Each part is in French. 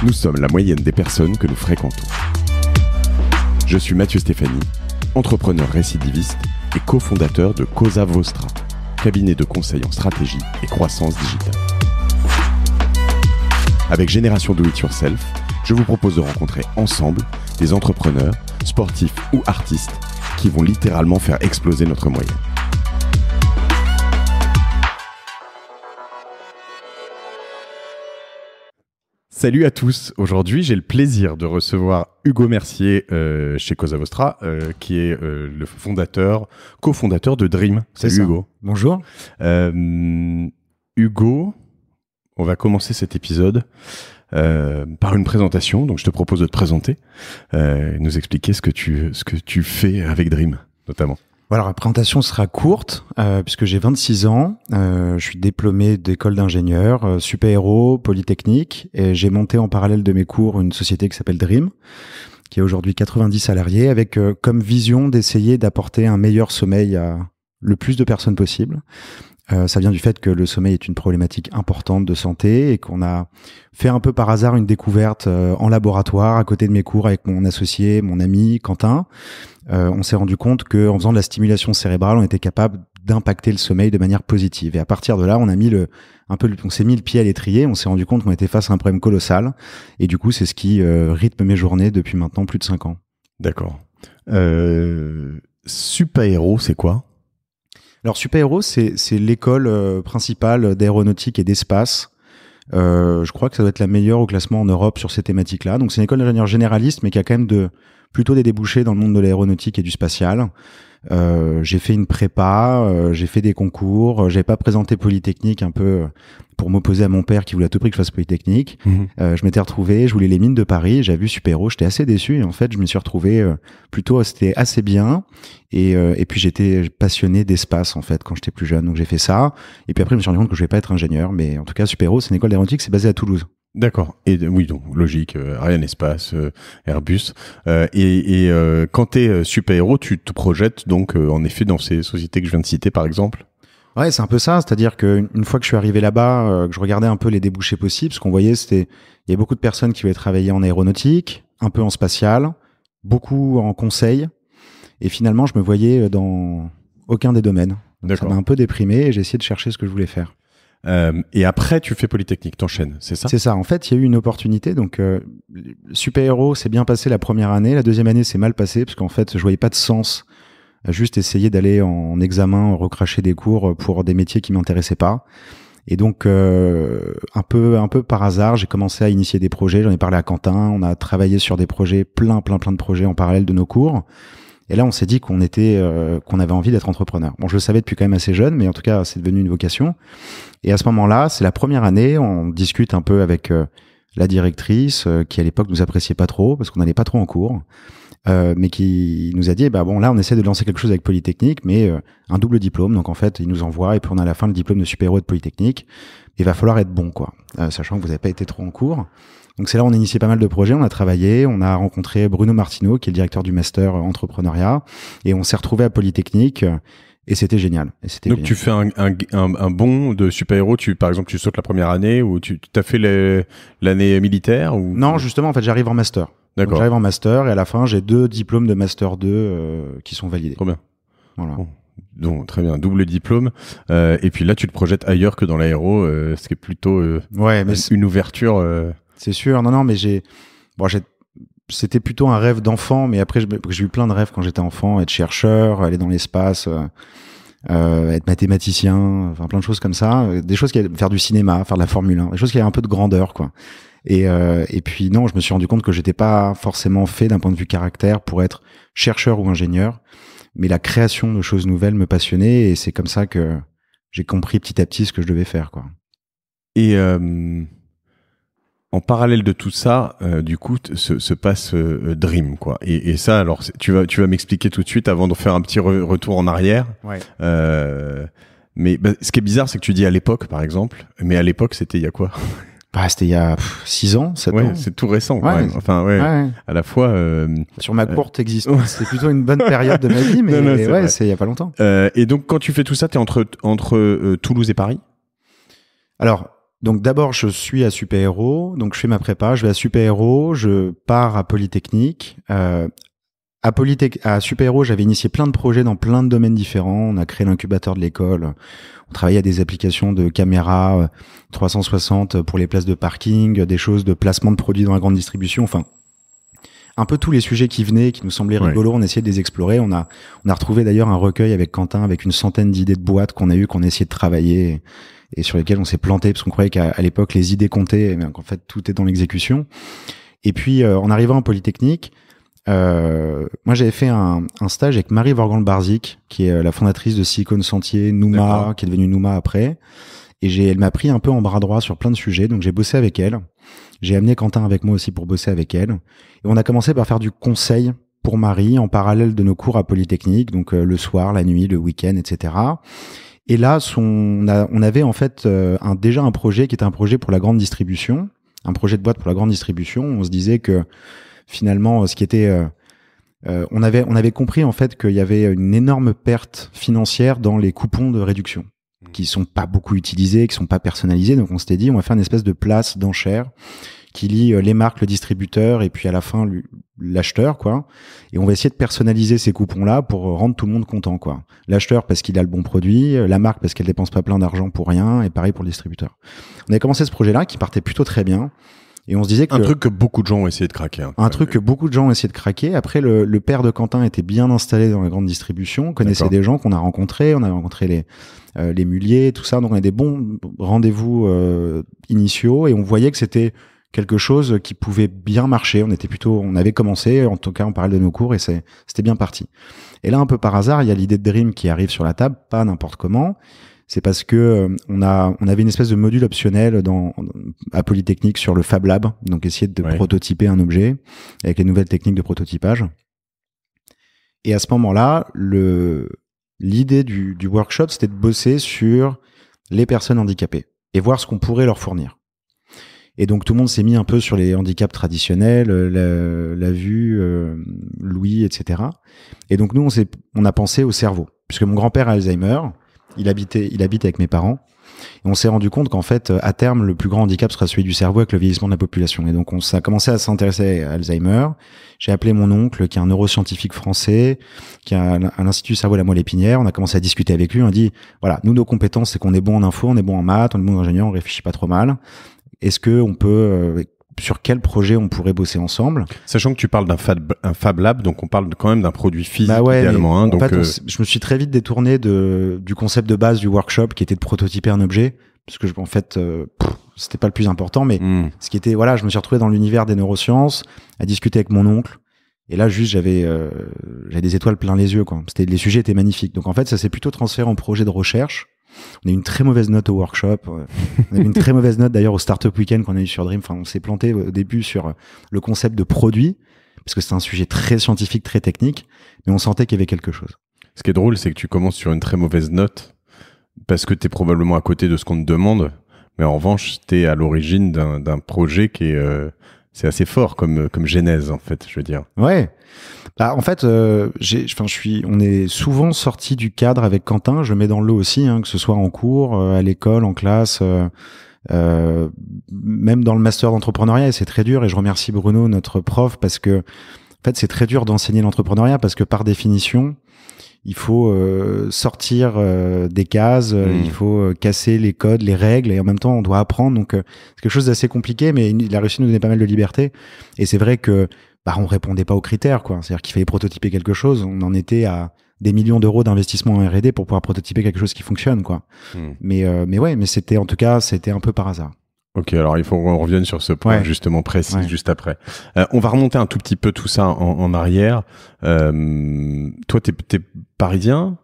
Nous sommes la moyenne des personnes que nous fréquentons. Je suis Mathieu Stéphanie, entrepreneur récidiviste et cofondateur de Cosa Vostra, cabinet de conseil en stratégie et croissance digitale. Avec Génération Do It Yourself, je vous propose de rencontrer ensemble des entrepreneurs, sportifs ou artistes qui vont littéralement faire exploser notre moyenne. Salut à tous, aujourd'hui j'ai le plaisir de recevoir Hugo Mercier chez Cosa Vostra, qui est le cofondateur de Dream. Salut Hugo. Bonjour. Hugo, on va commencer cet épisode par une présentation, donc je te propose de te présenter, nous expliquer ce que tu fais avec Dream notamment. Voilà, la présentation sera courte puisque j'ai 26 ans, je suis diplômé d'école d'ingénieur, super-héros, Polytechnique, et j'ai monté en parallèle de mes cours une société qui s'appelle Dream, qui a aujourd'hui 90 salariés, avec comme vision d'essayer d'apporter un meilleur sommeil à le plus de personnes possible. Ça vient du fait que le sommeil est une problématique importante de santé et qu'on a fait un peu par hasard une découverte en laboratoire à côté de mes cours avec mon associé, mon ami Quentin. On s'est rendu compte qu'en faisant de la stimulation cérébrale, on était capable d'impacter le sommeil de manière positive. Et à partir de là, on s'est mis le pied à l'étrier. On s'est rendu compte qu'on était face à un problème colossal. Et du coup, c'est ce qui rythme mes journées depuis maintenant plus de 5 ans. D'accord. Super-héros, c'est quoi ? Alors, super-héros, c'est l'école principale d'aéronautique et d'espace. Je crois que ça doit être la meilleure au classement en Europe sur ces thématiques-là. Donc, c'est une école d'ingénieurs généralistes, mais qui a quand même plutôt des débouchés dans le monde de l'aéronautique et du spatial. J'ai fait une prépa, j'ai fait des concours, j'ai pas présenté Polytechnique un peu pour m'opposer à mon père qui voulait à tout prix que je fasse Polytechnique. Je m'étais retrouvé, je voulais les mines de Paris, j'avais vu super-héros, j'étais assez déçu et en fait je me suis retrouvé c'était assez bien et puis j'étais passionné d'espace en fait quand j'étais plus jeune, donc j'ai fait ça et puis après je me suis rendu compte que je vais pas être ingénieur, mais en tout cas super-héros c'est une école d'aéronautique, c'est basé à Toulouse. D'accord. Et oui, donc logique, Ariane Espace, Airbus. Quand t'es super-héros, tu te projettes donc en effet dans ces sociétés que je viens de citer, par exemple. Ouais, c'est un peu ça. C'est-à-dire qu'une fois que je suis arrivé là-bas, que je regardais un peu les débouchés possibles, ce qu'on voyait, il y a beaucoup de personnes qui voulaient travailler en aéronautique, un peu en spatial, beaucoup en conseil. Et finalement, je me voyais dans aucun des domaines. Donc, ça m'a un peu déprimé et j'ai essayé de chercher ce que je voulais faire. Et après, tu fais Polytechnique, t'enchaînes, c'est ça ? C'est ça. En fait, il y a eu une opportunité. Donc, super-héros, c'est bien passé la première année. La deuxième année, c'est mal passé parce qu'en fait, je voyais pas de sens à juste essayer d'aller en examen, recracher des cours pour des métiers qui m'intéressaient pas. Et donc, un peu par hasard, j'ai commencé à initier des projets. J'en ai parlé à Quentin. On a travaillé sur des projets, plein de projets en parallèle de nos cours. Et là, on s'est dit qu'on avait envie d'être entrepreneur. Bon, je le savais depuis quand même assez jeune, mais en tout cas, c'est devenu une vocation. Et à ce moment-là, c'est la première année, on discute un peu avec la directrice, qui à l'époque nous appréciait pas trop, parce qu'on n'allait pas trop en cours, mais qui nous a dit, là, on essaie de lancer quelque chose avec Polytechnique, mais un double diplôme. Donc en fait, il nous envoie, et puis on a à la fin le diplôme de super-héros de Polytechnique. Il va falloir être bon, quoi, sachant que vous n'avez pas été trop en cours. Donc c'est là où on a initié pas mal de projets, on a travaillé, on a rencontré Bruno Martineau, qui est le directeur du master entrepreneuriat, et on s'est retrouvé à Polytechnique, et c'était génial. Donc tu fais un bond de super-héros, par exemple tu sautes la première année, ou tu as fait l'année militaire ou... Non, justement, en fait j'arrive en master. D'accord. Donc, j'arrive en master, et à la fin j'ai 2 diplômes de master 2 qui sont validés. Trop bien. Voilà. Bon. Donc très bien, double diplôme, et puis là tu te projettes ailleurs que dans l'aéro, ce qui est plutôt une ouverture... C'est sûr, non, mais c'était plutôt un rêve d'enfant, mais après j'ai eu plein de rêves quand j'étais enfant, être chercheur, aller dans l'espace, être mathématicien, enfin plein de choses comme ça, des choses faire du cinéma, faire de la Formule 1, des choses qui avaient un peu de grandeur, quoi. Et puis non, je me suis rendu compte que j'étais pas forcément fait d'un point de vue caractère pour être chercheur ou ingénieur, mais la création de choses nouvelles me passionnait, et c'est comme ça que j'ai compris petit à petit ce que je devais faire, quoi. Et en parallèle de tout ça, du coup, se passe Dream, quoi. Et ça, alors, tu vas m'expliquer tout de suite avant de faire un petit retour en arrière. Ouais. Mais ce qui est bizarre, c'est que tu dis à l'époque, par exemple. Mais à l'époque, c'était il y a quoi ? C'était il y a 6 ans, 7 ans. C'est tout récent, quand même. Enfin, à la fois... Sur ma courte existence, c'est plutôt une bonne période de ma vie, mais non, c'est il y a pas longtemps. Et donc, quand tu fais tout ça, t'es entre Toulouse et Paris ? Alors, Donc d'abord, je suis à Super Héros, donc je fais ma prépa, je vais à Super Héros, je pars à Polytechnique. À Super Héros, j'avais initié plein de projets dans plein de domaines différents. On a créé l'incubateur de l'école, on travaillait à des applications de caméras 360 pour les places de parking, des choses de placement de produits dans la grande distribution, enfin un peu tous les sujets qui venaient, qui nous semblaient rigolos, on essayait de les explorer. On a retrouvé d'ailleurs un recueil avec Quentin, avec une centaine d'idées de boîtes qu'on a essayé de travailler et sur lesquelles on s'est planté parce qu'on croyait qu'à l'époque les idées comptaient, mais qu'en fait tout est dans l'exécution. Et puis en arrivant en Polytechnique, moi j'avais fait un stage avec Marie Vorgan-Barzik, qui est la fondatrice de Silicon Sentier, Nouma, qui est devenue Nouma après. Et elle m'a pris un peu en bras droit sur plein de sujets, donc j'ai bossé avec elle. J'ai amené Quentin avec moi aussi pour bosser avec elle. Et on a commencé par faire du conseil pour Marie en parallèle de nos cours à Polytechnique, donc le soir, la nuit, le week-end, etc. Et là, on avait en fait déjà un projet qui était un projet pour la grande distribution, un projet de boîte pour la grande distribution. On se disait que finalement, ce qui était on avait compris en fait qu'il y avait une énorme perte financière dans les coupons de réduction qui sont pas beaucoup utilisés, qui sont pas personnalisés. Donc on s'était dit, on va faire une espèce de place d'enchère qui lie les marques, le distributeur et puis à la fin l'acheteur, quoi. Et on va essayer de personnaliser ces coupons-là pour rendre tout le monde content, quoi. L'acheteur parce qu'il a le bon produit, la marque parce qu'elle dépense pas plein d'argent pour rien, et pareil pour le distributeur. On avait commencé ce projet-là qui partait plutôt très bien. Et on se disait que... Un truc que beaucoup de gens ont essayé de craquer. Un truc que beaucoup de gens ont essayé de craquer. Après, le père de Quentin était bien installé dans la grande distribution, connaissait des gens qu'on a rencontrés. On avait rencontré les Mulliers, tout ça. Donc, on a des bons rendez-vous initiaux et on voyait que c'était quelque chose qui pouvait bien marcher. On avait commencé, en tout cas, on parlait de nos cours et c'était bien parti. Et là, un peu par hasard, il y a l'idée de Dream qui arrive sur la table, pas n'importe comment. C'est parce que on avait une espèce de module optionnel à Polytechnique sur le Fab Lab, donc essayer de prototyper un objet avec les nouvelles techniques de prototypage. Et à ce moment-là, l'idée du workshop, c'était de bosser sur les personnes handicapées et voir ce qu'on pourrait leur fournir. Et donc tout le monde s'est mis un peu sur les handicaps traditionnels, la vue, l'ouïe, etc. Et donc nous, on a pensé au cerveau, puisque mon grand-père a Alzheimer. Il habite avec mes parents et on s'est rendu compte qu'en fait, à terme, le plus grand handicap sera celui du cerveau avec le vieillissement de la population. Et donc, on a commencé à s'intéresser à Alzheimer. J'ai appelé mon oncle, qui est un neuroscientifique français, qui a à l'Institut Cerveau La Moelle-Épinière. On a commencé à discuter avec lui. On a dit, voilà, nous, nos compétences, c'est qu'on est bon en info, on est bon en maths, on est bon en ingénieur, on réfléchit pas trop mal. Est-ce que on peut, sur quel projet on pourrait bosser ensemble? Sachant que tu parles d'un Fab Lab, donc on parle quand même d'un produit physique idéalement. En fait, je me suis très vite détourné du concept de base du workshop qui était de prototyper un objet, parce que en fait, c'était pas le plus important, mais ce qui était, voilà, je me suis retrouvé dans l'univers des neurosciences, à discuter avec mon oncle, et là juste j'avais des étoiles plein les yeux, quoi. Les sujets étaient magnifiques. Donc en fait, ça s'est plutôt transféré en projet de recherche. On a eu une très mauvaise note au workshop. On a eu une très mauvaise note d'ailleurs au Startup Weekend qu'on a eu sur Dream. Enfin, on s'est planté au début sur le concept de produit, parce que c'est un sujet très scientifique, très technique, mais on sentait qu'il y avait quelque chose. Ce qui est drôle, c'est que tu commences sur une très mauvaise note, parce que tu es probablement à côté de ce qu'on te demande, mais en revanche, tu es à l'origine d'un projet qui est... c'est assez fort comme genèse, en fait, je veux dire. Ouais. Bah, en fait, on est souvent sorti du cadre avec Quentin. Je le mets dans le lot aussi, hein, que ce soit en cours, à l'école, en classe, même dans le master d'entrepreneuriat. Et c'est très dur. Et je remercie Bruno, notre prof, parce que, en fait, c'est très dur d'enseigner l'entrepreneuriat parce que par définition, il faut sortir des cases, il faut casser les codes, les règles, et en même temps, on doit apprendre. Donc, c'est quelque chose d'assez compliqué, mais il a réussi à nous donner pas mal de liberté. Et c'est vrai que on répondait pas aux critères, quoi. C'est-à-dire qu'il fallait prototyper quelque chose. On en était à des millions d'euros d'investissement en R&D pour pouvoir prototyper quelque chose qui fonctionne, quoi. Mais c'était un peu par hasard. Ok, alors il faut qu'on revienne sur ce point justement précis juste après. On va remonter un tout petit peu tout ça en arrière. Toi, t'es parisien?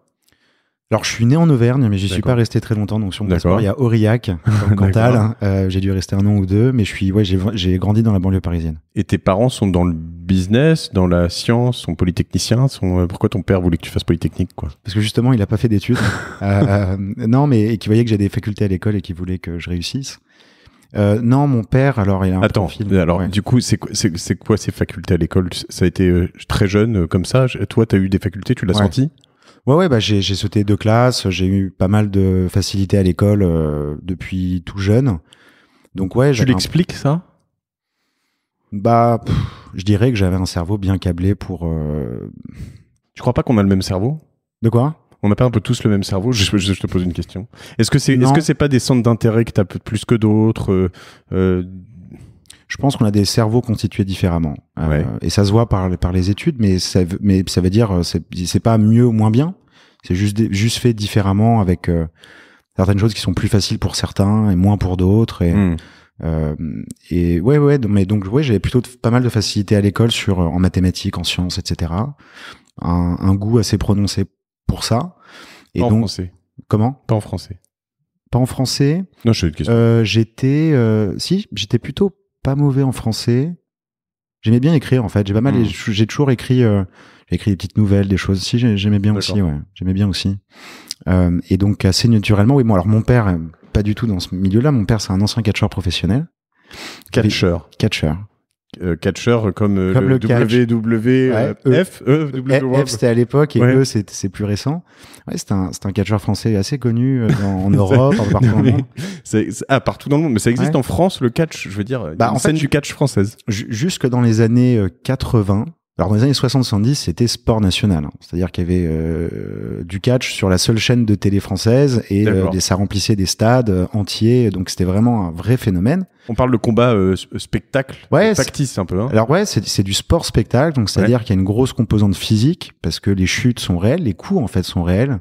Alors, je suis né en Auvergne, mais j'y suis pas resté très longtemps. Donc, sur mon passeport, il y a Aurillac, comme Cantal. J'ai dû rester 1 an ou 2, mais j'ai grandi dans la banlieue parisienne. Et tes parents sont dans le business, dans la science, sont polytechniciens? Pourquoi ton père voulait que tu fasses Polytechnique, quoi? Parce que justement, il a pas fait d'études. Non, mais qui voyait que j'ai des facultés à l'école et qui voulait que je réussisse. Non, mon père, alors il a un profil. Alors du coup, c'est quoi ces facultés à l'école? Ça a été très jeune comme ça? Toi, t'as eu des facultés, tu l'as senti? Ouais, j'ai sauté 2 classes, j'ai eu pas mal de facilité à l'école depuis tout jeune. Donc ouais, Tu l'expliques ça? Je dirais que j'avais un cerveau bien câblé pour. Tu crois pas qu'on a le même cerveau? De quoi? On n'a pas un peu tous le même cerveau? Je te pose une question. Est-ce que c'est pas des centres d'intérêt que t'as plus que d'autres? Je pense qu'on a des cerveaux constitués différemment. Ouais. Et ça se voit par les études, mais ça veut dire c'est pas mieux ou moins bien. C'est juste fait différemment avec certaines choses qui sont plus faciles pour certains et moins pour d'autres. Et ouais, mais donc j'avais plutôt pas mal de facilité à l'école en mathématiques, en sciences, etc. Un goût assez prononcé pour ça. Et pas donc, en français. Comment? Pas en français. Pas en français. Non, je fais une question. J'étais plutôt pas mauvais en français. J'aimais bien écrire en fait. J'ai toujours écrit. J'ai écrit des petites nouvelles, des choses. Si j'aimais bien aussi. Ouais, j'aimais bien aussi. Et donc assez naturellement, oui. Bon, alors mon père, pas du tout dans ce milieu-là. Mon père, c'est un ancien catcheur professionnel. Catcheur. Catcheur comme le WWF. F c'était à l'époque et E c'est plus récent. Ouais, c'est un catcheur français assez connu en Europe, partout dans le monde. Partout dans le monde, mais ça existe en France le catch, je veux dire, une scène du catch française. Jusque dans les années 80. Alors dans les années 60-70, c'était sport national. C'est-à-dire qu'il y avait du catch sur la seule chaîne de télé française et ça remplissait des stades entiers. Donc c'était vraiment un vrai phénomène. On parle de combat spectacle, factice un peu. Hein. Alors ouais, c'est du sport spectacle. Donc c'est-à-dire qu'il y a une grosse composante physique parce que les chutes sont réelles, les coups en fait sont réels.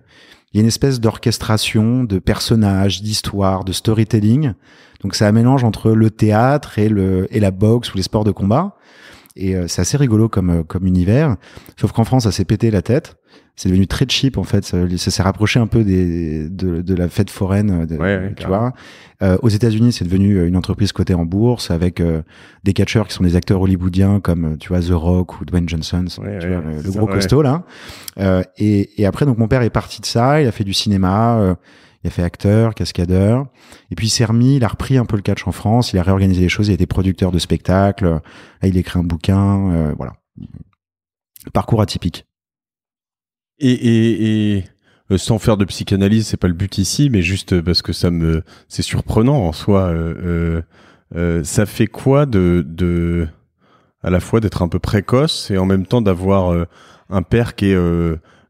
Il y a une espèce d'orchestration de personnages, d'histoires, de storytelling. Donc c'est un mélange entre le théâtre et la boxe ou les sports de combat. Et c'est assez rigolo comme univers. Sauf qu'en France, ça s'est pété la tête. C'est devenu très cheap, en fait. Ça s'est rapproché un peu de la fête foraine, tu vois. Aux États-Unis, c'est devenu une entreprise cotée en bourse avec des catcheurs qui sont des acteurs hollywoodiens comme, tu vois, The Rock ou Dwayne Johnson, le gros costaud, là. Et après, donc, mon père est parti de ça. Il a fait du cinéma. Il a fait acteur, cascadeur. Et puis il a repris un peu le catch en France. Il a réorganisé les choses. Il a été producteur de spectacles. Là, il écrit un bouquin. Voilà. Parcours atypique. Et sans faire de psychanalyse, c'est pas le but ici, mais juste parce que c'est surprenant en soi. Ça fait quoi à la fois d'être un peu précoce et en même temps d'avoir un père qui est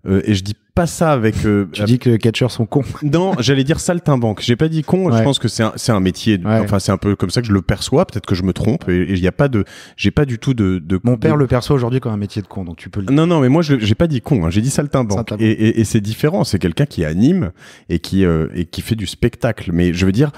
et je dis pas ça avec tu dis que les catcheurs sont cons. Non, j'allais dire saltimbanque. J'ai pas dit con, je pense que c'est un métier enfin c'est un peu comme ça que je le perçois, peut-être que je me trompe et il y a pas j'ai pas du tout de Mon père le perçoit aujourd'hui comme un métier de con, donc tu peux le dire. Non mais moi j'ai pas dit con, hein, j'ai dit saltimbanque. Et c'est différent, c'est quelqu'un qui anime et qui fait du spectacle, mais je veux dire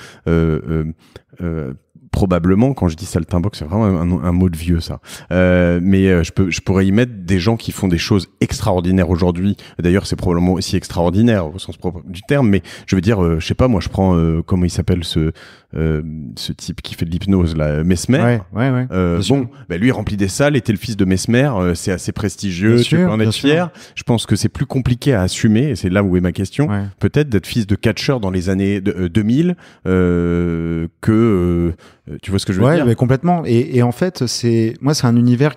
probablement, quand je dis saltimbanque, c'est vraiment un mot de vieux, ça. Mais je pourrais y mettre des gens qui font des choses extraordinaires aujourd'hui. D'ailleurs, c'est probablement aussi extraordinaire au sens propre du terme. Mais je veux dire, je sais pas, moi, je prends comment il s'appelle ce type qui fait de l'hypnose, là, Mesmer. Ouais. Lui, il remplit des salles, était le fils de Mesmer. C'est assez prestigieux. Tu peux en être fier. Je pense que c'est plus compliqué à assumer. Et c'est là où est ma question. Ouais. Peut-être d'être fils de catcheur dans les années 2000 que tu vois ce que je veux dire? Ouais, complètement. Et en fait, c'est un univers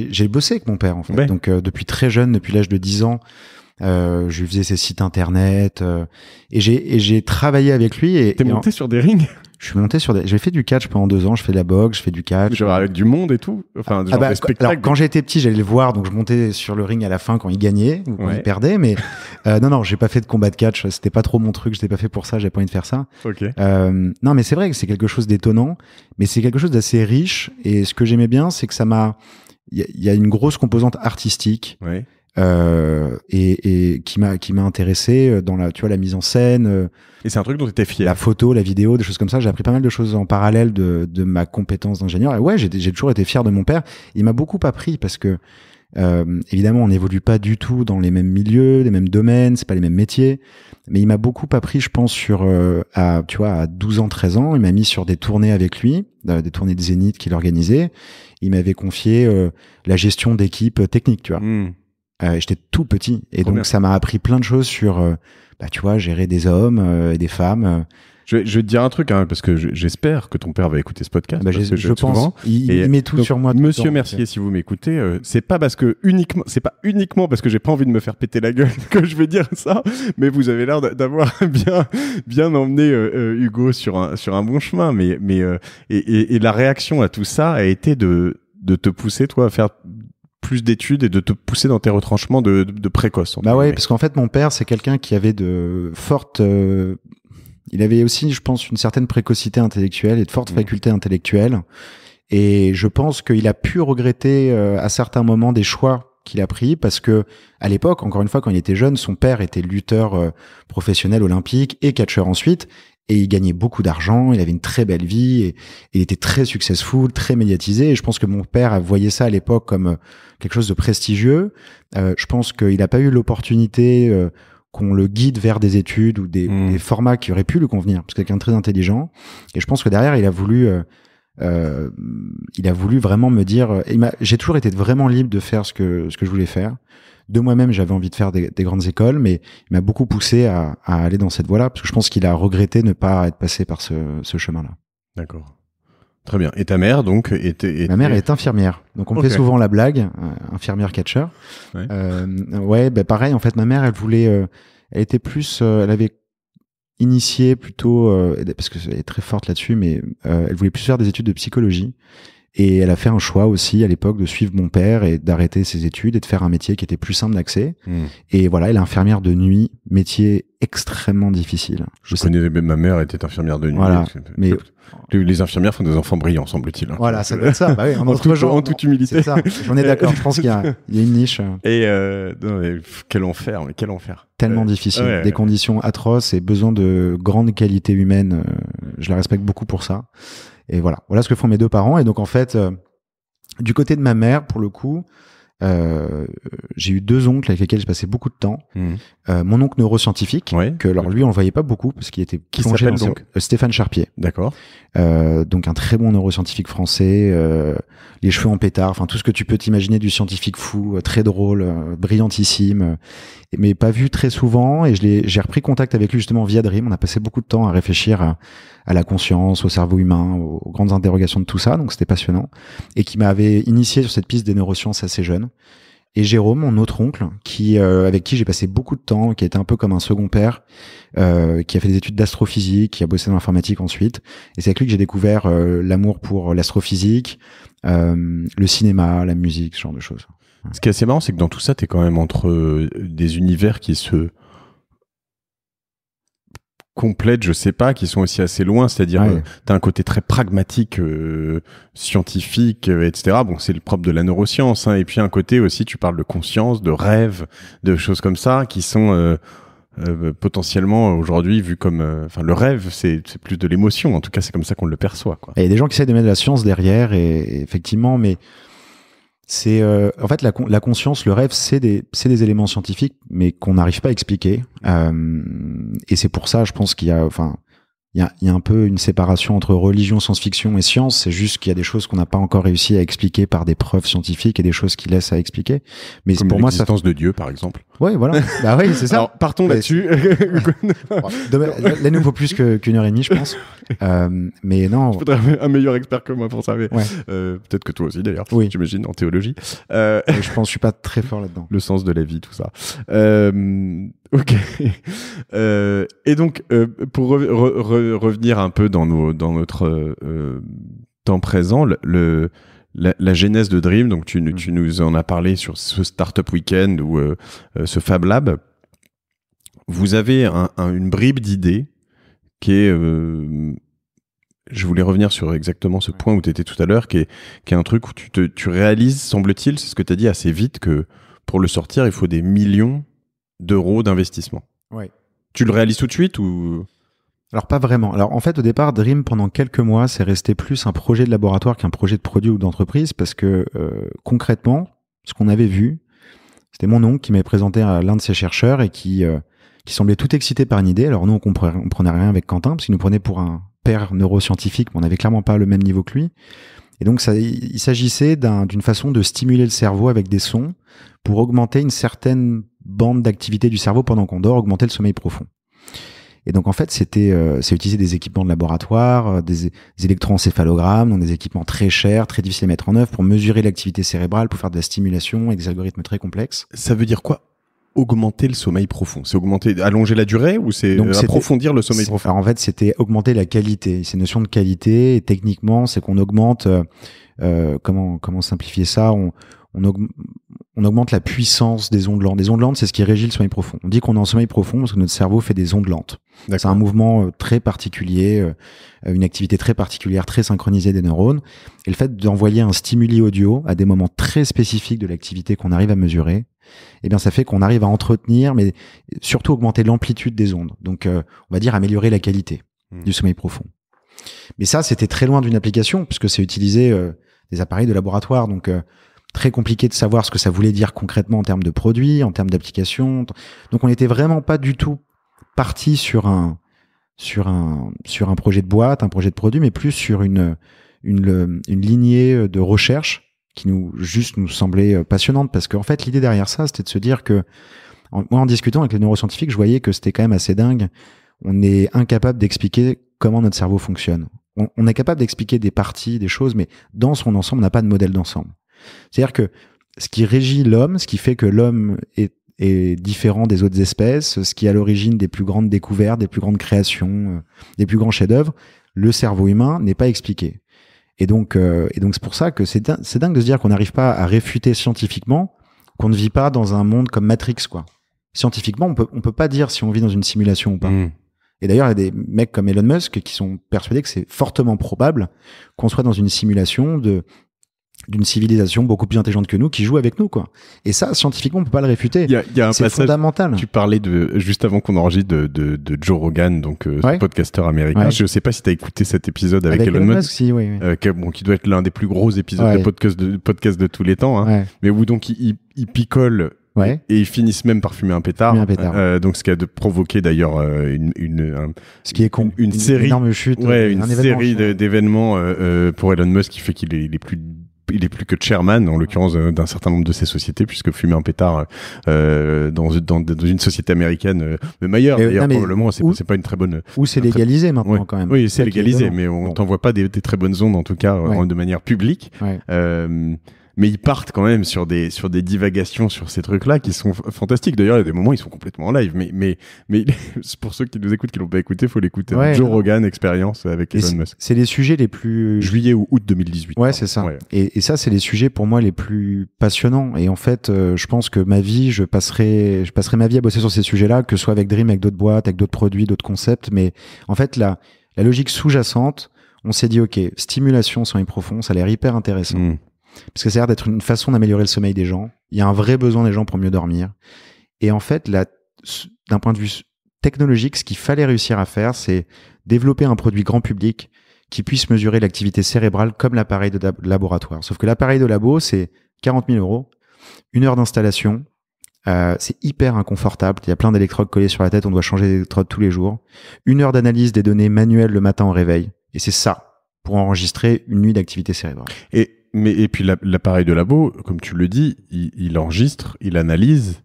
j'ai bossé avec mon père, en fait. Ouais. Donc, depuis très jeune, depuis l'âge de 10 ans, je lui faisais ses sites internet, et j'ai travaillé avec lui. T'es monté sur des rings? Je suis monté j'ai fait du catch pendant 2 ans, je fais de la boxe, je fais du catch. Genre avec du monde et tout? Enfin, des spectacles. Alors, quand j'étais petit, j'allais le voir, donc je montais sur le ring à la fin quand il gagnait, ou quand il perdait, mais, non, j'ai pas fait de combat de catch, c'était pas trop mon truc, j'étais pas fait pour ça, j'avais pas envie de faire ça. Ok. Non, mais c'est vrai que c'est quelque chose d'étonnant, mais c'est quelque chose d'assez riche, et ce que j'aimais bien, c'est que il y a une grosse composante artistique. Ouais. Et qui m'a intéressé dans la mise en scène. Et c'est un truc dont tu étais fier. La photo, la vidéo, des choses comme ça. J'ai appris pas mal de choses en parallèle de ma compétence d'ingénieur. Et ouais, j'ai toujours été fier de mon père. Il m'a beaucoup appris parce que évidemment, on n'évolue pas du tout dans les mêmes milieux, les mêmes domaines, c'est pas les mêmes métiers. Mais il m'a beaucoup appris, je pense, à 12 ans, 13 ans. Il m'a mis sur des tournées avec lui, des tournées de Zénith qu'il organisait. Il m'avait confié la gestion d'équipe technique, tu vois. J'étais tout petit et donc ça m'a appris plein de choses sur gérer des hommes et des femmes. Je vais te dire un truc, hein, parce que j'espère que ton père va écouter ce podcast. Bah, je pense. Souvent. Il met tout donc, sur moi. Monsieur Mercier, si vous m'écoutez, c'est pas uniquement parce que j'ai pas envie de me faire péter la gueule que je vais dire ça, mais vous avez l'air d'avoir bien emmené Hugo sur un bon chemin. Et la réaction à tout ça a été de te pousser, toi, à faire plus d'études et de te pousser dans tes retranchements de précoce. Bah ouais, parce qu'en fait, mon père, c'est quelqu'un qui avait de fortes... il avait aussi, je pense, une certaine précocité intellectuelle et de fortes facultés intellectuelles. Et je pense qu'il a pu regretter à certains moments des choix qu'il a pris parce que à l'époque, encore une fois, quand il était jeune, son père était lutteur professionnel olympique et catcheur ensuite. Et il gagnait beaucoup d'argent, il avait une très belle vie, et il était très successful, très médiatisé. Et je pense que mon père voyait ça à l'époque comme quelque chose de prestigieux. Je pense qu'il n'a pas eu l'opportunité qu'on le guide vers des études ou des formats qui auraient pu lui convenir, parce que quelqu'un de très intelligent. Et je pense que derrière, il a voulu vraiment me dire. J'ai toujours été vraiment libre de faire ce que je voulais faire. De moi-même, j'avais envie de faire des grandes écoles, mais il m'a beaucoup poussé à aller dans cette voie-là, parce que je pense qu'il a regretté ne pas être passé par ce chemin-là. D'accord. Très bien. Et ta mère, donc, Ma mère est infirmière. Donc, on me fait souvent la blague, infirmière catcher. Ouais. Pareil, en fait, ma mère, elle était plus, elle avait initié plutôt, parce qu'elle est très forte là-dessus, mais elle voulait plus faire des études de psychologie. Et elle a fait un choix aussi à l'époque de suivre mon père et d'arrêter ses études et de faire un métier qui était plus simple d'accès. Et voilà, elle est infirmière de nuit, métier extrêmement difficile. Ma mère était infirmière de nuit. Voilà. Mais les infirmières font des enfants brillants, semble-t-il. Voilà, ça doit être ça. Bah oui, en toute humilité. C'est ça. J'en ai d'accord. Je pense qu'il y a une niche. Et quel enfer, mais quel enfer. Tellement difficile. Des conditions atroces et besoin de grandes qualités humaines. Je la respecte beaucoup pour ça. Et voilà ce que font mes deux parents. Et donc en fait, du côté de ma mère, pour le coup, j'ai eu deux oncles avec lesquels j'ai passé beaucoup de temps. Mon oncle neuroscientifique, que alors lui on le voyait pas beaucoup parce qu'il était plongé dans donc Stéphane Charpier. D'accord. Donc un très bon neuroscientifique français, les cheveux en pétard, enfin tout ce que tu peux t'imaginer du scientifique fou, très drôle, brillantissime, mais pas vu très souvent. Et j'ai repris contact avec lui justement via Dream. On a passé beaucoup de temps à réfléchir à la conscience, au cerveau humain, aux grandes interrogations de tout ça. Donc c'était passionnant et qui m'avait initié sur cette piste des neurosciences assez jeune. Et Jérôme, mon autre oncle, avec qui j'ai passé beaucoup de temps, qui était un peu comme un second père, qui a fait des études d'astrophysique, qui a bossé dans l'informatique ensuite. Et c'est avec lui que j'ai découvert l'amour pour l'astrophysique, le cinéma, la musique, ce genre de choses. Ce qui est assez marrant, c'est que dans tout ça, t'es quand même entre des univers qui se complètes, je sais pas, qui sont aussi assez loin, c'est-à-dire t'as un côté très pragmatique, scientifique, etc. Bon, c'est le propre de la neuroscience, hein, et puis un côté aussi, tu parles de conscience, de rêve, de choses comme ça, qui sont potentiellement aujourd'hui vu comme, enfin le rêve, c'est plus de l'émotion, en tout cas c'est comme ça qu'on le perçoit, quoi. Et il y a des gens qui essaient de mettre de la science derrière, et effectivement, mais c'est en fait la conscience, le rêve, c'est des éléments scientifiques, mais qu'on n'arrive pas à expliquer. Et c'est pour ça, je pense qu'il y a, il y a un peu une séparation entre religion, science-fiction et science. C'est juste qu'il y a des choses qu'on n'a pas encore réussi à expliquer par des preuves scientifiques et des choses qui laissent à expliquer. Mais comme pour moi, l'existence de Dieu, par exemple. Ouais, voilà. Bah oui, c'est ça. Alors, partons là-dessus. Là, il nous faut plus qu'une heure et demie, je pense. Mais non. Je voudrais un meilleur expert que moi pour ça. Mais ouais. Peut-être que toi aussi, d'ailleurs. Oui. J'imagine, en théologie. Je pense, je suis pas très fort là-dedans. Le sens de la vie, tout ça. Ok. Et donc, pour revenir un peu dans notre temps présent, la genèse de Dream, donc tu nous en as parlé sur ce Startup Weekend ou ce Fab Lab. Vous avez une bribe d'idée qui est... je voulais revenir sur exactement ce point où tu étais tout à l'heure, qui est un truc où tu réalises, semble-t-il, c'est ce que tu as dit assez vite, que pour le sortir, il faut des millions d'euros d'investissement. Ouais. Tu le réalises tout de suite ou... Alors pas vraiment. Alors en fait au départ Dream pendant quelques mois c'est resté plus un projet de laboratoire qu'un projet de produit ou d'entreprise parce que concrètement ce qu'on avait vu c'était mon oncle qui m'avait présenté à l'un de ses chercheurs et qui semblait tout excité par une idée. Alors nous on comprenait rien avec Quentin parce qu'il nous prenait pour un père neuroscientifique mais on n'avait clairement pas le même niveau que lui. Et donc il s'agissait d'une façon de stimuler le cerveau avec des sons pour augmenter une certaine bande d'activité du cerveau pendant qu'on dort, augmenter le sommeil profond. Et donc en fait, c'est utiliser des équipements de laboratoire, des électroencéphalogrammes, donc des équipements très chers, très difficiles à mettre en œuvre pour mesurer l'activité cérébrale, pour faire de la stimulation avec des algorithmes très complexes. Ça veut dire quoi? Augmenter le sommeil profond, c'est allonger la durée ou c'est approfondir le sommeil profond? Alors en fait, c'était augmenter la qualité. C'est une notion de qualité et techniquement, c'est qu'on augmente. Comment simplifier ça? On augmente la puissance des ondes lentes. Les ondes lentes, c'est ce qui régit le sommeil profond. On dit qu'on est en sommeil profond parce que notre cerveau fait des ondes lentes. C'est un mouvement très particulier, une activité très particulière, très synchronisée des neurones. Et le fait d'envoyer un stimuli audio à des moments très spécifiques de l'activité qu'on arrive à mesurer, eh bien, ça fait qu'on arrive à entretenir, mais surtout augmenter l'amplitude des ondes. Donc, on va dire améliorer la qualité du sommeil profond. Mais ça, c'était très loin d'une application puisque c'est utiliser des appareils de laboratoire. Donc, très compliqué de savoir ce que ça voulait dire concrètement en termes de produits, en termes d'applications. Donc on n'était vraiment pas du tout parti sur un projet de boîte, un projet de produit, mais plus sur une lignée de recherche qui nous semblait passionnante parce qu'en fait l'idée derrière ça, c'était de se dire que moi en discutant avec les neuroscientifiques, je voyais que c'était quand même assez dingue. On est incapable d'expliquer comment notre cerveau fonctionne. On est capable d'expliquer des parties, des choses, mais dans son ensemble, on n'a pas de modèle d'ensemble. C'est-à-dire que ce qui régit l'homme, ce qui fait que l'homme est différent des autres espèces, ce qui est à l'origine des plus grandes découvertes, des plus grandes créations, des plus grands chefs-d'œuvre, le cerveau humain n'est pas expliqué. Et donc c'est pour ça que c'est dingue de se dire qu'on n'arrive pas à réfuter scientifiquement qu'on ne vit pas dans un monde comme Matrix, quoi. Scientifiquement, on peut pas dire si on vit dans une simulation ou pas. Et d'ailleurs, il y a des mecs comme Elon Musk qui sont persuadés que c'est fortement probable qu'on soit dans une simulation d'une civilisation beaucoup plus intelligente que nous qui joue avec nous, quoi. Et ça, scientifiquement, on peut pas le réfuter. Il y a un c'est passage, fondamental. Tu parlais juste avant qu'on enregistre de Joe Rogan, donc ce podcasteur américain. Ouais. Je sais pas si tu as écouté cet épisode avec Elon Musk, si, oui. Qui doit être l'un des plus gros épisodes de podcast de tous les temps, hein. Ouais. Mais où donc il picole. Ouais. Et ils finissent même par fumer un pétard. Donc ce qui a provoqué d'ailleurs ce qui est con, une série, énorme chute, une série d'événements pour Elon Musk qui fait qu'il est il est plus que chairman, en l'occurrence, d'un certain nombre de ces sociétés, puisque fumer un pétard dans une société américaine, même ailleurs, d'ailleurs, probablement, c'est pas une très bonne... Ou c'est légalisé maintenant, quand même. Oui, c'est légalisé, mais on t'envoie pas des très bonnes ondes, en tout cas, de manière publique. Mais ils partent quand même sur des divagations sur ces trucs-là qui sont fantastiques. D'ailleurs, il y a des moments où ils sont complètement en live. Mais pour ceux qui nous écoutent, qui l'ont pas écouté, faut l'écouter. Joe Rogan, expérience avec Elon Musk. C'est les sujets les plus... Juillet ou août 2018. Ouais, c'est ça. Ouais. Et ça, c'est les sujets pour moi les plus passionnants. Et en fait, je pense que ma vie, je passerai ma vie à bosser sur ces sujets-là, que ce soit avec Dream, avec d'autres boîtes, avec d'autres produits, d'autres concepts. Mais en fait, la logique sous-jacente, on s'est dit, OK, stimulation, sommeil profond, ça a l'air hyper intéressant. Parce que ça a l'air d'être une façon d'améliorer le sommeil des gens. Il y a un vrai besoin des gens pour mieux dormir. Et en fait, d'un point de vue technologique, ce qu'il fallait réussir à faire, c'est développer un produit grand public qui puisse mesurer l'activité cérébrale comme l'appareil de laboratoire. Sauf que l'appareil de labo, c'est 40 000 €, 1 heure d'installation, c'est hyper inconfortable. Il y a plein d'électrodes collées sur la tête, on doit changer d'électrodes tous les jours. 1 heure d'analyse des données manuelles le matin au réveil. Et c'est ça, pour enregistrer une nuit d'activité cérébrale. Et puis l'appareil de labo, comme tu le dis, il enregistre, il analyse,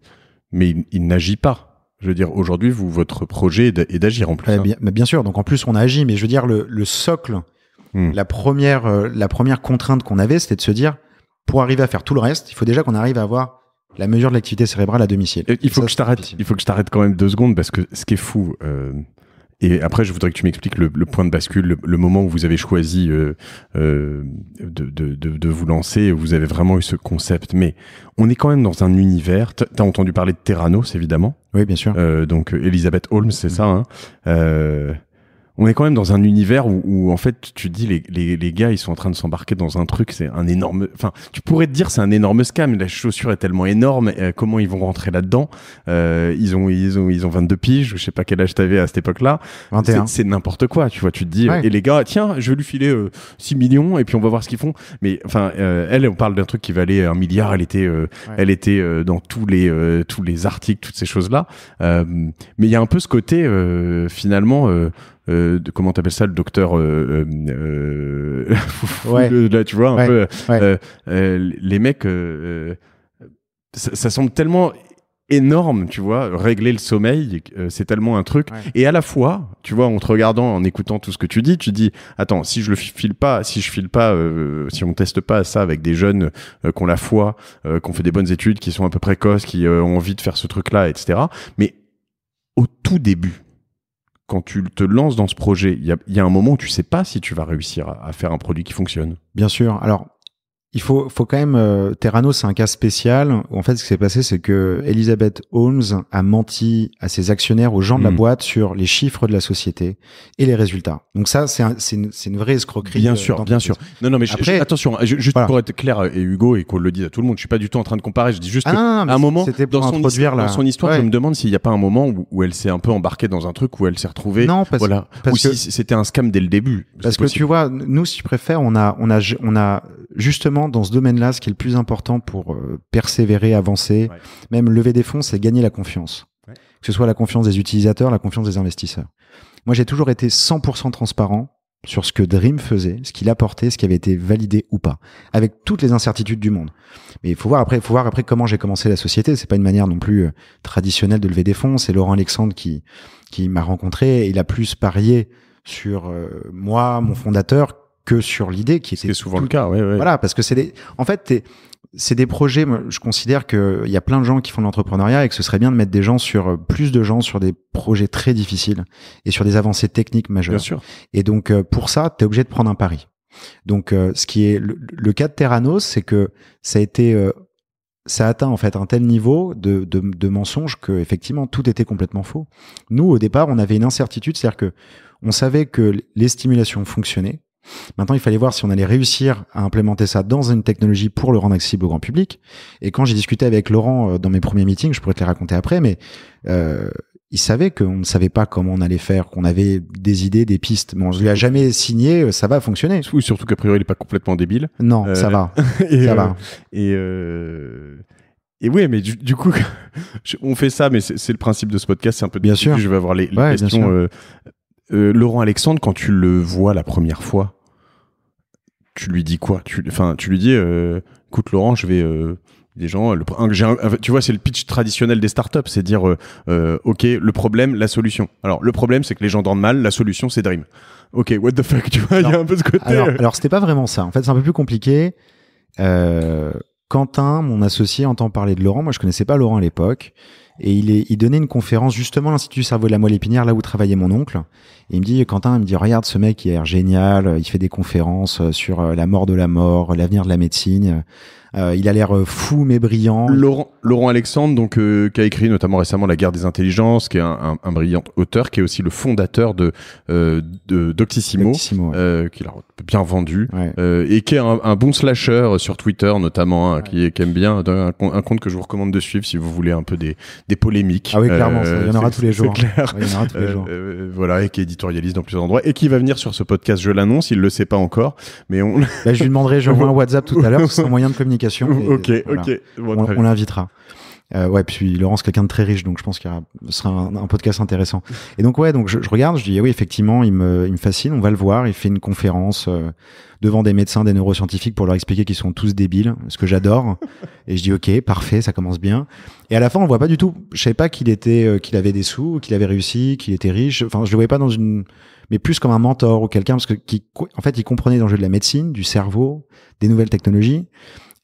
mais il n'agit pas. Je veux dire, aujourd'hui, votre projet est d'agir en plus. Bien sûr, donc en plus on agit, mais je veux dire, le socle, la première contrainte qu'on avait, c'était de se dire, pour arriver à faire tout le reste, il faut déjà qu'on arrive à avoir la mesure de l'activité cérébrale à domicile. Il faut que je t'arrête quand même 2 secondes, parce que ce qui est fou... Et après, je voudrais que tu m'expliques le point de bascule, le moment où vous avez choisi de vous lancer, vous avez vraiment eu ce concept. Mais on est quand même dans un univers. T'as entendu parler de Theranos, évidemment. Oui, bien sûr. Donc Elisabeth Holmes, c'est ça. Hein. On est quand même dans un univers où en fait, tu te dis, les gars, ils sont en train de s'embarquer dans un truc, c'est un énorme... Enfin, tu pourrais te dire, c'est un énorme scam. La chaussure est tellement énorme. Comment ils vont rentrer là-dedans? Ils ont 22 piges. Je sais pas quel âge t'avais à cette époque-là. 21. C'est n'importe quoi, tu vois. Tu te dis, et les gars, tiens, je vais lui filer 6 millions et puis on va voir ce qu'ils font. Mais enfin, elle, on parle d'un truc qui valait 1 milliard. Elle était dans tous les articles, toutes ces choses-là. Mais il y a un peu ce côté, finalement... comment t'appelles ça, le docteur là, tu vois, un peu les mecs, ça semble tellement énorme, tu vois. Régler le sommeil, c'est tellement un truc. Ouais. Et à la fois, tu vois, en te regardant, en écoutant tout ce que tu dis, attends, si je file pas, si on teste pas ça avec des jeunes qui ont la foi, qui ont fait des bonnes études, qui sont un peu précoces, qui ont envie de faire ce truc-là, etc. Mais au tout début, quand tu te lances dans ce projet, il y a un moment où tu sais pas si tu vas réussir à faire un produit qui fonctionne. Bien sûr. Alors, il faut quand même. Terrano, c'est un cas spécial où en fait, ce qui s'est passé, c'est que Elizabeth Holmes a menti à ses actionnaires, aux gens de la boîte, sur les chiffres de la société et les résultats. Donc ça, c'est une vraie escroquerie. Bien sûr. Non, mais après, attention, juste voilà. Pour être clair et Hugo et qu'on le dise à tout le monde, je suis pas du tout en train de comparer. Je dis juste qu'à un moment, dans son histoire, je me demande s'il y a pas un moment où elle s'est un peu embarquée dans un truc où elle s'est retrouvée. Non, ou si c'était un scam dès le début. Parce que tu vois, nous, si tu préfères, on a justement dans ce domaine-là, ce qui est le plus important pour persévérer, avancer, même lever des fonds, c'est gagner la confiance. Que ce soit la confiance des utilisateurs, la confiance des investisseurs. Moi, j'ai toujours été 100% transparent sur ce que Dream faisait, ce qu'il apportait, ce qui avait été validé ou pas, avec toutes les incertitudes du monde. Mais il faut voir après comment j'ai commencé la société. C'est pas une manière non plus traditionnelle de lever des fonds. C'est Laurent Alexandre qui m'a rencontré et il a plus parié sur moi, mon fondateur, que sur l'idée qui était souvent le cas. Ouais. Voilà, parce que c'est des projets. Moi, je considère qu'il y a plein de gens qui font de l'entrepreneuriat et que ce serait bien de mettre plus de gens sur des projets très difficiles et sur des avancées techniques majeures. Bien sûr. Et donc pour ça, tu es obligé de prendre un pari. Donc ce qui est le cas de Terranos, c'est que ça a atteint en fait un tel niveau de mensonges que effectivement tout était complètement faux. Nous, au départ, on avait une incertitude, c'est-à-dire que on savait que les stimulations fonctionnaient. Maintenant, il fallait voir si on allait réussir à implémenter ça dans une technologie pour le rendre accessible au grand public. Et quand j'ai discuté avec Laurent dans mes premiers meetings, je pourrais te les raconter après, mais il savait qu'on ne savait pas comment on allait faire, qu'on avait des idées, des pistes. Bon, je lui ai jamais signé, ça va fonctionner. Oui, surtout qu'a priori, il est pas complètement débile. Non, ça va. Ça va. Et oui, mais du coup, on fait ça, mais c'est le principe de ce podcast, c'est un peu bien sûr. Je vais avoir les questions. Laurent Alexandre, quand tu le vois la première fois, tu lui dis quoi? Tu lui dis, écoute Laurent, je vais des gens, tu vois, c'est le pitch traditionnel des startups, c'est dire, ok, le problème, la solution. Alors le problème, c'est que les gens dorment mal, la solution, c'est Dream. Ok, what the fuck, tu vois, il y a un peu ce côté. Alors c'était pas vraiment ça. En fait, c'est un peu plus compliqué. Quentin, mon associé, entend parler de Laurent. Moi, je connaissais pas Laurent à l'époque. Et il donnait une conférence justement à l'Institut Cerveau de la Moelle épinière, là où travaillait mon oncle. Et Quentin, il me dit, regarde, ce mec, il a l'air génial, il fait des conférences sur la mort de la mort, l'avenir de la médecine. Il a l'air fou mais brillant. Laurent Alexandre, donc qui a écrit notamment récemment La Guerre des Intelligences, qui est un brillant auteur, qui est aussi le fondateur de Doctissimo, qu'il a bien vendu, et qui est un bon slasher sur Twitter notamment, qui aime bien un compte que je vous recommande de suivre si vous voulez un peu des polémiques. Ah oui, clairement, il y en aura tous les jours. C'est clair. Il y en aura tous les jours. Voilà, et qui éditorialise dans plusieurs endroits et qui va venir sur ce podcast, je l'annonce, il le sait pas encore, mais je lui demanderai, j'envoie un WhatsApp tout à l'heure, c'est un moyen de communication. Ok. Bon, on l'invitera. Puis Laurent, c'est quelqu'un de très riche, donc je pense qu'il sera un podcast intéressant. Et donc donc je regarde, je dis oui, effectivement, il me fascine, on va le voir. Il fait une conférence devant des médecins, des neuroscientifiques pour leur expliquer qu'ils sont tous débiles, ce que j'adore. Et je dis ok, parfait, ça commence bien. Et à la fin, on le voit pas du tout. Je savais pas qu'il avait des sous, qu'il avait réussi, qu'il était riche. Enfin, je le voyais pas mais plus comme un mentor ou quelqu'un parce que en fait, il comprenait l'enjeu de la médecine, du cerveau, des nouvelles technologies.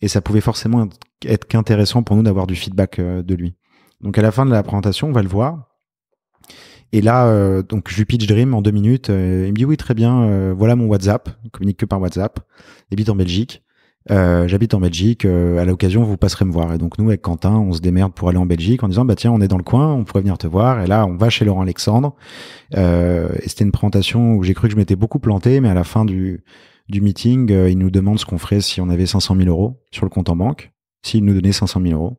Et ça pouvait forcément être qu'intéressant pour nous d'avoir du feedback de lui. Donc à la fin de la présentation, on va le voir. Et là, donc je lui pitch Dream en 2 minutes. Il me dit oui, très bien. Voilà mon WhatsApp. Il communique que par WhatsApp. Il habite en Belgique. J'habite en Belgique. À l'occasion, vous passerez me voir. Et donc nous, avec Quentin, on se démerde pour aller en Belgique en disant tiens, on est dans le coin, on pourrait venir te voir. Et là, on va chez Laurent Alexandre. Et c'était une présentation où j'ai cru que je m'étais beaucoup planté, mais à la fin du meeting, il nous demande ce qu'on ferait si on avait 500 000 € sur le compte en banque, s'il nous donnait 500 000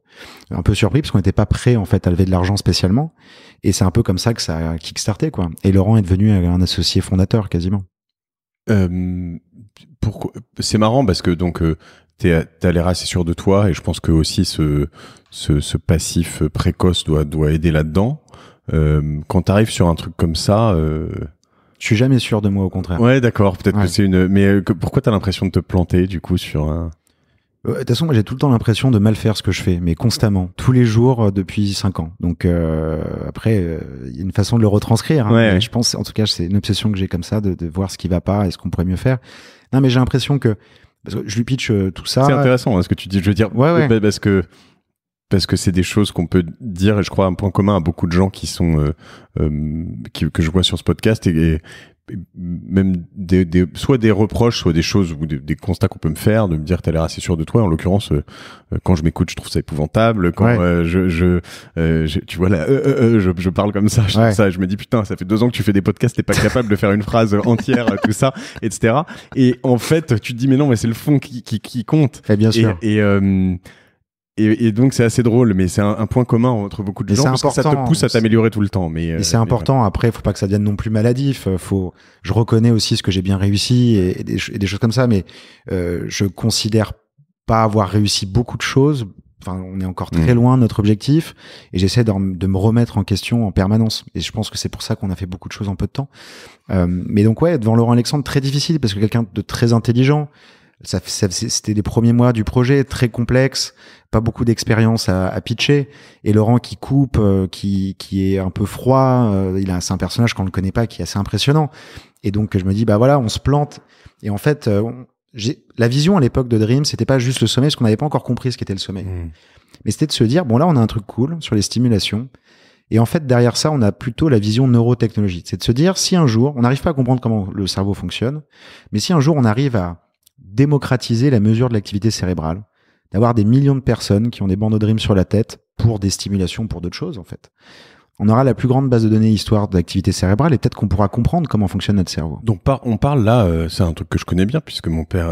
€. Un peu surpris parce qu'on n'était pas prêt en fait à lever de l'argent spécialement. Et c'est un peu comme ça que ça a kickstarté, quoi. Et Laurent est devenu un associé fondateur quasiment. C'est marrant parce que donc t'as l'air assez sûr de toi et je pense que aussi ce passif précoce doit aider là-dedans. Quand t'arrives sur un truc comme ça. Je suis jamais sûr de moi, au contraire. Ouais, d'accord. Peut-être que c'est mais pourquoi t'as l'impression de te planter, du coup, sur un... De toute façon, moi, j'ai tout le temps l'impression de mal faire ce que je fais, mais constamment, tous les jours depuis 5 ans. Donc après, il y a une façon de le retranscrire. Hein, Ouais. je pense, en tout cas, c'est une obsession que j'ai comme ça, de voir ce qui va pas et ce qu'on pourrait mieux faire. Non, mais j'ai l'impression que parce que je lui pitch tout ça. C'est intéressant ce que tu dis. Je veux dire, ouais. Parce que c'est des choses qu'on peut dire, et je crois un point commun à beaucoup de gens qui sont que je vois sur ce podcast, et même soit des reproches, soit des choses ou des constats qu'on peut me faire, de me dire t'as l'air assez sûr de toi. En l'occurrence, quand je m'écoute, je trouve ça épouvantable. Quand tu vois là, je parle comme ça, je trouve ça, je me dis putain, ça fait 2 ans que tu fais des podcasts, t'es pas capable de faire une phrase entière, tout ça, etc. Et en fait, tu te dis mais non, mais c'est le fond qui compte. Et bien sûr. Et donc c'est assez drôle, mais c'est un point commun entre beaucoup de gens, parce que ça te pousse à t'améliorer tout le temps. Et c'est important. Voilà. Après, faut pas que ça devienne non plus maladif. Je reconnais aussi ce que j'ai bien réussi et des choses comme ça, mais je considère pas avoir réussi beaucoup de choses. Enfin, on est encore très loin de notre objectif, et j'essaie de me remettre en question en permanence. Et je pense que c'est pour ça qu'on a fait beaucoup de choses en peu de temps. Mais donc devant Laurent Alexandre, très difficile, parce que quelqu'un de très intelligent. C'était les premiers mois du projet, très complexe, pas beaucoup d'expérience à pitcher, et Laurent qui coupe, qui est un peu froid, c'est un personnage qu'on ne connaît pas, qui est assez impressionnant, et donc je me dis bah voilà, on se plante. Et en fait la vision à l'époque de Dream, c'était pas juste le sommeil, parce qu'on n'avait pas encore compris ce qu'était le sommeil, mais c'était de se dire bon là on a un truc cool sur les stimulations, et en fait derrière ça on a plutôt la vision neurotechnologie, c'est de se dire si un jour on n'arrive pas à comprendre comment le cerveau fonctionne, mais si un jour on arrive à démocratiser la mesure de l'activité cérébrale, d'avoir des millions de personnes qui ont des bandes de Dream sur la tête pour des stimulations, pour d'autres choses en fait. On aura la plus grande base de données histoire de l'activité cérébrale, et peut-être qu'on pourra comprendre comment fonctionne notre cerveau. Donc on parle là, c'est un truc que je connais bien puisque mon père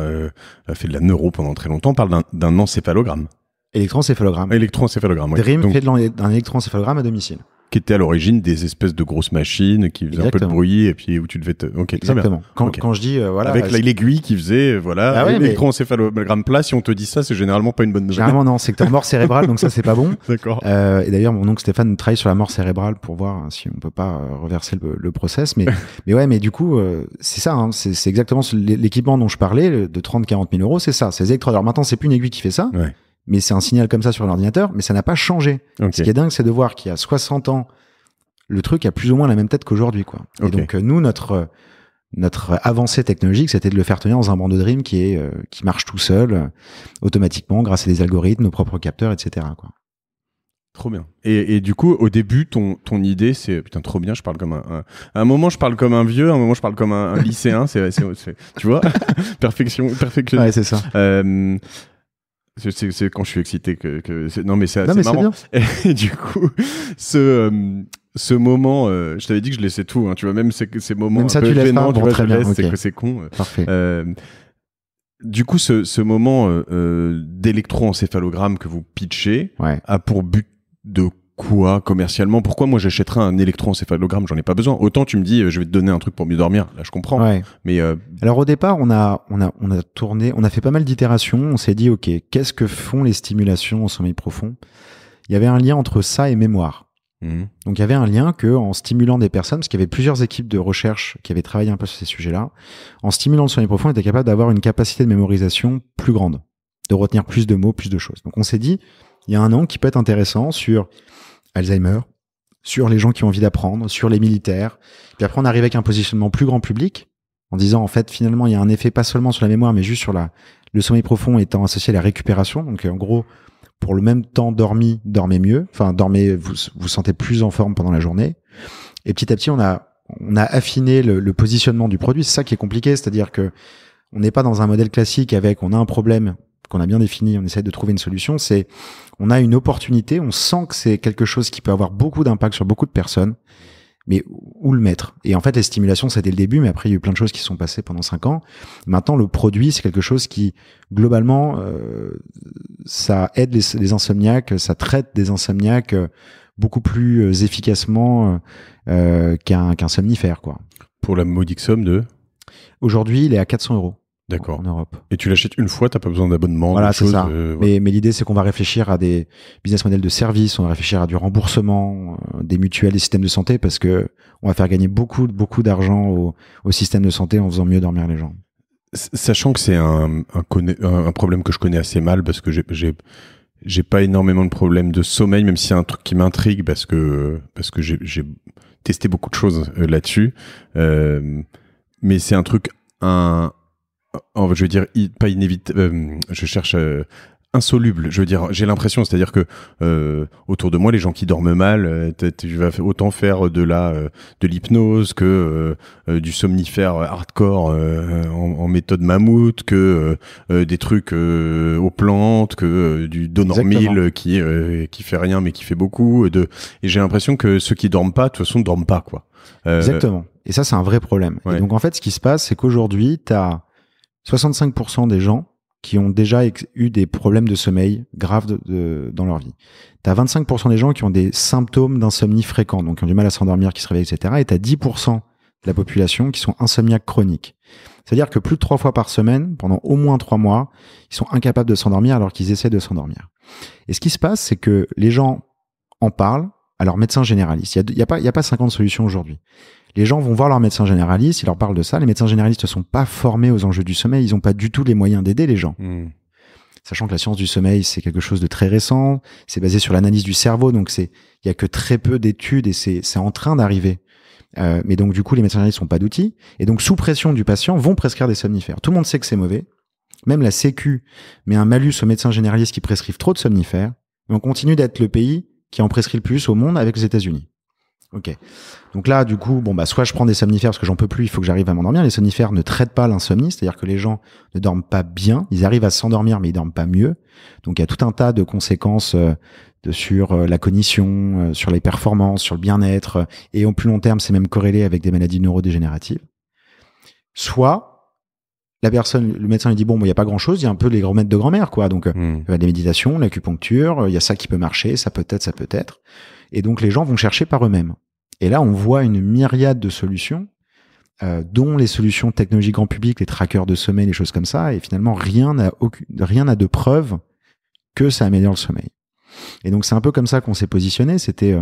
a fait de la neuro pendant très longtemps, on parle d'un encéphalogramme. Électroencéphalogramme. Électroencéphalogramme, oui. Dream fait d'un électroencéphalogramme à domicile. Qui était à l'origine des espèces de grosses machines qui faisaient un peu de bruit, et puis où tu devais Ok, exactement. Quand je dis voilà, avec l'aiguille qui faisait l'électroencéphalogramme plat, si on te dit ça, c'est généralement pas une bonne nouvelle. Généralement non, c'est que t'as une mort cérébrale, donc ça c'est pas bon. D'accord. Et d'ailleurs mon oncle Stéphane travaille sur la mort cérébrale pour voir si on peut pas reverser le process, mais du coup c'est ça, hein, c'est exactement l'équipement dont je parlais de 30-40 000 euros, c'est ça, c'est les électrodes. Alors maintenant c'est plus une aiguille qui fait ça. Ouais. Mais c'est un signal comme ça sur l'ordinateur, mais ça n'a pas changé. Okay. Ce qui est dingue, c'est de voir qu'il y a 60 ans, le truc a plus ou moins la même tête qu'aujourd'hui, quoi. Okay. Et donc, nous, notre avancée technologique, c'était de le faire tenir dans un banc de Dream qui marche tout seul, automatiquement, grâce à des algorithmes, nos propres capteurs, etc., quoi. Trop bien. Et du coup, au début, ton idée, c'est putain trop bien. Je parle comme à un moment, je parle comme un vieux, à un moment, je parle comme un lycéen. c'est tu vois, perfection. Ouais, c'est ça. C'est quand je suis excité non mais c'est marrant. Et du coup, ce moment, je t'avais dit que je laissais tout, hein, tu vois, même ces moments même ça, un peu gênants, tu vois, je laisse, okay. c'est con. Parfait. Du coup, ce moment d'électroencéphalogramme que vous pitchez a pour but de quoi commercialement? Pourquoi moi j'achèterais un électroencéphalogramme? J'en ai pas besoin. Autant tu me dis je vais te donner un truc pour mieux dormir. Là je comprends. Ouais. Mais alors au départ on a tourné, on a fait pas mal d'itérations. On s'est dit ok, qu'est-ce que font les stimulations au sommeil profond? Il y avait un lien entre ça et mémoire. Donc il y avait un lien que en stimulant des personnes, parce qu'il y avait plusieurs équipes de recherche qui avaient travaillé un peu sur ces sujets-là, en stimulant le sommeil profond, on était capable d'avoir une capacité de mémorisation plus grande, de retenir plus de mots, plus de choses. Donc on s'est dit il y a un angle qui peut être intéressant sur Alzheimer, sur les gens qui ont envie d'apprendre, sur les militaires. Puis après, on arrive avec un positionnement plus grand public, en disant, en fait, finalement, il y a un effet pas seulement sur la mémoire, mais juste sur le sommeil profond étant associé à la récupération. Donc, en gros, pour le même temps dormi, dormez mieux. Enfin, vous sentez plus en forme pendant la journée. Et petit à petit, on a affiné le positionnement du produit. C'est ça qui est compliqué. C'est-à-dire que on n'est pas dans un modèle classique on a un problème qu'on a bien défini, on essaie de trouver une solution, on a une opportunité, on sent que c'est quelque chose qui peut avoir beaucoup d'impact sur beaucoup de personnes, mais où le mettre? Et en fait, les stimulations, c'était le début, mais après, il y a eu plein de choses qui sont passées pendant 5 ans. Maintenant, le produit, c'est quelque chose qui, globalement, ça aide les insomniaques, ça traite des insomniaques beaucoup plus efficacement qu'un somnifère, quoi. Pour la modique somme de? Aujourd'hui, il est à 400 €. D'accord. En Europe. Et tu l'achètes une fois, t'as pas besoin d'abonnement. Voilà, c'est ça. Ouais. Mais l'idée, c'est qu'on va réfléchir à des business models de services, on va réfléchir à du remboursement, des mutuelles, des systèmes de santé, parce que on va faire gagner beaucoup d'argent au système de santé en faisant mieux dormir les gens. Sachant que c'est un problème que je connais assez mal parce que j'ai pas énormément de problèmes de sommeil, même si c'est un truc qui m'intrigue parce que j'ai testé beaucoup de choses là-dessus. Mais c'est un truc je veux dire pas inévitable. Je cherche insoluble. Je veux dire, j'ai l'impression, c'est-à-dire que autour de moi, les gens qui dorment mal, tu vas autant faire de l'hypnose que du somnifère hardcore en méthode mammouth, que des trucs aux plantes, que du Donormil qui fait rien mais qui fait beaucoup. Et j'ai l'impression que ceux qui dorment pas, de toute façon, ne dorment pas, quoi. Exactement. Et ça, c'est un vrai problème. Ouais. Et donc, en fait, ce qui se passe, c'est qu'aujourd'hui, tu as 65% des gens qui ont déjà eu des problèmes de sommeil graves dans leur vie. Tu as 25% des gens qui ont des symptômes d'insomnie fréquents, donc qui ont du mal à s'endormir, qui se réveillent, etc. Et tu as 10% de la population qui sont insomniaques chroniques. C'est-à-dire que plus de 3 fois par semaine, pendant au moins 3 mois, ils sont incapables de s'endormir alors qu'ils essaient de s'endormir. Et ce qui se passe, c'est que les gens en parlent à leur médecin généraliste. Il y a pas 50 solutions aujourd'hui. Les gens vont voir leur médecin généraliste, ils leur parlent de ça. Les médecins généralistes ne sont pas formés aux enjeux du sommeil, ils n'ont pas du tout les moyens d'aider les gens. Sachant que la science du sommeil, c'est quelque chose de très récent, c'est basé sur l'analyse du cerveau, donc il y a que très peu d'études et c'est en train d'arriver. Mais donc du coup, les médecins généralistes n'ont pas d'outils, et donc sous pression du patient, vont prescrire des somnifères. Tout le monde sait que c'est mauvais. Même la Sécu met un malus aux médecins généralistes qui prescrivent trop de somnifères, mais on continue d'être le pays qui en prescrit le plus au monde avec les États-Unis. Ok. Donc là, du coup, soit je prends des somnifères parce que j'en peux plus, il faut que j'arrive à m'endormir. Les somnifères ne traitent pas l'insomnie, c'est-à-dire que les gens ne dorment pas bien, ils arrivent à s'endormir mais ils dorment pas mieux. Donc il y a tout un tas de conséquences sur la cognition, sur les performances, sur le bien-être, et au plus long terme, c'est même corrélé avec des maladies neurodégénératives. Soit le médecin lui dit il y a pas grand-chose, il y a un peu les remèdes de grand-mère, quoi. Donc des méditations, l'acupuncture, il y a ça qui peut marcher, ça peut être. Et donc les gens vont chercher par eux-mêmes. Et là, on voit une myriade de solutions, dont les solutions technologiques grand public, les trackers de sommeil, les choses comme ça, et finalement rien n'a de preuve que ça améliore le sommeil. Et donc c'est un peu comme ça qu'on s'est positionné, c'était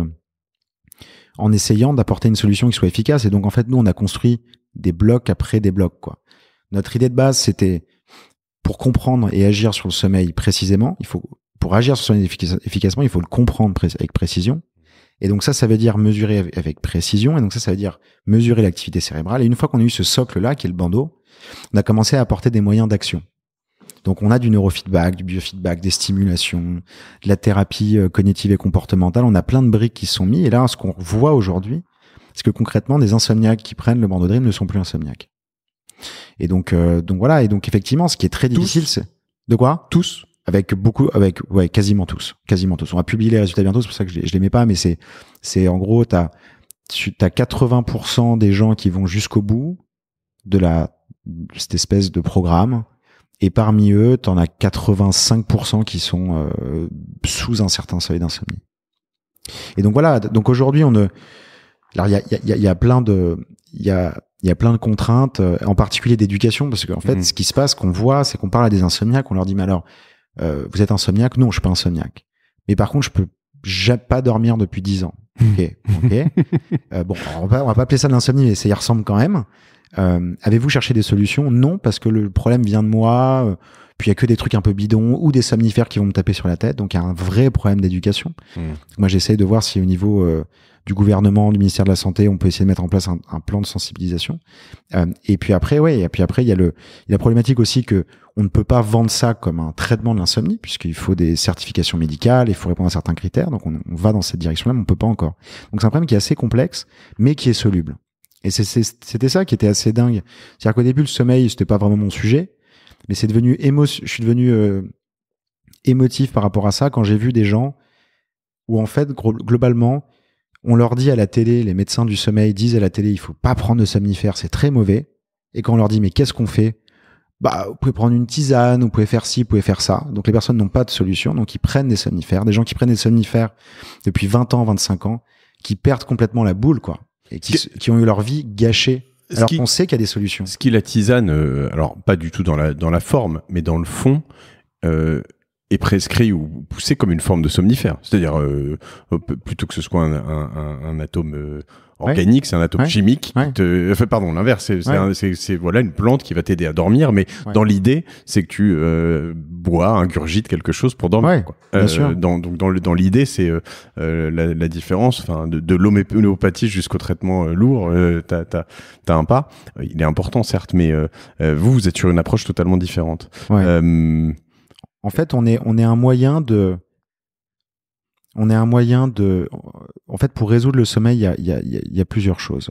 en essayant d'apporter une solution qui soit efficace. Et donc en fait, nous, on a construit des blocs après des blocs, quoi. Notre idée de base, c'était pour comprendre et agir sur le sommeil précisément, pour agir sur le sommeil efficacement, il faut le comprendre avec précision. Et donc ça veut dire mesurer avec précision. Et donc ça veut dire mesurer l'activité cérébrale. Et une fois qu'on a eu ce socle-là, qui est le bandeau, on a commencé à apporter des moyens d'action. Donc on a du neurofeedback, du biofeedback, des stimulations, de la thérapie cognitive et comportementale. On a plein de briques qui se sont mis. Et là, ce qu'on voit aujourd'hui, c'est que concrètement, des insomniaques qui prennent le bandeau Dream ne sont plus insomniaques. Et donc voilà. Et donc effectivement, ce qui est très difficile, c'est de quoi ? Tous. Quasiment tous. On va publier les résultats bientôt, c'est pour ça que je les mets pas, mais c'est en gros, t'as 80% des gens qui vont jusqu'au bout de cette espèce de programme, et parmi eux, t'en as 85% qui sont sous un certain seuil d'insomnie. Et donc voilà, donc aujourd'hui, alors il y a plein de contraintes, en particulier d'éducation, parce qu'en fait, ce qui se passe, qu'on voit, c'est qu'on parle à des insomniaques, on leur dit, mais alors, vous êtes insomniaque? Non, je suis pas insomniaque. Mais par contre, je peux pas dormir depuis 10 ans. Ok. On va pas appeler ça de l'insomnie, mais ça y ressemble quand même. Avez-vous cherché des solutions? Non, parce que le problème vient de moi. Puis il y a que des trucs un peu bidons ou des somnifères qui vont me taper sur la tête. Donc il y a un vrai problème d'éducation. Moi, j'essaye de voir si au niveau du gouvernement, du ministère de la Santé, on peut essayer de mettre en place un plan de sensibilisation. Et puis après, il y a la problématique aussi que on ne peut pas vendre ça comme un traitement de l'insomnie, puisqu'il faut des certifications médicales, il faut répondre à certains critères. Donc on va dans cette direction-là, mais on peut pas encore. Donc c'est un problème qui est assez complexe, mais qui est soluble. Et c'était ça qui était assez dingue. C'est-à-dire qu'au début, le sommeil, c'était pas vraiment mon sujet, mais c'est devenu je suis devenu émotif par rapport à ça quand j'ai vu des gens où en fait, globalement, on leur dit à la télé, les médecins du sommeil disent à la télé, il faut pas prendre de somnifères, c'est très mauvais. Et quand on leur dit, mais qu'est-ce qu'on fait? Vous pouvez prendre une tisane, vous pouvez faire ci, vous pouvez faire ça. Donc les personnes n'ont pas de solution, donc ils prennent des somnifères. Des gens qui prennent des somnifères depuis 20 ans, 25 ans, qui perdent complètement la boule, quoi. Et qui ont eu leur vie gâchée. Alors qu'on sait qu'il y a des solutions. Ce qui la tisane, alors pas du tout dans la forme, mais dans le fond, est prescrit ou poussé comme une forme de somnifère. C'est-à-dire, plutôt que ce soit un atome organique, c'est un atome chimique. Enfin, pardon, l'inverse. C'est voilà une plante qui va t'aider à dormir, mais dans l'idée, c'est que tu bois, ingurgites quelque chose pour dormir. Quoi. Bien sûr. Donc dans l'idée, c'est la différence. Enfin, de l'homéopathie jusqu'au traitement lourd, t'as un pas. Il est important certes, mais vous êtes sur une approche totalement différente. En fait, on est un moyen de. En fait, pour résoudre le sommeil, il y a plusieurs choses.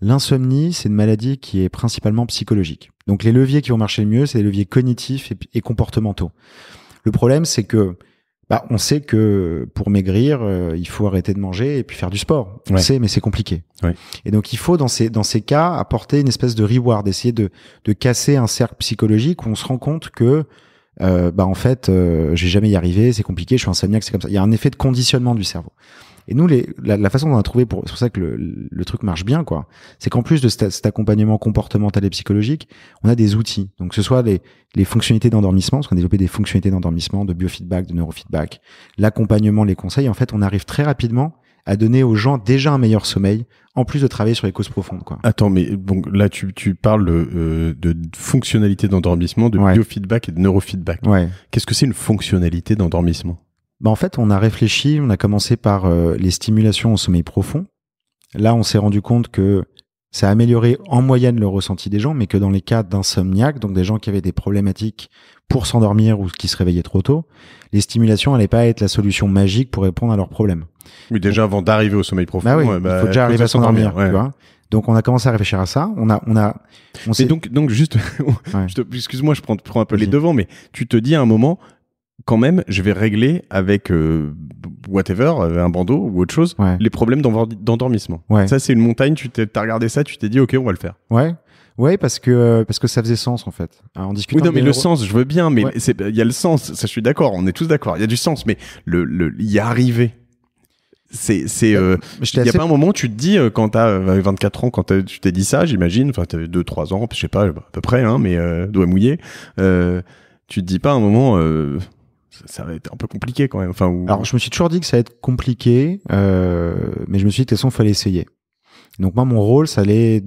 L'insomnie, c'est une maladie qui est principalement psychologique. Donc, les leviers qui vont marcher le mieux, c'est les leviers cognitifs et comportementaux. Le problème, c'est que, on sait que pour maigrir, il faut arrêter de manger et puis faire du sport. On sait, mais c'est compliqué. Et donc, il faut, dans ces cas, apporter une espèce de reward, essayer de casser un cercle psychologique où on se rend compte que en fait, j'ai jamais y arrivé, c'est compliqué, je suis insomniaque, c'est comme ça. Il y a un effet de conditionnement du cerveau. Et nous, la façon dont on a trouvé, c'est pour ça que le truc marche bien, quoi. C'est qu'en plus de cet accompagnement comportemental et psychologique, on a des outils. Donc, que ce soit les fonctionnalités d'endormissement, parce qu'on a développé des fonctionnalités d'endormissement, de biofeedback, de neurofeedback, l'accompagnement, les conseils. En fait, on arrive très rapidement à donner aux gens déjà un meilleur sommeil, en plus de travailler sur les causes profondes, quoi. Attends, mais bon, là, tu parles de fonctionnalité d'endormissement, de biofeedback et de neurofeedback. Qu'est-ce que c'est une fonctionnalité d'endormissement? En fait, on a réfléchi, on a commencé par les stimulations au sommeil profond. Là, on s'est rendu compte que ça a amélioré en moyenne le ressenti des gens, mais que dans les cas d'insomniaques, donc des gens qui avaient des problématiques pour s'endormir ou qui se réveillaient trop tôt, les stimulations n'allaient pas être la solution magique pour répondre à leurs problèmes. Oui, déjà avant d'arriver au sommeil profond, il faut déjà arriver à s'endormir, tu vois. Donc on a commencé à réfléchir à ça. Et donc juste, excuse-moi, je prends un peu les devants, mais tu te dis à un moment, quand même, je vais régler avec whatever, un bandeau ou autre chose, les problèmes d'endormissement. Ça, c'est une montagne. T'as regardé ça, tu t'es dit, ok, on va le faire. Ouais, parce que ça faisait sens en fait. En discutant. Oui, non, mais le sens, je veux bien, mais il y a le sens. Ça, je suis d'accord. On est tous d'accord. Il y a du sens, mais y arriver. Il y a pas un moment où tu te dis quand t'as 24 ans, quand tu t'es dit ça, j'imagine, enfin t'avais 2-3 ans, je sais pas à peu près, hein, mais doigt mouillé, tu te dis pas à un moment ça va être un peu compliqué quand même. Alors je me suis toujours dit que ça allait être compliqué, mais je me suis dit de toute façon il fallait essayer. Donc moi mon rôle ça allait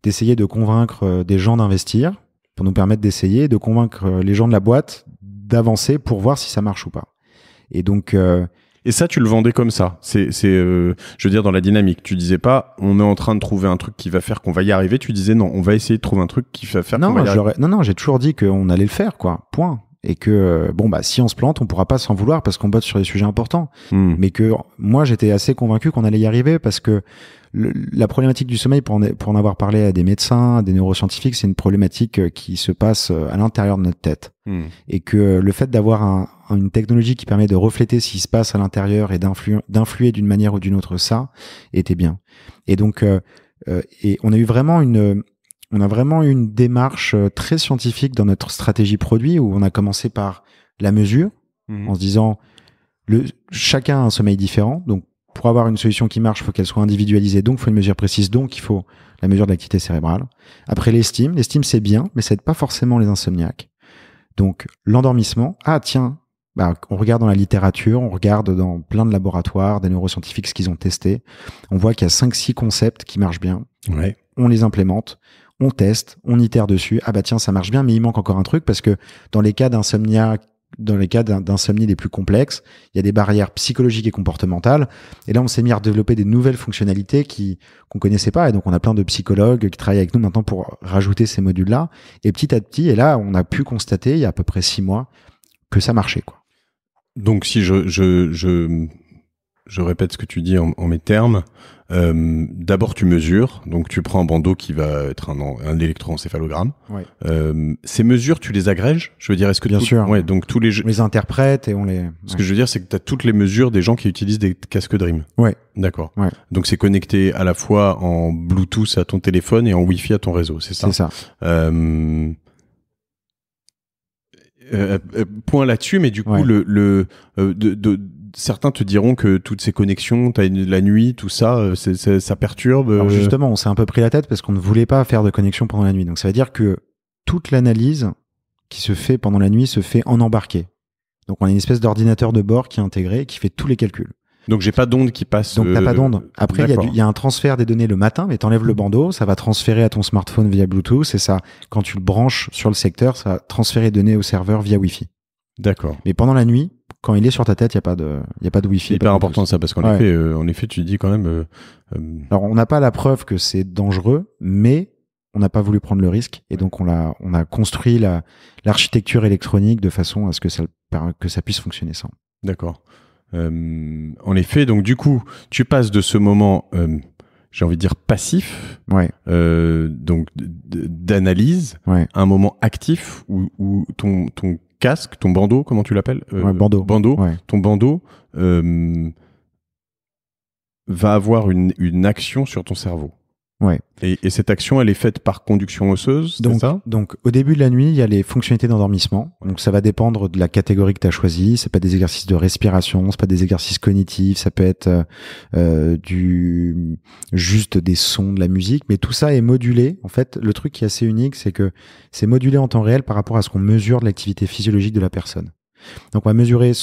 d'essayer de convaincre des gens d'investir pour nous permettre d'essayer, de convaincre les gens de la boîte d'avancer pour voir si ça marche ou pas. Et donc et ça, tu le vendais comme ça. Je veux dire, dans la dynamique. Tu disais pas, on est en train de trouver un truc qui va faire qu'on va y arriver. Tu disais, non, on va essayer de trouver un truc qui va faire qu'on va y arriver. Non, j'ai toujours dit qu'on allait le faire, quoi. Point. Et que, si on se plante, on pourra pas s'en vouloir parce qu'on botte sur des sujets importants. Mais que moi, j'étais assez convaincu qu'on allait y arriver parce que la problématique du sommeil, pour en avoir parlé à des médecins, à des neuroscientifiques, c'est une problématique qui se passe à l'intérieur de notre tête. Et que le fait d'avoir une technologie qui permet de refléter ce qui se passe à l'intérieur et d'influer d'une manière ou d'une autre, ça était bien. Et donc, et on a vraiment une démarche très scientifique dans notre stratégie produit où on a commencé par la mesure, en se disant chacun a un sommeil différent, donc pour avoir une solution qui marche, il faut qu'elle soit individualisée, donc il faut une mesure précise, donc il faut la mesure de l'activité cérébrale. Après l'estime c'est bien, mais ça aide pas forcément les insomniaques. Donc l'endormissement, on regarde dans la littérature, on regarde dans plein de laboratoires, des neuroscientifiques ce qu'ils ont testé, on voit qu'il y a 5-6 concepts qui marchent bien, on les implémente, on teste, on itère dessus, ça marche bien, mais il manque encore un truc parce que dans les cas d'insomnie les plus complexes, il y a des barrières psychologiques et comportementales. Et là, on s'est mis à développer des nouvelles fonctionnalités qu'on connaissait pas. Et donc, on a plein de psychologues qui travaillent avec nous maintenant pour rajouter ces modules-là. Et petit à petit, et là, on a pu constater, il y a à peu près 6 mois, que ça marchait, quoi. Donc, si je répète ce que tu dis en mes termes, d'abord tu mesures, donc tu prends un bandeau qui va être un électroencéphalogramme. Ces mesures, tu les agrèges? Je veux dire, est-ce que bien sûr. Donc tous les on les interprète et on les. Ce que je veux dire, c'est que tu as toutes les mesures des gens qui utilisent des casques Dream. D'accord. Donc c'est connecté à la fois en Bluetooth à ton téléphone et en Wi-Fi à ton réseau, c'est ça? C'est ça. Point là-dessus, mais du coup, certains te diront que toutes ces connexions, la nuit, tout ça, ça perturbe. Alors justement, on s'est un peu pris la tête parce qu'on ne voulait pas faire de connexion pendant la nuit. Donc ça veut dire que toute l'analyse qui se fait pendant la nuit se fait en embarqué. Donc on a une espèce d'ordinateur de bord qui est intégré et qui fait tous les calculs. Donc j'ai pas d'onde qui passe. Donc t'as pas d'onde. Après il y a un transfert des données le matin, mais t'enlèves le bandeau, ça va transférer à ton smartphone via Bluetooth, et ça, quand tu le branches sur le secteur, ça va transférer les données au serveur via Wi-Fi. D'accord. Mais pendant la nuit, quand il est sur ta tête, il y a pas de Wi-Fi. C'est hyper important ça, parce qu'en effet, tu dis quand même. Alors on n'a pas la preuve que c'est dangereux, mais on n'a pas voulu prendre le risque, et donc on a construit l'architecture électronique de façon à ce que ça puisse fonctionner sans. D'accord. En effet, donc du coup, tu passes de ce moment, j'ai envie de dire passif, donc d'analyse, à un moment actif où ton casque, ton bandeau, comment tu l'appelles bandeau. Ton bandeau va avoir une action sur ton cerveau. Ouais. Et cette action, elle est faite par conduction osseuse, c'est ça ? Donc, au début de la nuit, il y a les fonctionnalités d'endormissement. Donc, ça va dépendre de la catégorie que tu as choisie. C'est pas des exercices de respiration, c'est pas des exercices cognitifs, ça peut être juste des sons, de la musique. Mais tout ça est modulé. En fait, le truc qui est assez unique, c'est que c'est modulé en temps réel par rapport à ce qu'on mesure de l'activité physiologique de la personne. Donc, on va mesurer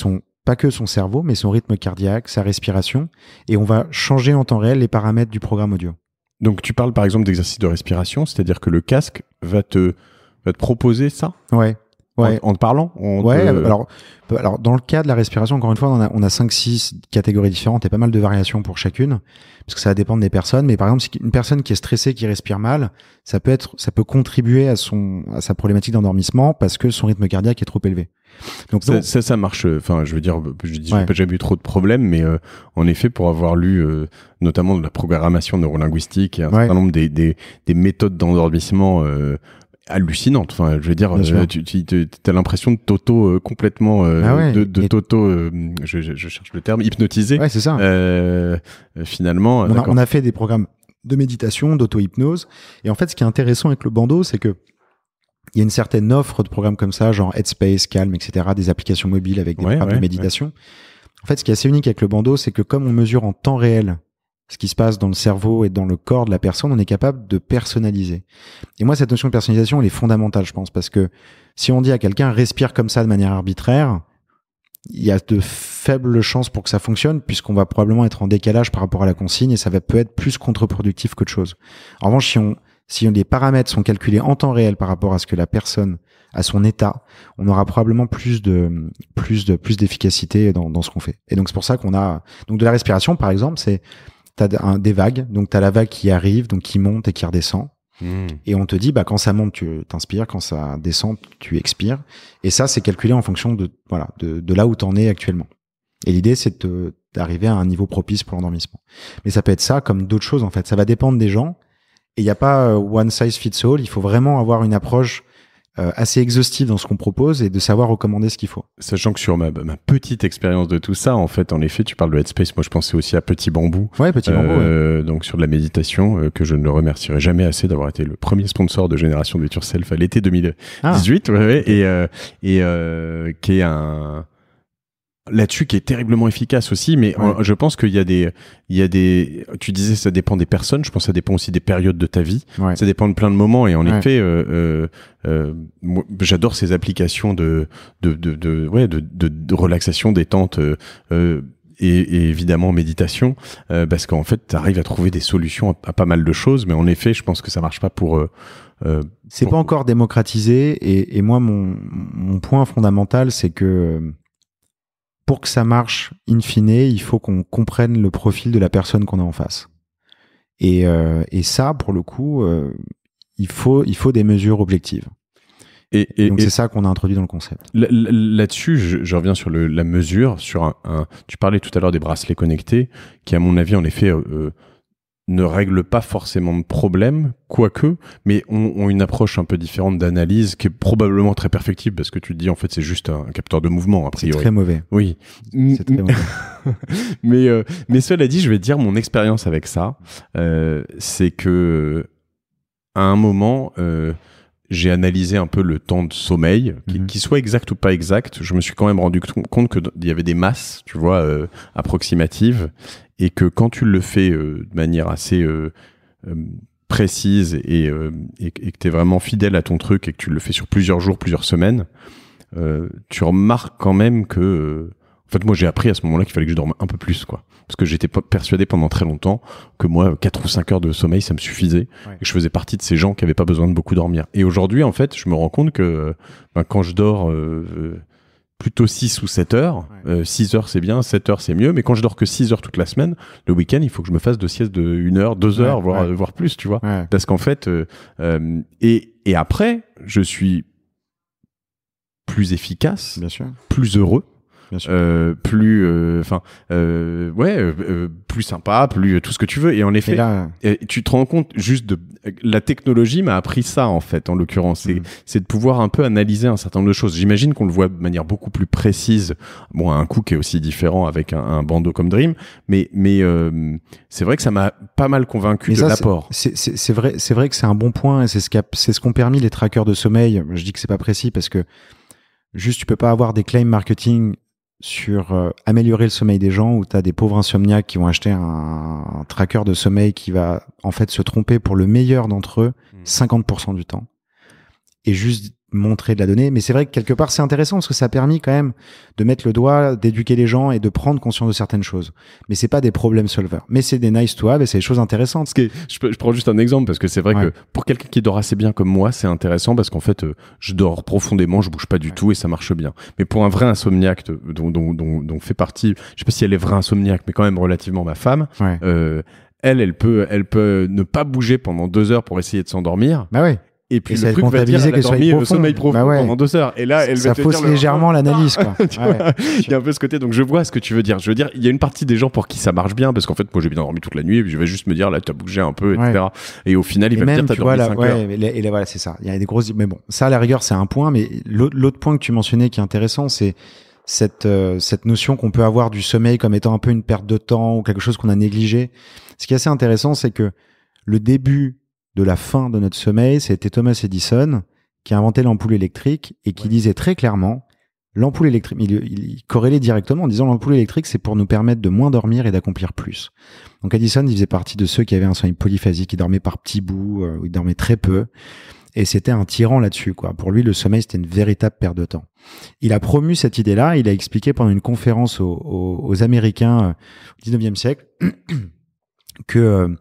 pas que son cerveau, mais son rythme cardiaque, sa respiration. Et on va changer en temps réel les paramètres du programme audio. Donc, tu parles par exemple d'exercice de respiration, c'est-à-dire que le casque va te proposer ça ? Ouais. En te parlant ? Alors, dans le cas de la respiration, encore une fois, on a 5-6 catégories différentes et pas mal de variations pour chacune, parce que ça va dépendre des personnes. Mais par exemple, si une personne qui est stressée, qui respire mal, ça peut contribuer à sa problématique d'endormissement parce que son rythme cardiaque est trop élevé. Donc ça marche. Enfin, je veux dire, j'ai pas jamais eu trop de problèmes, mais en effet, pour avoir lu notamment de la programmation neurolinguistique et un certain nombre des méthodes d'endormissement hallucinantes. Enfin, je veux dire, tu as l'impression de t'auto complètement je cherche le terme, hypnotisé. Ouais, c'est ça. Finalement, on a fait des programmes de méditation, d'auto-hypnose, et en fait, ce qui est intéressant avec le bandeau, c'est que il y a une certaine offre de programmes comme ça, genre Headspace, Calm, etc., des applications mobiles avec des programmes de méditation. En fait, ce qui est assez unique avec le bandeau, c'est que comme on mesure en temps réel ce qui se passe dans le cerveau et dans le corps de la personne, on est capable de personnaliser. Et moi, cette notion de personnalisation, elle est fondamentale, je pense, parce que si on dit à quelqu'un respire comme ça de manière arbitraire, il y a de faibles chances pour que ça fonctionne, puisqu'on va probablement être en décalage par rapport à la consigne, et ça peut être plus contre-productif qu'autre chose. En revanche, si les paramètres sont calculés en temps réel par rapport à ce que la personne, à son état, on aura probablement plus d'efficacité dans ce qu'on fait. Et donc c'est pour ça qu'on a donc de la respiration, par exemple, t'as des vagues, donc t'as la vague qui arrive, donc qui monte et qui redescend. Et on te dit, quand ça monte, tu t'inspires, quand ça descend, tu expires. Et ça, c'est calculé en fonction de là où t'en es actuellement. Et l'idée, c'est d'arriver à un niveau propice pour l'endormissement. Mais ça peut être ça comme d'autres choses, en fait. Ça va dépendre des gens. Et il n'y a pas one size fits all. Il faut vraiment avoir une approche assez exhaustive dans ce qu'on propose et de savoir recommander ce qu'il faut. Sachant que sur ma petite expérience de tout ça, en fait, en effet, tu parles de Headspace. Moi, je pensais aussi à Petit Bambou. Ouais, Petit Bambou. Donc, sur de la méditation, que je ne le remercierai jamais assez d'avoir été le premier sponsor de Génération Do It Yourself à l'été 2018. Et qui est là-dessus qui est terriblement efficace aussi, mais je pense qu'il y a des, tu disais ça dépend des personnes, je pense que ça dépend aussi des périodes de ta vie, ça dépend de plein de moments, et en effet, moi, j'adore ces applications de relaxation, détente, et évidemment méditation, parce qu'en fait, tu arrives à trouver des solutions à pas mal de choses, mais en effet, je pense que ça marche pas pour c'est pas encore démocratisé, et moi, mon point fondamental, c'est que pour que ça marche, in fine, il faut qu'on comprenne le profil de la personne qu'on a en face. Et ça, pour le coup, il faut des mesures objectives. Donc c'est ça qu'on a introduit dans le concept. Là-dessus, je reviens sur la mesure, sur tu parlais tout à l'heure des bracelets connectés, qui à mon avis, en effet, ne règlent pas forcément de problème, quoique, mais ont une approche un peu différente d'analyse qui est probablement très perfectible, parce que tu te dis, en fait, c'est juste un capteur de mouvement, a priori. C'est très mauvais. Oui. C'est très mauvais. mais cela dit, je vais te dire mon expérience avec ça, c'est que à un moment, j'ai analysé un peu le temps de sommeil, qui soit exact ou pas exact. Je me suis quand même rendu compte qu'il y avait des masses, tu vois, approximatives, et que quand tu le fais de manière assez précise et que tu es vraiment fidèle à ton truc et que tu le fais sur plusieurs jours, plusieurs semaines, tu remarques quand même que En fait, moi, j'ai appris à ce moment-là qu'il fallait que je dorme un peu plus, quoi. Parce que j'étais persuadé pendant très longtemps que moi, 4 ou 5 heures de sommeil, ça me suffisait. Ouais. Et je faisais partie de ces gens qui avaient pas besoin de beaucoup dormir. Et aujourd'hui, en fait, je me rends compte que quand je dors plutôt 6 ou 7 heures, 6 heures c'est bien, 7 heures c'est mieux, mais quand je dors que 6 heures toute la semaine, le week-end, il faut que je me fasse de sieste de 1 heure, 2 heures, voire plus, tu vois. Ouais. Parce qu'en fait, et après, je suis plus efficace, bien sûr, plus heureux. Plus plus sympa, plus tout ce que tu veux. Et en effet, là, tu te rends compte juste de la technologie m'a appris ça en fait, en l'occurrence, c'est de pouvoir un peu analyser un certain nombre de choses. J'imagine qu'on le voit de manière beaucoup plus précise. Bon, un coup qui est aussi différent avec un bandeau comme Dream, mais c'est vrai que ça m'a pas mal convaincu de l'apport. C'est vrai que c'est un bon point et c'est ce qu'ont permis les trackers de sommeil. Je dis que c'est pas précis parce que juste tu peux pas avoir des claims marketing sur améliorer le sommeil des gens où tu as des pauvres insomniaques qui vont acheter un tracker de sommeil qui va en fait se tromper pour le meilleur d'entre eux 50% du temps et juste montrer de la donnée. Mais c'est vrai que quelque part c'est intéressant parce que ça a permis quand même de mettre le doigt, d'éduquer les gens et de prendre conscience de certaines choses. Mais c'est pas des problème solvers, mais c'est des nice to have et c'est des choses intéressantes. Je prends juste un exemple parce que c'est vrai que pour quelqu'un qui dort assez bien comme moi, c'est intéressant parce qu'en fait je dors profondément, je bouge pas du tout et ça marche bien. Mais pour un vrai insomniaque dont fait partie, je sais pas si elle est vraie insomniaque, mais quand même relativement ma femme, elle peut ne pas bouger pendant 2 heures pour essayer de s'endormir. Bah ouais. Et puis le truc va dire elle a dormi le sommeil profond pendant 2 heures. Et là, elle ça fausse légèrement l'analyse, quoi. Il y a un peu ce côté. Donc je vois ce que tu veux dire. Je veux dire, il y a une partie des gens pour qui ça marche bien parce qu'en fait, moi j'ai bien dormi toute la nuit et puis je vais juste me dire là, tu as bougé un peu, etc. Et au final, il va me dire t'as dormi 5 heures. Et là, voilà, c'est ça. Il y a des grosses. Mais bon, ça à la rigueur, c'est un point. Mais l'autre point que tu mentionnais qui est intéressant, c'est cette notion qu'on peut avoir du sommeil comme étant un peu une perte de temps ou quelque chose qu'on a négligé. Ce qui est assez intéressant, c'est que le début de la fin de notre sommeil, c'était Thomas Edison qui a inventé l'ampoule électrique et qui disait très clairement, l'ampoule électrique, il corrélait directement en disant l'ampoule électrique, c'est pour nous permettre de moins dormir et d'accomplir plus. Donc Edison, il faisait partie de ceux qui avaient un sommeil polyphasique, il dormait par petits bouts, il dormait très peu, et c'était un tyran là-dessus, quoi. Pour lui, le sommeil, c'était une véritable perte de temps. Il a promu cette idée-là, il a expliqué pendant une conférence aux Américains au 19e siècle que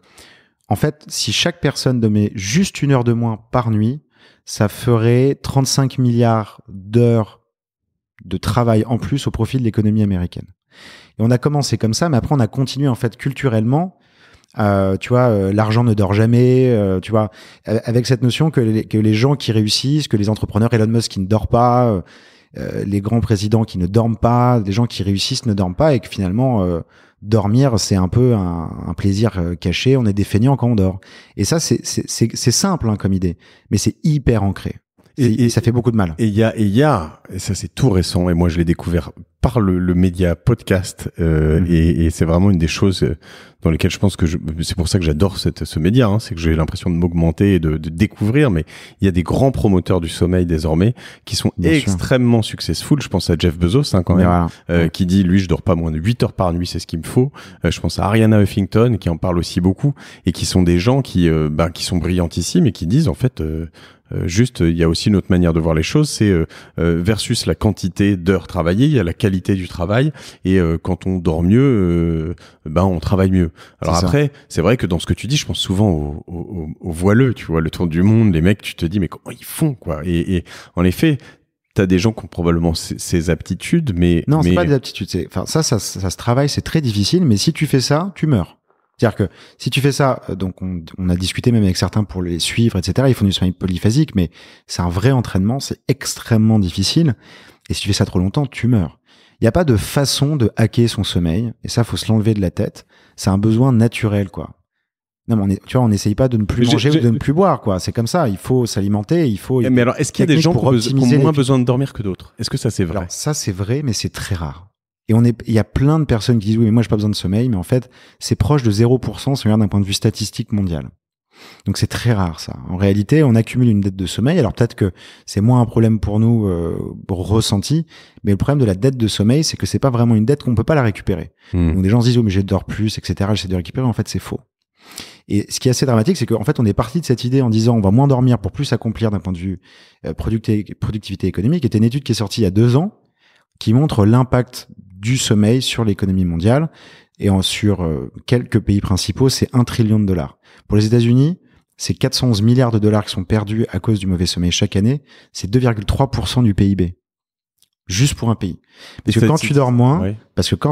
en fait, si chaque personne dormait juste 1 heure de moins par nuit, ça ferait 35 milliards d'heures de travail en plus au profit de l'économie américaine. Et on a commencé comme ça, mais après on a continué en fait culturellement. Tu vois, l'argent ne dort jamais. Tu vois, avec cette notion que les gens qui réussissent, que les entrepreneurs, Elon Musk qui ne dort pas, les grands présidents qui ne dorment pas, les gens qui réussissent ne dorment pas, et que finalement dormir, c'est un peu un plaisir caché. On est des feignants quand on dort. Et ça, c'est simple hein, comme idée, mais c'est hyper ancré. Et ça fait beaucoup de mal. Et ça c'est tout récent, et moi je l'ai découvert par le média podcast, et c'est vraiment une des choses dans lesquelles je pense que c'est pour ça que j'adore ce média, hein, c'est que j'ai l'impression de m'augmenter et de découvrir, mais il y a des grands promoteurs du sommeil désormais qui sont extrêmement successful. Je pense à Jeff Bezos, hein, quand même, voilà. Qui dit, lui, je dors pas moins de 8 heures par nuit, c'est ce qu'il me faut. Je pense à Ariana Huffington, qui en parle aussi beaucoup, et qui sont des gens qui sont brillantissimes et qui disent, en fait, juste, il y a aussi une autre manière de voir les choses, c'est versus la quantité d'heures travaillées, il y a la qualité du travail, et quand on dort mieux, on travaille mieux. Alors après, c'est vrai que dans ce que tu dis, je pense souvent aux voileux, tu vois, le tour du monde, les mecs, tu te dis mais comment ils font, quoi. Et en effet, t'as des gens qui ont probablement ces aptitudes, mais non, c'est pas des aptitudes, ça se travaille, c'est très difficile, mais si tu fais ça, tu meurs. C'est-à-dire que si tu fais ça, donc on a discuté même avec certains pour les suivre, etc. Ils font du sommeil polyphasique, mais c'est un vrai entraînement, c'est extrêmement difficile. Et si tu fais ça trop longtemps, tu meurs. Il n'y a pas de façon de hacker son sommeil, et ça, faut se l'enlever de la tête. C'est un besoin naturel, quoi. Non, mais tu vois, on n'essaye pas de ne plus manger ou de ne plus boire, quoi. C'est comme ça. Il faut s'alimenter, il faut. Mais alors, est-ce qu'il y a des gens qui ont moins besoin de dormir que d'autres? Est-ce que ça, c'est vrai? Alors, ça, c'est vrai, mais c'est très rare. Et il y a plein de personnes qui disent oui, mais moi j'ai pas besoin de sommeil, mais en fait, c'est proche de 0% si on regarde d'un point de vue statistique mondial. Donc c'est très rare ça. En réalité, on accumule une dette de sommeil. Alors peut-être que c'est moins un problème pour nous ressenti, mais le problème de la dette de sommeil, c'est que c'est pas vraiment une dette qu'on peut pas la récupérer. Donc des gens se disent oh mais je dors plus, etc. J'essaie de récupérer. En fait, c'est faux. Et ce qui est assez dramatique, c'est qu'en fait, on est parti de cette idée en disant on va moins dormir pour plus accomplir d'un point de vue productivité économique. C'était une étude qui est sortie il y a 2 ans qui montre l'impact du sommeil sur l'économie mondiale. Et sur quelques pays principaux, c'est 1 trillion de dollars. Pour les États-Unis, c'est 411 milliards de dollars qui sont perdus à cause du mauvais sommeil chaque année. C'est 2,3% du PIB. Juste pour un pays. Parce que quand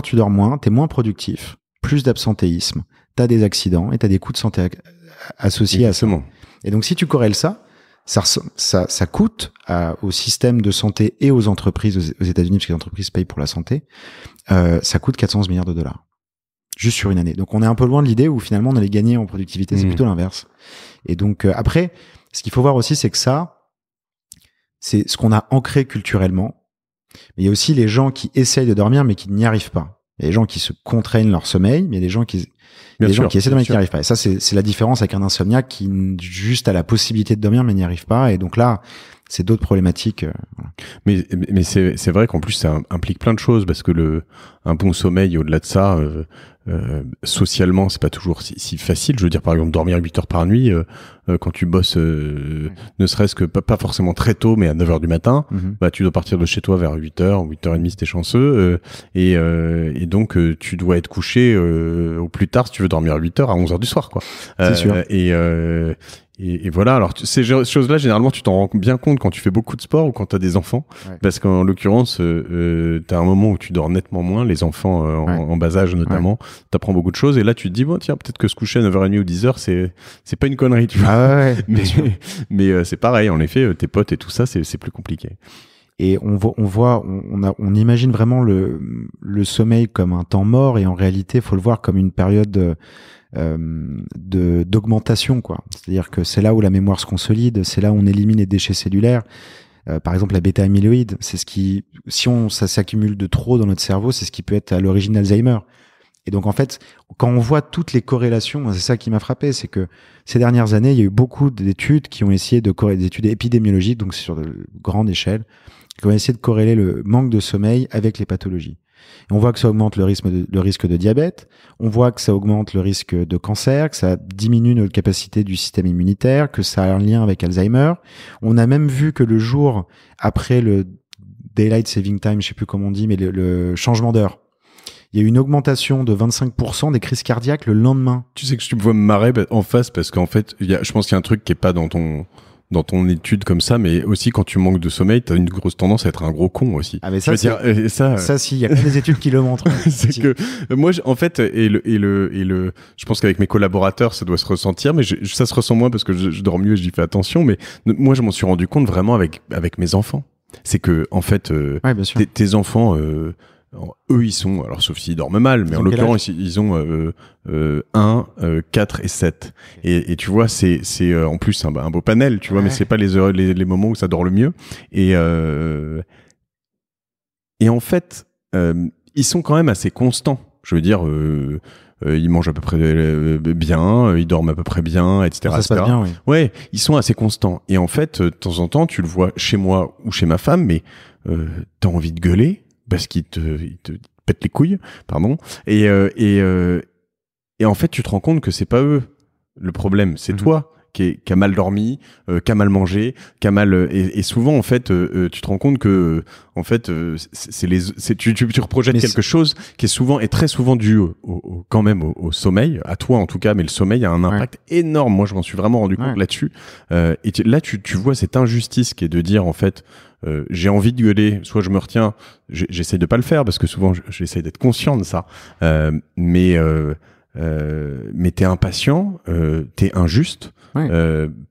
tu dors moins, t'es moins productif, plus d'absentéisme, t'as des accidents et t'as des coûts de santé associés à ça. Et donc, si tu corrèles ça coûte au système de santé et aux entreprises aux États-Unis, parce que les entreprises payent pour la santé, ça coûte 411 milliards de dollars. Juste sur une année. Donc, on est un peu loin de l'idée où finalement on allait gagner en productivité. C'est plutôt l'inverse. Et donc, après, ce qu'il faut voir aussi, c'est que ça, c'est ce qu'on a ancré culturellement. Mais il y a aussi les gens qui essayent de dormir, mais qui n'y arrivent pas. Il y a des gens qui se contraignent leur sommeil, mais il y a des gens qui essaient de dormir et qui n'y arrivent pas. Et ça, c'est la différence avec un insomniaque qui juste a la possibilité de dormir, mais n'y arrive pas. Et donc là, c'est d'autres problématiques. Voilà. Mais c'est vrai qu'en plus, ça implique plein de choses, parce que un bon sommeil, au-delà de ça, socialement, c'est pas toujours si facile. Je veux dire, par exemple, dormir 8 heures par nuit, quand tu bosses, ne serait-ce que pas forcément très tôt, mais à 9 heures du matin, bah, tu dois partir de chez toi vers 8 heures, 8h30 si t'es chanceux, et donc, tu dois être couché, au plus tard, si tu veux dormir 8 heures, à 11 heures du soir, quoi. C'est sûr. Et voilà. Alors, ces choses-là, généralement, tu t'en rends bien compte quand tu fais beaucoup de sport ou quand t'as des enfants. Ouais. Parce qu'en l'occurrence, t'as un moment où tu dors nettement moins, les enfants, en bas âge, notamment. Ouais. T'apprends beaucoup de choses. Et là, tu te dis, bon, tiens, peut-être que se coucher à 9h30 ou 10h, c'est pas une connerie, tu vois. Ah ouais, mais c'est pareil. En effet, tes potes et tout ça, c'est plus compliqué. Et on imagine vraiment le sommeil comme un temps mort, et en réalité, faut le voir comme une période d'augmentation, quoi. C'est-à-dire que c'est là où la mémoire se consolide, c'est là où on élimine les déchets cellulaires. Par exemple, la bêta-amyloïde, c'est ce qui, ça s'accumule de trop dans notre cerveau, c'est ce qui peut être à l'origine d'Alzheimer. Et donc, en fait, quand on voit toutes les corrélations, c'est ça qui m'a frappé, c'est que ces dernières années, il y a eu beaucoup d'études qui ont essayé des études épidémiologiques, donc sur de grande échelle, qui ont essayé de corréler le manque de sommeil avec les pathologies. Et on voit que ça augmente le risque de diabète, on voit que ça augmente le risque de cancer, que ça diminue notre capacité du système immunitaire, que ça a un lien avec Alzheimer. On a même vu que le jour après le Daylight Saving Time, je sais plus comment on dit, mais le changement d'heure, il y a eu une augmentation de 25% des crises cardiaques le lendemain. Tu sais que tu me vois me marrer en face, parce qu'en fait, je pense qu'il y a un truc qui est pas dans ton étude comme ça, mais aussi quand tu manques de sommeil, t'as une grosse tendance à être un gros con aussi. Ah mais ça, ça si, il y a plein d'études qui le montrent. C'est que moi, en fait, je pense qu'avec mes collaborateurs, ça doit se ressentir, mais ça se ressent moins parce que je dors mieux et j'y fais attention. Mais moi, je m'en suis rendu compte vraiment avec mes enfants. C'est que en fait, tes enfants. Eux, ils sont, alors sauf s'ils dorment mal, mais en l'occurrence, ils ont 1, 4 et 7. Et tu vois, c'est en plus un beau panel, tu vois, mais c'est pas les moments où ça dort le mieux. Et en fait, ils sont quand même assez constants. Je veux dire, ils mangent à peu près bien, ils dorment à peu près bien, etc. Ça se passe bien, oui. Ouais, ils sont assez constants. Et en fait, de temps en temps, tu le vois chez moi ou chez ma femme, mais t'as envie de gueuler. Parce qu'il te pète les couilles, pardon. Et en fait, tu te rends compte que c'est pas eux le problème, c'est toi qui a mal dormi, qui a mal mangé, qui a mal. Et souvent, en fait, tu te rends compte que, en fait, tu reprojettes quelque chose qui est très souvent dû quand même au sommeil, à toi en tout cas, mais le sommeil a un impact énorme. Moi, je m'en suis vraiment rendu compte là-dessus. Et là, tu vois cette injustice qui est de dire, en fait. J'ai envie de gueuler, soit je me retiens, j'essaie de pas le faire parce que souvent j'essaie d'être conscient de ça, mais t'es impatient, t'es injuste,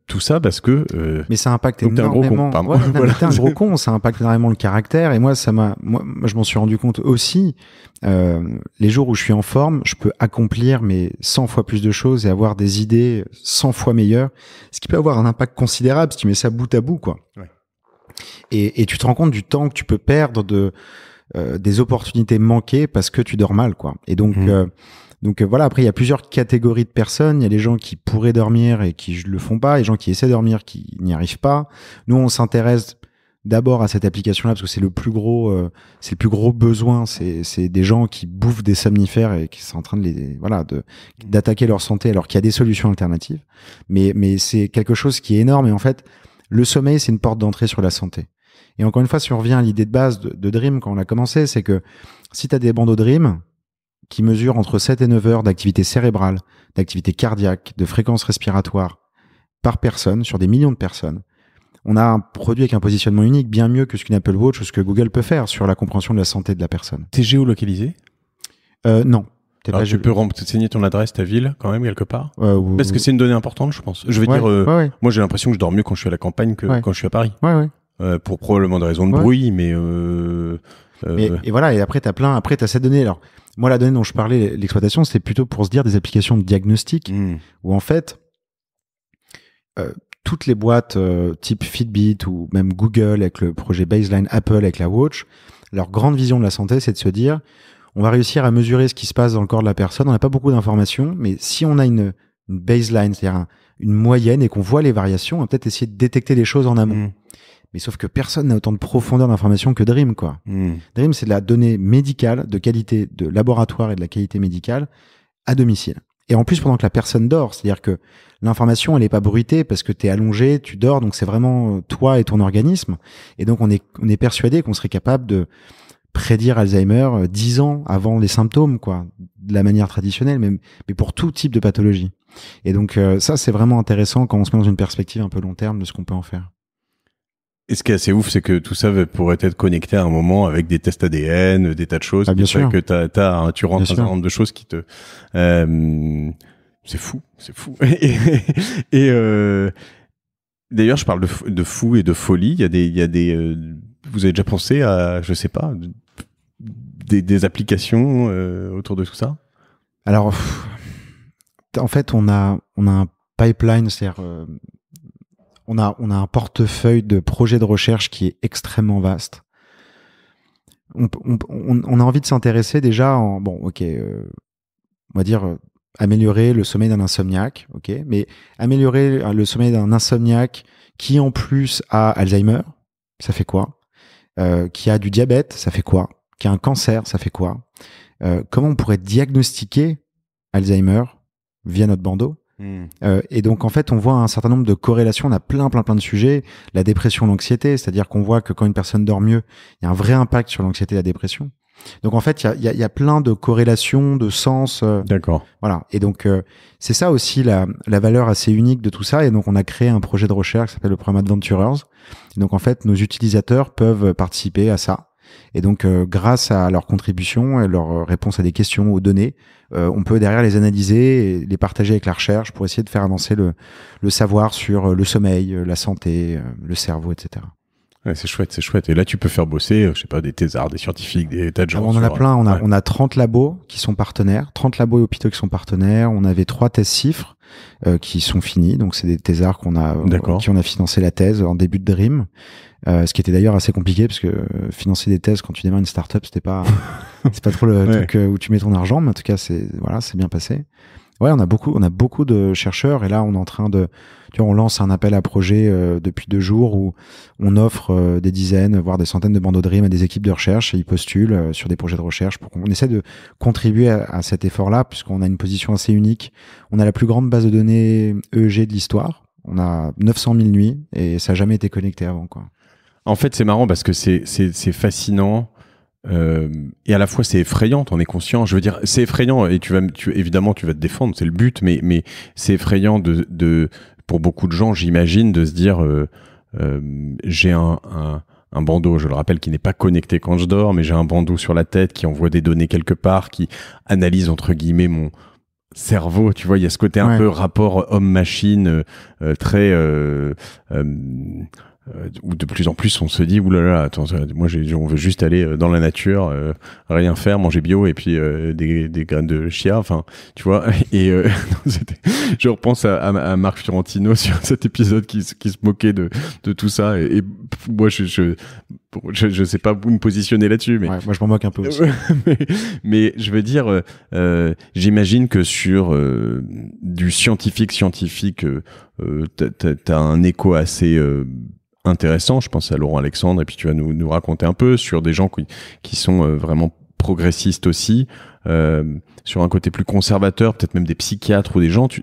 tout ça parce que mais ça impacte énormément. T'es un gros con, ça impacte énormément le caractère. Et moi, moi je m'en suis rendu compte aussi. Les jours où je suis en forme, je peux accomplir 100 fois plus de choses et avoir des idées 100 fois meilleures, ce qui peut avoir un impact considérable si tu mets ça bout à bout, quoi. Ouais. Et tu te rends compte du temps que tu peux perdre des opportunités manquées parce que tu dors mal, quoi. Et donc, voilà. Après, il y a plusieurs catégories de personnes. Il y a les gens qui pourraient dormir et qui le font pas. Les gens qui essaient de dormir qui n'y arrivent pas. Nous, on s'intéresse d'abord à cette application-là parce que c'est le plus gros besoin. C'est des gens qui bouffent des somnifères et qui sont en train d'attaquer leur santé alors qu'il y a des solutions alternatives. Mais c'est quelque chose qui est énorme. Et en fait, le sommeil, c'est une porte d'entrée sur la santé. Et encore une fois, si on revient à l'idée de base de Dream quand on a commencé, c'est que si tu as des bandeaux Dream qui mesurent entre 7 et 9 heures d'activité cérébrale, d'activité cardiaque, de fréquence respiratoire par personne, sur des millions de personnes, on a un produit avec un positionnement unique bien mieux que ce qu'une Apple Watch ou ce que Google peut faire sur la compréhension de la santé de la personne. T'es géolocalisé ? Non. Alors, tu peux renseigner ton adresse, ta ville, quand même, quelque part ? Parce que c'est une donnée importante, je pense. Je veux dire, moi, j'ai l'impression que je dors mieux quand je suis à la campagne que quand je suis à Paris. Pour probablement des raisons de bruit, mais... Et voilà, et après, t'as cette donnée. Alors, moi, la donnée dont je parlais, l'exploitation, c'était plutôt pour se dire des applications de diagnostic, où en fait, toutes les boîtes type Fitbit ou même Google avec le projet Baseline, Apple avec la Watch, leur grande vision de la santé, c'est de se dire... On va réussir à mesurer ce qui se passe dans le corps de la personne. On n'a pas beaucoup d'informations, mais si on a une baseline, c'est-à-dire une moyenne et qu'on voit les variations, on va peut-être essayer de détecter les choses en amont. Mais sauf que personne n'a autant de profondeur d'information que Dream, quoi. Dream, c'est de la donnée médicale, de qualité de laboratoire et de la qualité médicale à domicile. Et en plus, pendant que la personne dort, c'est-à-dire que l'information, elle est pas bruitée parce que tu es allongé, tu dors, donc c'est vraiment toi et ton organisme. Et donc, on est persuadé qu'on serait capable de prédire Alzheimer 10 ans avant les symptômes, quoi, de la manière traditionnelle, mais pour tout type de pathologie. Et donc ça, c'est vraiment intéressant quand on se met dans une perspective un peu long terme de ce qu'on peut en faire. Et ce qui est assez ouf, c'est que tout ça pourrait être connecté à un moment avec des tests ADN, des tas de choses. Bien sûr. Que tu rentres dans un certain nombre de choses qui te... c'est fou. Et d'ailleurs, je parle de fou et de folie. Il y a des vous avez déjà pensé à, je sais pas, des applications autour de tout ça ? Alors, en fait, on a un pipeline, c'est-à-dire on a un portefeuille de projets de recherche qui est extrêmement vaste. On a envie de s'intéresser déjà on va dire améliorer le sommeil d'un insomniaque, mais améliorer le sommeil d'un insomniaque qui en plus a Alzheimer, ça fait quoi ? Qui a du diabète, ça fait quoi ? Qui a un cancer, ça fait quoi ? Comment on pourrait diagnostiquer Alzheimer via notre bandeau ? Et donc en fait, on voit un certain nombre de corrélations. On a plein de sujets. La dépression, l'anxiété, c'est-à-dire qu'on voit que quand une personne dort mieux, il y a un vrai impact sur l'anxiété et la dépression. Donc en fait, il y a plein de corrélations, de sens. D'accord. Voilà. Et donc c'est ça aussi la valeur assez unique de tout ça. Et donc on a créé un projet de recherche qui s'appelle le programme Adventurers. Et donc en fait, nos utilisateurs peuvent participer à ça. Et donc grâce à leur contribution et leur réponse à des questions, aux données, on peut derrière les analyser et les partager avec la recherche pour essayer de faire avancer le savoir sur le sommeil, la santé, le cerveau, etc. Ouais, c'est chouette. Et là, tu peux faire bosser, je sais pas, des thésards, des scientifiques, des tas de gens. On en a plein. On a 30 labos qui sont partenaires, 30 labos et hôpitaux qui sont partenaires. On avait 3 thèses CIFRE qui sont finis. Donc, c'est des thésards qui on a financé la thèse en début de Dream. Ce qui était d'ailleurs assez compliqué parce que financer des thèses quand tu démarres une startup, c'est pas trop le truc où tu mets ton argent. Mais en tout cas, c'est bien passé. Ouais, on a beaucoup de chercheurs et là, on est en train on lance un appel à projet depuis 2 jours où on offre des dizaines, voire des centaines de bandeaux Dream à des équipes de recherche et ils postulent sur des projets de recherche pour qu'on essaie de contribuer à cet effort-là puisqu'on a une position assez unique. On a la plus grande base de données EEG de l'histoire. On a 900 000 nuits et ça n'a jamais été connecté avant, quoi. En fait, c'est marrant parce que c'est fascinant. Et à la fois c'est effrayant, t'en es conscient. Je veux dire, c'est effrayant et évidemment tu vas te défendre, c'est le but, mais c'est effrayant de pour beaucoup de gens, j'imagine, de se dire j'ai un bandeau, je le rappelle, qui n'est pas connecté quand je dors, mais j'ai un bandeau sur la tête qui envoie des données quelque part, qui analyse entre guillemets mon cerveau. Tu vois, il y a ce côté un peu rapport homme-machine très où de plus en plus on se dit oulala, attends, moi on veut juste aller dans la nature, rien faire, manger bio et puis des graines de chia, enfin tu vois. Et je repense à Marc Fiorentino sur cet épisode qui se moquait de tout ça et moi je sais pas où me positionner là-dessus, mais moi je m'en moque un peu aussi. mais je veux dire, j'imagine que sur du scientifique, t'as un écho assez intéressant. Je pense à Laurent Alexandre et puis tu vas nous raconter un peu sur des gens qui sont vraiment progressistes aussi, sur un côté plus conservateur, peut-être même des psychiatres ou des gens. Tu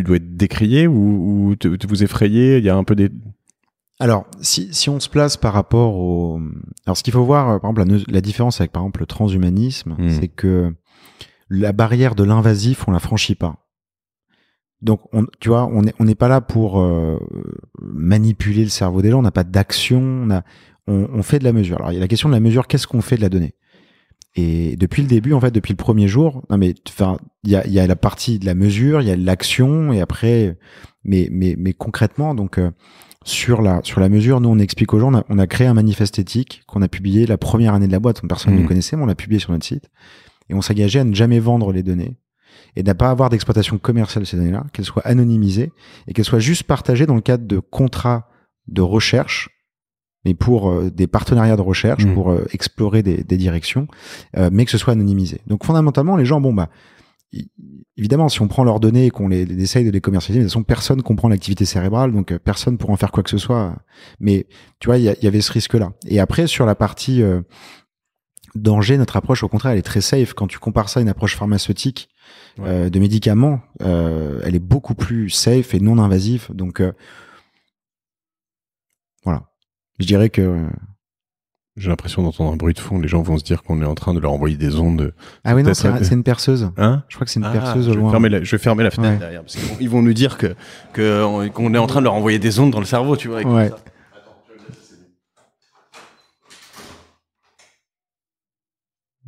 dois être décrié ou vous effrayer. Il y a un peu des... Alors, si on se place par rapport au... Alors, ce qu'il faut voir, par exemple, la différence avec, par exemple, le transhumanisme, c'est que la barrière de l'invasif, on la franchit pas. Donc, tu vois, on n'est pas là pour manipuler le cerveau des gens, on n'a pas d'action, on fait de la mesure. Alors, il y a la question de la mesure, qu'est-ce qu'on fait de la donnée? Et depuis le début, en fait, depuis le premier jour, non mais, enfin, il y a la partie de la mesure, il y a l'action, et après, mais concrètement, donc, sur la mesure, nous, on explique aux gens, on a créé un manifeste éthique qu'on a publié la première année de la boîte. Personne ne le connaissait, mais on l'a publié sur notre site. Et on s'engageait à ne jamais vendre les données et n'a pas avoir d'exploitation commerciale de ces données-là, qu'elles soient anonymisées et qu'elles soient juste partagées dans le cadre de contrats de recherche, mais pour des partenariats de recherche, pour explorer des directions, mais que ce soit anonymisé. Donc fondamentalement, les gens, évidemment, si on prend leurs données et qu'on essaye de les commercialiser, de toute façon, personne comprend l'activité cérébrale, donc personne pourra en faire quoi que ce soit. Mais tu vois, il y avait ce risque-là. Et après, sur la partie danger, notre approche, au contraire, elle est très safe. Quand tu compares ça à une approche pharmaceutique de médicaments, elle est beaucoup plus safe et non invasive. Donc, voilà. Je dirais que... J'ai l'impression d'entendre un bruit de fond. Les gens vont se dire qu'on est en train de leur envoyer des ondes. Ah oui, non, c'est une perceuse. Hein? Je crois que c'est une perceuse au loin. Je vais fermer la fenêtre derrière. Parce qu'ils vont nous dire qu'on est en train de leur envoyer des ondes dans le cerveau, tu vois. Ouais. Ça.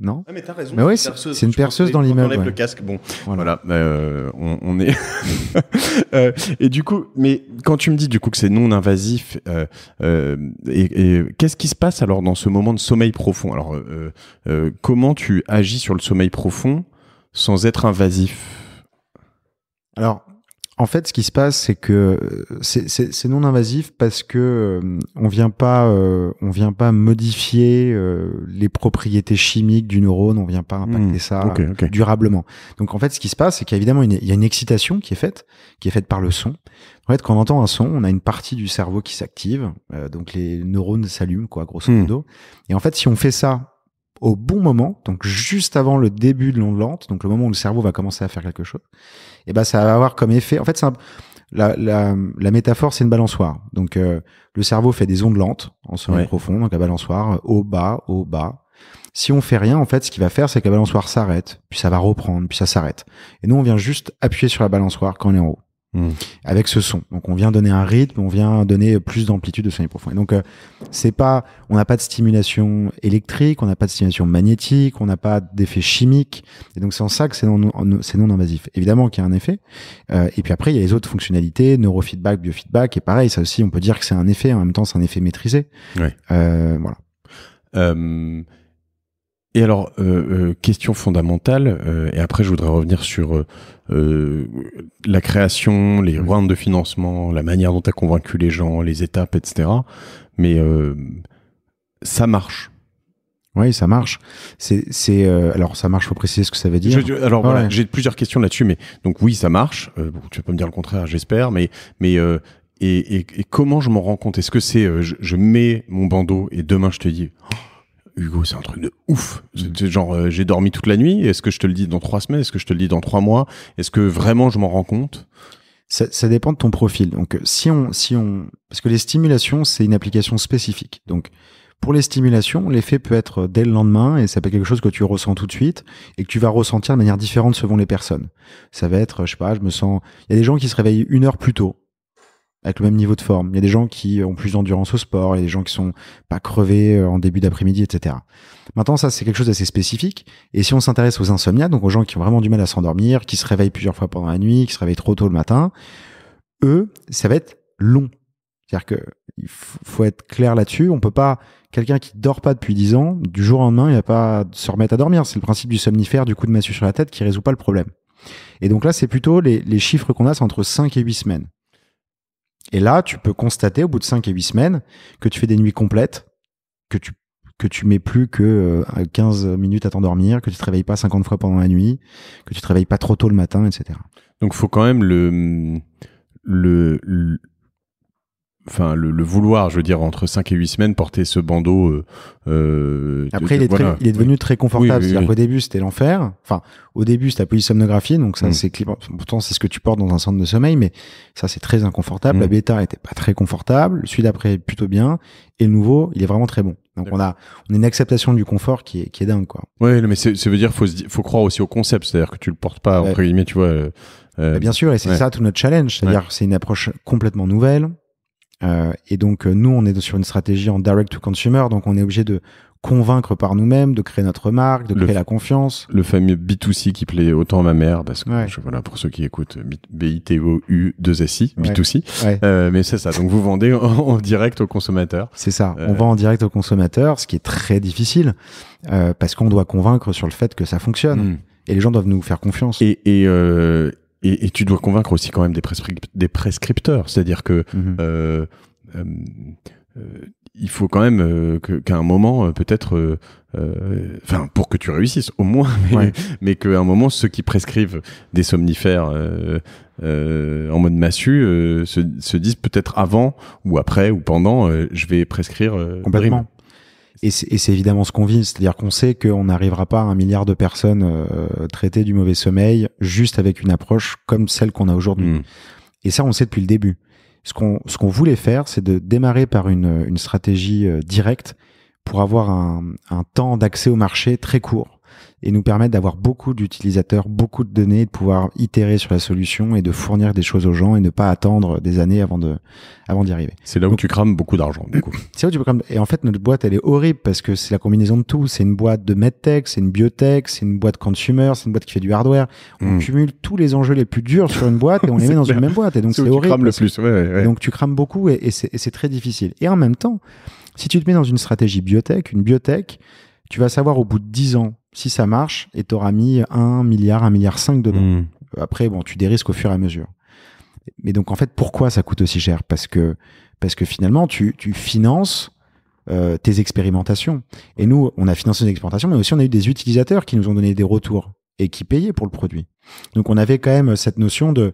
Non. Ah mais t'as raison. Mais ouais, c'est une perceuse dans l'immeuble. On enlève le casque. Bon, voilà. On est. Et du coup, mais quand tu me dis du coup que c'est non invasif, et qu'est-ce qui se passe alors dans ce moment de sommeil profond? Alors, comment tu agis sur le sommeil profond sans être invasif? Alors, en fait, ce qui se passe, c'est que c'est non invasif parce que on vient pas modifier les propriétés chimiques du neurone, on vient pas impacter ça durablement. Donc en fait, ce qui se passe, c'est qu'évidemment il y a une excitation qui est faite par le son. En fait, quand on entend un son, on a une partie du cerveau qui s'active, donc les neurones s'allument, quoi, grosso modo. Et en fait, si on fait ça au bon moment, donc juste avant le début de l'onde lente, donc le moment où le cerveau va commencer à faire quelque chose, et ben ça va avoir comme effet. En fait, la métaphore, c'est une balançoire. Donc le cerveau fait des ondes lentes en sommeil profond, donc la balançoire haut bas. Si on fait rien, en fait, ce qu'il va faire, c'est que la balançoire s'arrête, puis ça va reprendre, puis ça s'arrête. Et nous, on vient juste appuyer sur la balançoire quand on est en haut. Avec ce son. Donc on vient donner un rythme, on vient donner plus d'amplitude de sommeil profond. Et donc on n'a pas de stimulation électrique, on n'a pas de stimulation magnétique, on n'a pas d'effet chimique. Et donc c'est en ça que c'est non invasif. Évidemment qu'il y a un effet. Et puis après il y a les autres fonctionnalités, neurofeedback, biofeedback. Et pareil, ça aussi on peut dire que c'est un effet. En même temps c'est un effet maîtrisé. Voilà. Et alors, question fondamentale, et après je voudrais revenir sur la création, les rounds de financement, la manière dont tu as convaincu les gens, les étapes, etc. Mais ça marche. Oui, ça marche. Alors ça marche, faut préciser ce que ça veut dire. Voilà, j'ai plusieurs questions là-dessus, mais donc oui, ça marche. Tu vas pas me dire le contraire, j'espère, mais et comment je m'en rends compte? Est-ce que c'est je mets mon bandeau et demain je te dis Hugo, c'est un truc de ouf. C'est genre, j'ai dormi toute la nuit. Est-ce que je te le dis dans 3 semaines? Est-ce que je te le dis dans 3 mois? Est-ce que vraiment je m'en rends compte? Ça dépend de ton profil. Donc, parce que les stimulations, c'est une application spécifique. Donc, pour les stimulations, l'effet peut être dès le lendemain et ça peut être quelque chose que tu ressens tout de suite et que tu vas ressentir de manière différente selon les personnes. Ça va être, je sais pas, il y a des gens qui se réveillent 1 heure plus tôt, avec le même niveau de forme. Il y a des gens qui ont plus d'endurance au sport, il y a des gens qui sont pas crevés en début d'après-midi, etc. Maintenant, ça, c'est quelque chose d'assez spécifique. Et si on s'intéresse aux insomniaques, donc aux gens qui ont vraiment du mal à s'endormir, qui se réveillent plusieurs fois pendant la nuit, qui se réveillent trop tôt le matin, eux, ça va être long. C'est-à-dire que il faut être clair là-dessus. On peut pas, quelqu'un qui dort pas depuis 10 ans, du jour au lendemain, il va pas se remettre à dormir. C'est le principe du somnifère, du coup de massue sur la tête qui résout pas le problème. Et donc là, c'est plutôt les chiffres qu'on a, c'est entre 5 et 8 semaines. Et là, tu peux constater au bout de 5 et 8 semaines que tu fais des nuits complètes, que tu mets plus que 15 minutes à t'endormir, que tu te réveilles pas 50 fois pendant la nuit, que tu te réveilles pas trop tôt le matin, etc. Donc, faut quand même le vouloir, je veux dire, entre 5 et 8 semaines, porter ce bandeau. Après, il est devenu très confortable. C'est-à-dire qu'au début, c'était l'enfer. Enfin, au début, c'était la polysomnographie. Donc ça, pourtant, c'est ce que tu portes dans un centre de sommeil, mais ça, c'est très inconfortable. La bêta était pas très confortable. Celui d'après, plutôt bien. Et le nouveau, il est vraiment très bon. Donc on a une acceptation du confort qui est dingue, quoi. Ouais, mais ça veut dire faut croire aussi au concept. C'est-à-dire que tu le portes pas, entre guillemets, tu vois. Bien sûr, et c'est ça tout notre challenge. C'est-à-dire que c'est une approche complètement nouvelle. Et donc nous on est sur une stratégie en direct to consumer, donc on est obligé de convaincre par nous-mêmes, de créer notre marque, de créer la confiance. Le fameux B2C qui plaît autant à ma mère, parce que voilà, pour ceux qui écoutent, BITOU2SI, B2C. Mais c'est ça, donc vous vendez en direct au consommateur. C'est ça, on vend en direct au consommateur, ce qui est très difficile, parce qu'on doit convaincre sur le fait que ça fonctionne. Et les gens doivent nous faire confiance. Et tu dois convaincre aussi quand même des prescripteurs, c'est-à-dire que il faut quand même qu'à un moment peut-être, pour que tu réussisses au moins, mais qu'à un moment ceux qui prescrivent des somnifères en mode massue se disent peut-être avant ou après ou pendant, je vais prescrire complètement. Dream. Et c'est évidemment ce qu'on vise, c'est-à-dire qu'on sait qu'on n'arrivera pas à 1 milliard de personnes traitées du mauvais sommeil juste avec une approche comme celle qu'on a aujourd'hui. Et ça, on le sait depuis le début. Ce qu'on voulait faire, c'est de démarrer par une stratégie directe pour avoir un temps d'accès au marché très court et nous permettre d'avoir beaucoup d'utilisateurs, beaucoup de données, de pouvoir itérer sur la solution et de fournir des choses aux gens et ne pas attendre des années avant d'y arriver. C'est là où tu crames beaucoup d'argent, du coup. C'est là où tu crames. Et en fait, notre boîte, elle est horrible parce que c'est la combinaison de tout. C'est une boîte de medtech, c'est une biotech, c'est une boîte consumer, c'est une boîte qui fait du hardware. On cumule tous les enjeux les plus durs sur une boîte et on les met dans une même boîte. Et donc, c'est horrible. Tu crames le plus. Ouais. Donc, tu crames beaucoup et c'est très difficile. Et en même temps, si tu te mets dans une stratégie biotech, une biotech, tu vas savoir au bout de 10 ans si ça marche et t'auras mis 1 milliard, 1,5 milliard dedans. Après, bon, tu dérisques au fur et à mesure. Mais donc, en fait, pourquoi ça coûte aussi cher? Parce que finalement, tu finances tes expérimentations. Et nous, on a financé nos expérimentations, mais aussi on a eu des utilisateurs qui nous ont donné des retours et qui payaient pour le produit. Donc, on avait quand même cette notion de...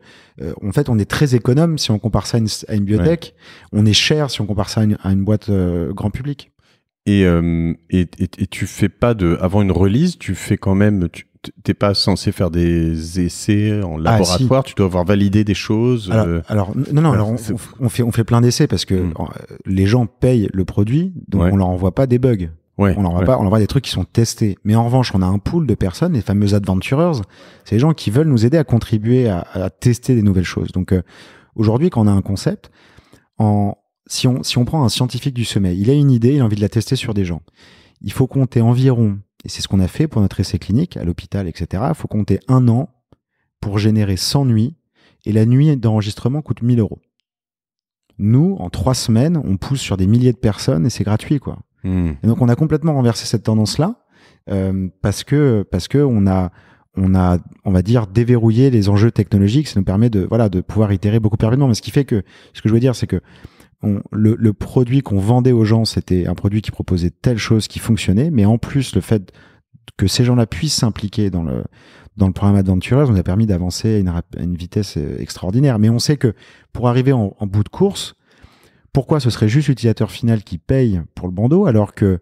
en fait, on est très économe si on compare ça à une biotech. On est cher si on compare ça à une boîte grand public. Et tu fais pas avant une release, tu fais quand même, t'es pas censé faire des essais en laboratoire, si. Tu dois avoir validé des choses. Alors on fait plein d'essais parce que les gens payent le produit, donc on leur envoie pas des bugs. On leur envoie des trucs qui sont testés. Mais en revanche, on a un pool de personnes, les fameux adventurers, c'est les gens qui veulent nous aider à contribuer à tester des nouvelles choses. Donc aujourd'hui, quand on a un concept, si on prend un scientifique du sommeil, il a une idée, il a envie de la tester sur des gens. Il faut compter environ, et c'est ce qu'on a fait pour notre essai clinique à l'hôpital, etc. Il faut compter 1 an pour générer 100 nuits, et la nuit d'enregistrement coûte 1 000 €. Nous, en 3 semaines, on pousse sur des milliers de personnes et c'est gratuit, quoi. Et donc on a complètement renversé cette tendance-là parce que on va dire déverrouillé les enjeux technologiques. Ça nous permet de pouvoir itérer beaucoup plus rapidement. Mais ce qui fait que ce que je veux dire, c'est que le produit qu'on vendait aux gens, c'était un produit qui proposait telle chose qui fonctionnait, mais en plus le fait que ces gens-là puissent s'impliquer dans le programme Adventurers nous a permis d'avancer à une vitesse extraordinaire. Mais on sait que pour arriver en bout de course, pourquoi ce serait juste l'utilisateur final qui paye pour le bandeau alors que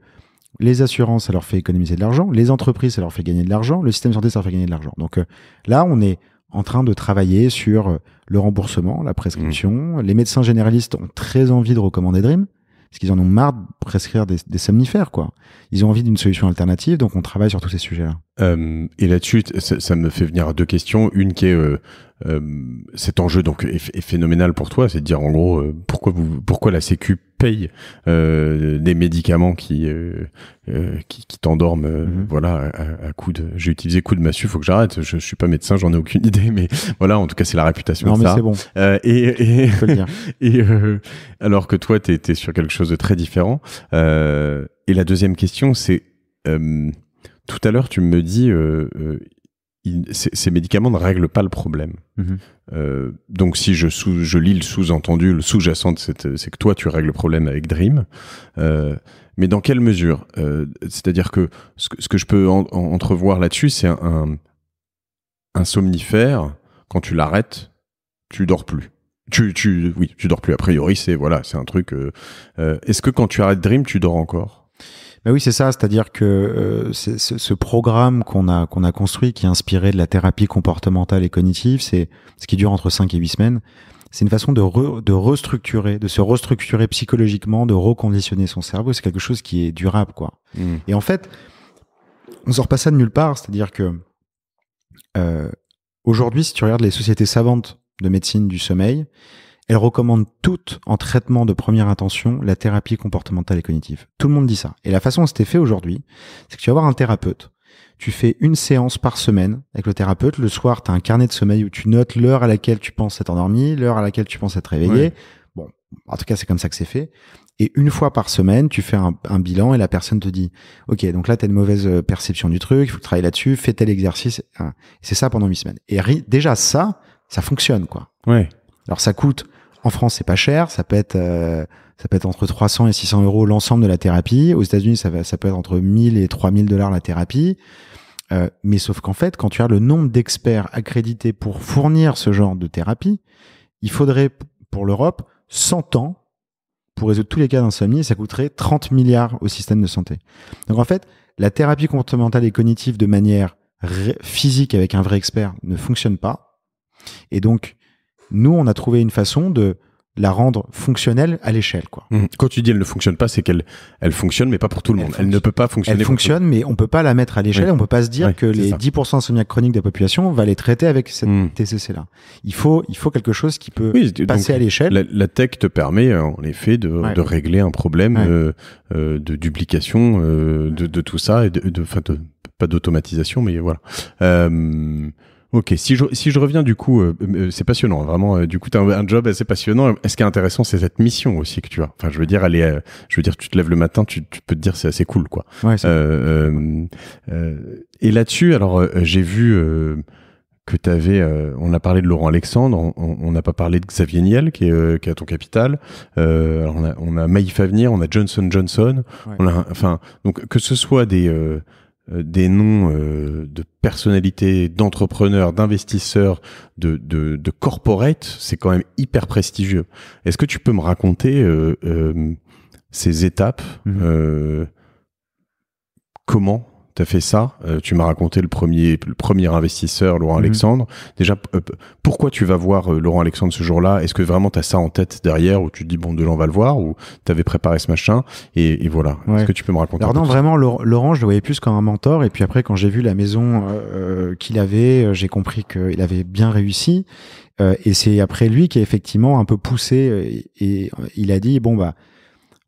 les assurances, ça leur fait économiser de l'argent, les entreprises, ça leur fait gagner de l'argent, le système de santé, ça leur fait gagner de l'argent. Donc là, on est en train de travailler sur le remboursement, la prescription. Les médecins généralistes ont très envie de recommander Dream, parce qu'ils en ont marre de prescrire des somnifères, quoi. Ils ont envie d'une solution alternative, donc on travaille sur tous ces sujets-là. Et là-dessus, ça me fait venir à 2 questions. Une qui est cet enjeu donc est phénoménal pour toi, c'est de dire en gros pourquoi la Sécu paye des médicaments qui t'endorment à coup de... J'ai utilisé coup de massue, faut que j'arrête. Je suis pas médecin, j'en ai aucune idée, mais voilà, en tout cas c'est la réputation de ça. Non mais c'est bon. Et faut le dire. Et alors que toi t'es sur quelque chose de très différent. Et la deuxième question c'est tout à l'heure tu me dis ces médicaments ne règlent pas le problème. Donc si je lis le sous-entendu, le sous-jacent, c'est que toi tu règles le problème avec Dream. Mais dans quelle mesure? C'est-à-dire que ce que je peux entrevoir là-dessus, c'est un somnifère, quand tu l'arrêtes, tu dors plus. Oui, tu dors plus. A priori, c'est un truc. Est-ce que quand tu arrêtes Dream, tu dors encore? Oui, c'est ça. C'est-à-dire que ce programme qu'on a construit, qui est inspiré de la thérapie comportementale et cognitive, c'est ce qui dure entre 5 et 8 semaines. C'est une façon de restructurer, de se restructurer psychologiquement, de reconditionner son cerveau. C'est quelque chose qui est durable, quoi. Et en fait, on sort pas ça de nulle part. C'est-à-dire que aujourd'hui, si tu regardes les sociétés savantes de médecine du sommeil, elles recommandent toutes, en traitement de première intention, la thérapie comportementale et cognitive. Tout le monde dit ça. Et la façon dont c'était fait aujourd'hui, c'est que tu vas voir un thérapeute. Tu fais une séance par semaine avec le thérapeute. Le soir, tu as un carnet de sommeil où tu notes l'heure à laquelle tu penses être endormi, l'heure à laquelle tu penses être réveillé. Ouais. Bon, en tout cas, c'est comme ça que c'est fait. Et une fois par semaine, tu fais un bilan et la personne te dit « Ok, donc là, tu as une mauvaise perception du truc, il faut travailler là-dessus, fais tel exercice. » C'est ça pendant 8 semaines. Et déjà, ça fonctionne, quoi. Ouais. Alors, ça coûte, en France, c'est pas cher. Ça peut être entre 300 et 600 euros l'ensemble de la thérapie. Aux États-Unis, ça peut être entre 1000 et 3000 $ la thérapie. Mais sauf qu'en fait, quand tu as le nombre d'experts accrédités pour fournir ce genre de thérapie, il faudrait, pour l'Europe, 100 ans pour résoudre tous les cas d'insomnie, et ça coûterait 30 milliards au système de santé. Donc en fait, la thérapie comportementale et cognitive de manière physique avec un vrai expert ne fonctionne pas. Et donc, nous, on a trouvé une façon de la rendre fonctionnelle à l'échelle, quoi. Quand tu dis elle ne fonctionne pas, c'est qu'elle fonctionne, mais pas pour tout le monde. Elle ne peut pas fonctionner. Elle fonctionne, mais on peut pas la mettre à l'échelle. On peut pas se dire que les 10% insomniaques chroniques de la population, on va les traiter avec cette TCC-là. Il faut quelque chose qui peut passer à l'échelle. La tech te permet, en effet, de régler un problème de duplication de tout ça et pas d'automatisation, mais voilà. Ok, si je reviens du coup, c'est passionnant, vraiment. Du coup, tu as un job assez passionnant. Ce qui est intéressant, c'est cette mission aussi que tu as. Enfin, je veux dire, tu te lèves le matin, tu peux te dire c'est assez cool, quoi. Ouais, et là-dessus, alors j'ai vu que tu avais. On a parlé de Laurent Alexandre, on n'a pas parlé de Xavier Niel qui est à ton capital. Alors on a Maïf Avenir, on a Johnson & Johnson. Ouais. Donc que ce soit des noms de personnalités, d'entrepreneurs, d'investisseurs, de corporate, c'est quand même hyper prestigieux. Est-ce que tu peux me raconter ces étapes comment t'as fait ça? Tu m'as raconté le premier investisseur, Laurent Alexandre. Déjà, pourquoi tu vas voir Laurent Alexandre ce jour-là? Est-ce que vraiment t'as ça en tête derrière, où tu te dis bon, Delon va le voir, ou t'avais préparé ce machin et voilà. Ouais. Est-ce que tu peux me raconter? Alors non, vraiment, Laurent, je le voyais plus comme un mentor. Et puis après, quand j'ai vu la maison qu'il avait, j'ai compris qu'il avait bien réussi. Et c'est après lui qui a effectivement un peu poussé et il a dit bon bah.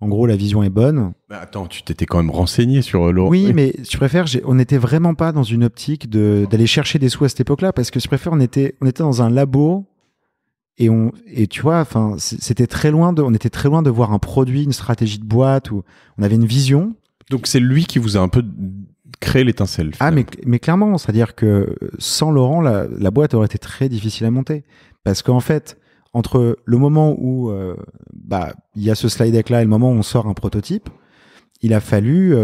En gros, la vision est bonne. Mais attends, tu t'étais quand même renseigné sur Laurent. Oui, mais je préfère, on n'était vraiment pas dans une optique d'aller chercher des sous à cette époque-là, parce que je préfère, on était dans un labo et tu vois, enfin, c'était très loin on était très loin de voir un produit, une stratégie de boîte, où on avait une vision. Donc c'est lui qui vous a un peu créé l'étincelle. Ah, mais clairement, c'est-à-dire que sans Laurent, la boîte aurait été très difficile à monter, parce qu'en fait, entre le moment où il y a ce slide deck là et le moment où on sort un prototype, il a fallu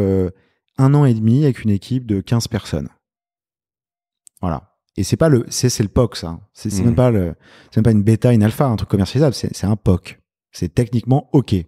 1 an et demi avec une équipe de 15 personnes. Voilà. Et c'est le POC, ça. C'est même pas une bêta, une alpha, un truc commercialisable. C'est un POC. C'est techniquement OK. Et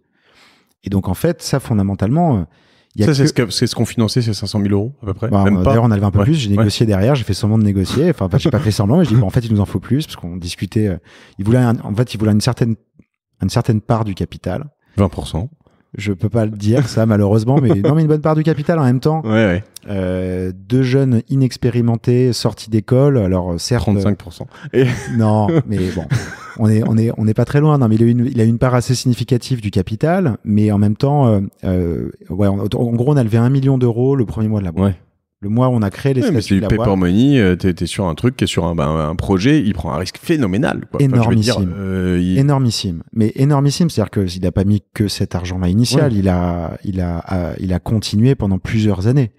donc, en fait, ça, fondamentalement, c'est ce qu'on finançait, c'est 500 000 € à peu près. D'ailleurs, on a levé un peu plus. J'ai négocié derrière. J'ai fait semblant de négocier. Enfin, j'ai pas fait semblant. Mais je dis en fait, il nous en faut plus parce qu'on discutait. Il voulait une certaine part du capital. 20%. Je peux pas le dire ça malheureusement, mais non, mais une bonne part du capital en même temps. Ouais. 2 jeunes inexpérimentés sortis d'école. Alors certes. 35%. Non, mais bon. On est pas très loin. Non, mais il a une part assez significative du capital, mais en même temps, en gros, on a levé 1 million d'euros le premier mois de la boîte. Ouais. Le mois où on a créé les statuts de la boîte. Paper Money, t'es sur un truc qui est sur un projet, il prend un risque phénoménal, quoi. Énormissime. Énormissime. Mais énormissime, c'est-à-dire qu'il a pas mis que cet argent-là initial, il a continué pendant plusieurs années.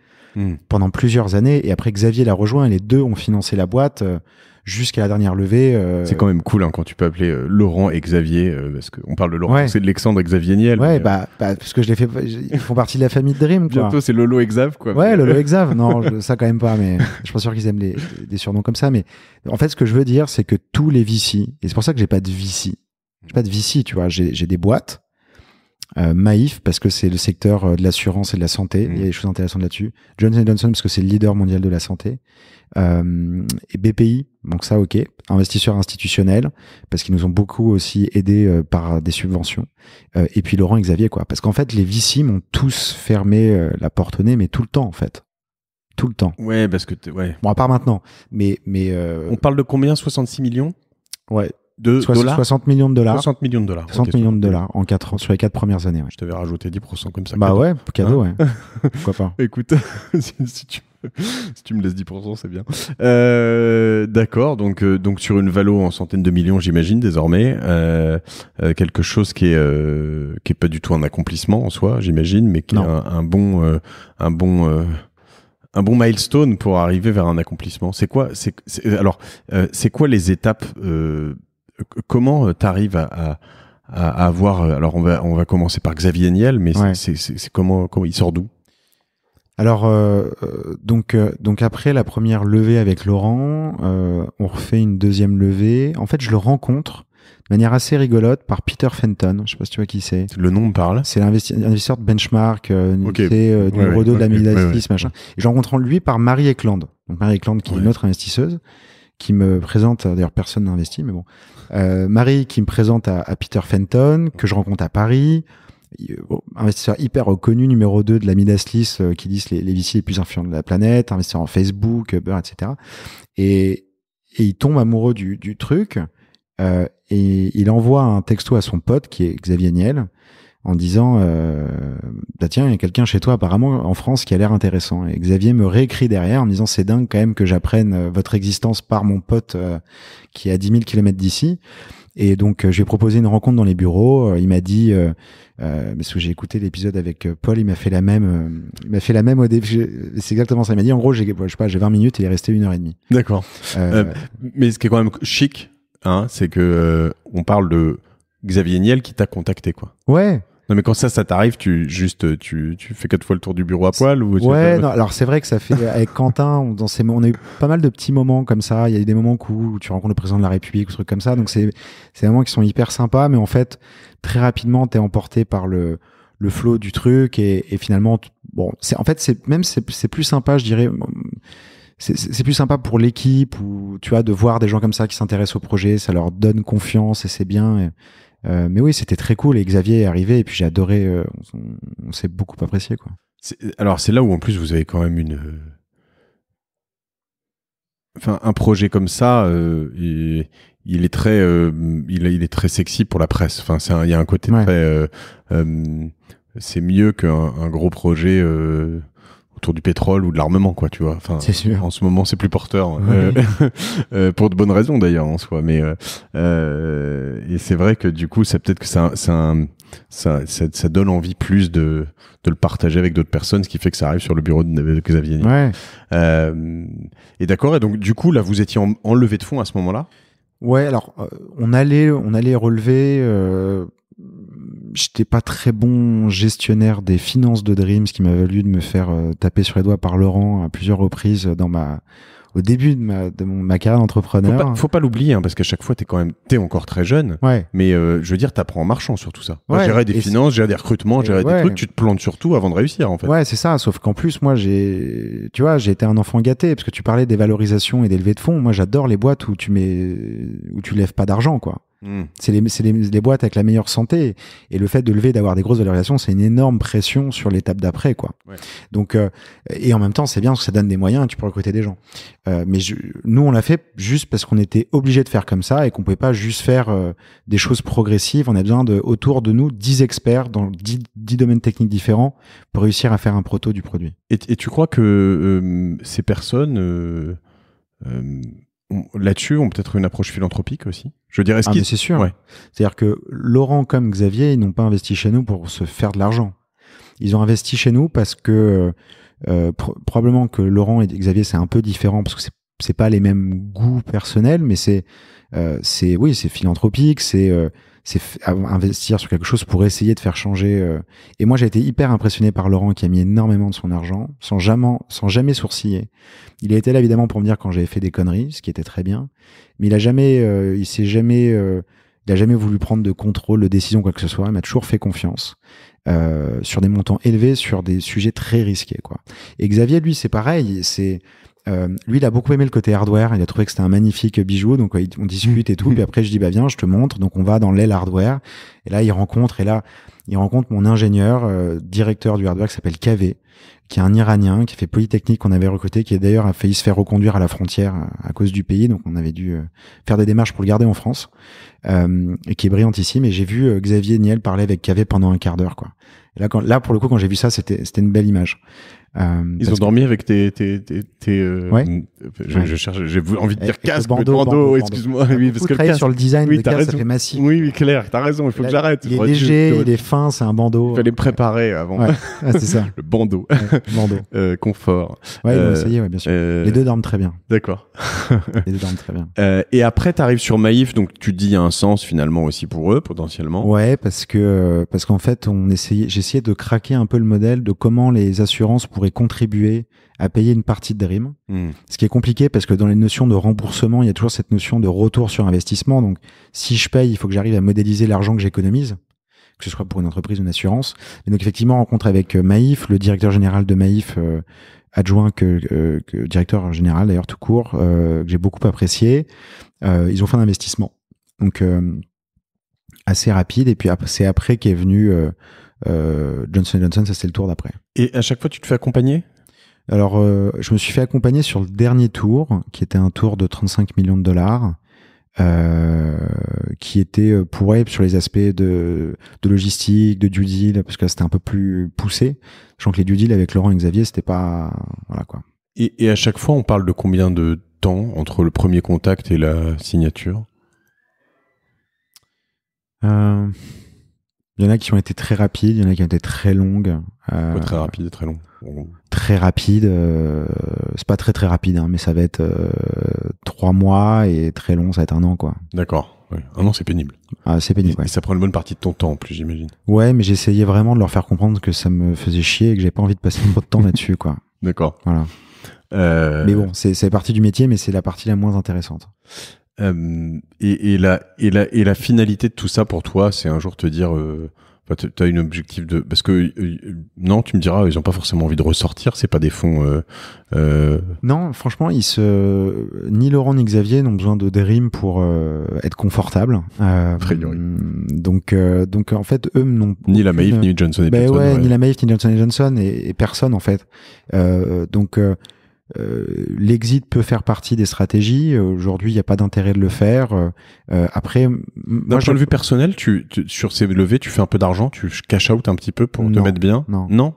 Pendant plusieurs années, et après Xavier l'a rejoint, et les deux ont financé la boîte jusqu'à la dernière levée. C'est quand même cool quand tu peux appeler Laurent et Xavier, parce qu'on parle de Laurent, c'est de Alexandre et Xavier Niel. Ouais, parce que ils font partie de la famille de Dream, quoi. Bientôt, c'est Lolo et Xav, quoi. Ouais, Lolo et Xav. Non, ça quand même pas, mais je suis pas sûr qu'ils aiment des surnoms comme ça. Mais en fait, ce que je veux dire, c'est que tous les VC, et c'est pour ça que j'ai pas de VC, J'ai pas de VC, tu vois. J'ai des boîtes. Maïf parce que c'est le secteur de l'assurance et de la santé, il y a des choses intéressantes là-dessus. Johnson & Johnson parce que c'est le leader mondial de la santé. Et BPI, donc ça ok, investisseurs institutionnels parce qu'ils nous ont beaucoup aussi aidés par des subventions. Et puis Laurent et Xavier quoi, parce qu'en fait les VC m'ont tous fermé la porte au nez, mais tout le temps en fait. Tout le temps. Ouais, parce que bon à part maintenant, mais on parle de combien? 66 millions? Ouais. De dollars 60 millions de dollars. 60 millions de dollars. 60 okay, millions de dollars en 4 ans, sur les 4 premières années. Ouais. Je t'avais rajouté 10% comme ça. Bah cadeau. Ouais, cadeau, hein ouais. Pourquoi pas. Écoute, si tu me laisses 10%, c'est bien. D'accord, donc sur une valo en centaines de millions, j'imagine, désormais. Quelque chose qui est pas du tout un accomplissement en soi, j'imagine, mais qui est un bon milestone pour arriver vers un accomplissement. C'est quoi les étapes comment t'arrives à avoir alors on va commencer par Xavier Niel, mais ouais. c'est comment il sort d'où? Alors donc après la première levée avec Laurent, on refait une deuxième levée. En fait, je le rencontre de manière assez rigolote par Peter Fenton. Je sais pas si tu vois qui c'est. Le nom me parle. C'est l'investisseur de Benchmark, c'est numéro 2 de la Midas, machin. Et je rencontre lui par Marie Eklund. Donc Marie Eklund qui est une autre investisseuse qui me présente, d'ailleurs personne n'a investi, mais bon. Marie qui me présente à Peter Fenton, que je rencontre à Paris, investisseur hyper reconnu, numéro 2 de la Midas List, qui disent les VC les plus influents de la planète, investisseur en Facebook, Uber, etc. Et il tombe amoureux du truc, et il envoie un texto à son pote, qui est Xavier Niel, en disant bah tiens, il y a quelqu'un chez toi apparemment en France qui a l'air intéressant. Et Xavier me réécrit derrière en me disant c'est dingue quand même que j'apprenne votre existence par mon pote qui est à 10 000 km d'ici. Et donc je lui ai proposé une rencontre dans les bureaux. Il m'a dit parce que j'ai écouté l'épisode avec Paul, il m'a fait la même au début. C'est exactement ça. Il m'a dit en gros j'ai 20 minutes et il est resté 1h30. D'accord. Mais ce qui est quand même chic, hein, c'est que on parle de Xavier Niel qui t'a contacté quoi. Ouais. Non mais quand ça t'arrive, tu fais 4 fois le tour du bureau à poil ou ouais, non, alors c'est vrai que ça fait avec Quentin, on a eu pas mal de petits moments comme ça. Il y a eu des moments où tu rencontres le président de la République ou des trucs comme ça. Donc c'est des moments qui sont hyper sympas, mais en fait très rapidement t'es emporté par le flow du truc et finalement bon, c'est plus sympa, je dirais. C'est plus sympa pour l'équipe ou tu vois de voir des gens comme ça qui s'intéressent au projet, ça leur donne confiance et c'est bien. Mais oui, c'était très cool et Xavier est arrivé et puis j'ai adoré, on s'est beaucoup apprécié quoi. Alors c'est là où en plus vous avez quand même un projet comme ça, il est très, il est très sexy pour la presse. Enfin il y a un côté très, c'est mieux qu'un gros projet autour du pétrole ou de l'armement quoi, tu vois. Enfin c'est sûr. En ce moment c'est plus porteur pour de bonnes raisons d'ailleurs en soi, mais et c'est vrai que du coup c'est peut-être que ça donne envie plus de le partager avec d'autres personnes, ce qui fait que ça arrive sur le bureau de Xavier. Ouais. Et d'accord, et donc du coup là vous étiez en levée de fonds à ce moment-là? Ouais, alors on allait relever j'étais pas très bon gestionnaire des finances de Dreams, qui m'a valu de me faire taper sur les doigts par Laurent à plusieurs reprises au début de ma carrière d'entrepreneur. Faut pas l'oublier, hein, parce qu'à chaque fois t'es encore très jeune. Ouais. Mais je veux dire, t'apprends en marchant sur tout ça. Ouais, gérer des finances, gérer des recrutements, gérer des trucs, tu te plantes surtout avant de réussir en fait. Ouais, c'est ça. Sauf qu'en plus, moi, j'ai été un enfant gâté, parce que tu parlais des valorisations et des levées de fonds. Moi, j'adore les boîtes où tu lèves pas d'argent, quoi. C'est les boîtes avec la meilleure santé, et le fait de lever, d'avoir des grosses valorisations, c'est une énorme pression sur l'étape d'après quoi. Ouais. Donc et en même temps c'est bien parce que ça donne des moyens, tu peux recruter des gens. Mais nous on l'a fait juste parce qu'on était obligé de faire comme ça et qu'on pouvait pas juste faire des choses progressives. On a besoin autour de nous 10 experts dans 10 domaines techniques différents pour réussir à faire un proto du produit. Et tu crois que ces personnes là-dessus ont peut-être une approche philanthropique aussi? Je dirais mais c'est sûr. Ouais. C'est-à-dire que Laurent comme Xavier, ils n'ont pas investi chez nous pour se faire de l'argent. Ils ont investi chez nous parce que probablement que Laurent et Xavier c'est un peu différent parce que c'est pas les mêmes goûts personnels, mais c'est philanthropique, c'est investir sur quelque chose pour essayer de faire changer. Et moi, j'ai été hyper impressionné par Laurent qui a mis énormément de son argent sans jamais sourciller. Il a été là évidemment pour me dire quand j'avais fait des conneries, ce qui était très bien, mais il s'est jamais Il a jamais voulu prendre de contrôle, de décision, quoi que ce soit. Il m'a toujours fait confiance sur des montants élevés, sur des sujets très risqués, quoi. Et Xavier, lui, c'est pareil. Lui, il a beaucoup aimé le côté hardware. Il a trouvé que c'était un magnifique bijou. Donc, on discute et tout. Puis après, je dis, bah, viens, je te montre. Donc, on va dans l'aile hardware. Et là, il rencontre mon ingénieur, directeur du hardware qui s'appelle KV, qui est un Iranien, qui fait Polytechnique, qu'on avait recruté, qui d'ailleurs a failli se faire reconduire à la frontière à cause du pays. Donc, on avait dû faire des démarches pour le garder en France, et qui est brillantissime. Et j'ai vu Xavier Niel parler avec KV pendant un quart d'heure, quoi. Et là, pour le coup, quand j'ai vu ça, c'était une belle image. Ils ont dormi avec tes ouais. Je cherche, j'ai envie de dire casque, bandeau, excuse-moi. Oui, parce que le casque, sur le design, oui, le casque, ça fait massif. Oui, clair, t'as raison, il faut que j'arrête. Il est léger, il est fin, c'est un bandeau. Il fallait me préparer avant. Ouais, c'est ça. Le bandeau. Ouais, bandeau. Confort. Ouais, ça y est, ouais, bien sûr. Les deux dorment très bien. D'accord. Les deux dorment très bien. Et après, t'arrives sur Maïf, donc tu dis il y a un sens finalement aussi pour eux, potentiellement. Ouais, parce qu'en fait, j'essayais de craquer un peu le modèle de comment les assurances pourraient contribuer à payer une partie de Dream. Ce qui est compliqué parce que dans les notions de remboursement, il y a toujours cette notion de retour sur investissement. Donc, si je paye, il faut que j'arrive à modéliser l'argent que j'économise, que ce soit pour une entreprise ou une assurance. Et donc, effectivement, rencontre avec Maïf, le directeur général de Maïf, adjoint que directeur général, d'ailleurs, tout court, que j'ai beaucoup apprécié. Ils ont fait un investissement. Donc, assez rapide. Et puis, c'est après qu'est venu Johnson & Johnson, ça c'est le tour d'après. Et à chaque fois, tu te fais accompagner ? Alors, je me suis fait accompagner sur le dernier tour, qui était un tour de 35 millions de dollars, qui était pour sur les aspects de logistique, de due deal, parce que c'était un peu plus poussé. Sachant que les due deals avec Laurent et Xavier, c'était pas... Voilà, quoi. Et à chaque fois, on parle de combien de temps entre le premier contact et la signature ? Il y en a qui ont été très rapides, il y en a qui ont été très longues. Très rapide et très long. Très rapide, c'est pas très rapide, hein, mais ça va être 3 mois, et très long, ça va être 1 an, quoi. D'accord. Ouais. 1 an, c'est pénible. Ah, c'est pénible, ouais. Et ça prend une bonne partie de ton temps, en plus, j'imagine. Ouais, mais j'essayais vraiment de leur faire comprendre que ça me faisait chier et que j'avais pas envie de passer trop de temps là-dessus, quoi. D'accord. Voilà. Mais bon, c'est partie du métier, mais c'est la partie la moins intéressante. Et la finalité de tout ça pour toi, c'est un jour te dire, t'as une objectif de, parce que non, tu me diras, ils ont pas forcément envie de ressortir, c'est pas des fonds. Non, franchement, ni Laurent ni Xavier n'ont besoin de Dream pour être confortables. Donc en fait, eux n'ont ni la Maïf ni Johnson & Johnson. Ouais, ni la Maïf ni Johnson & Johnson et personne en fait. L'exit peut faire partie des stratégies. Aujourd'hui, il n'y a pas d'intérêt de le faire. Après, d'un point de vue personnel, sur ces levées, tu fais un peu d'argent, tu cash out un petit peu pour te mettre bien. Non.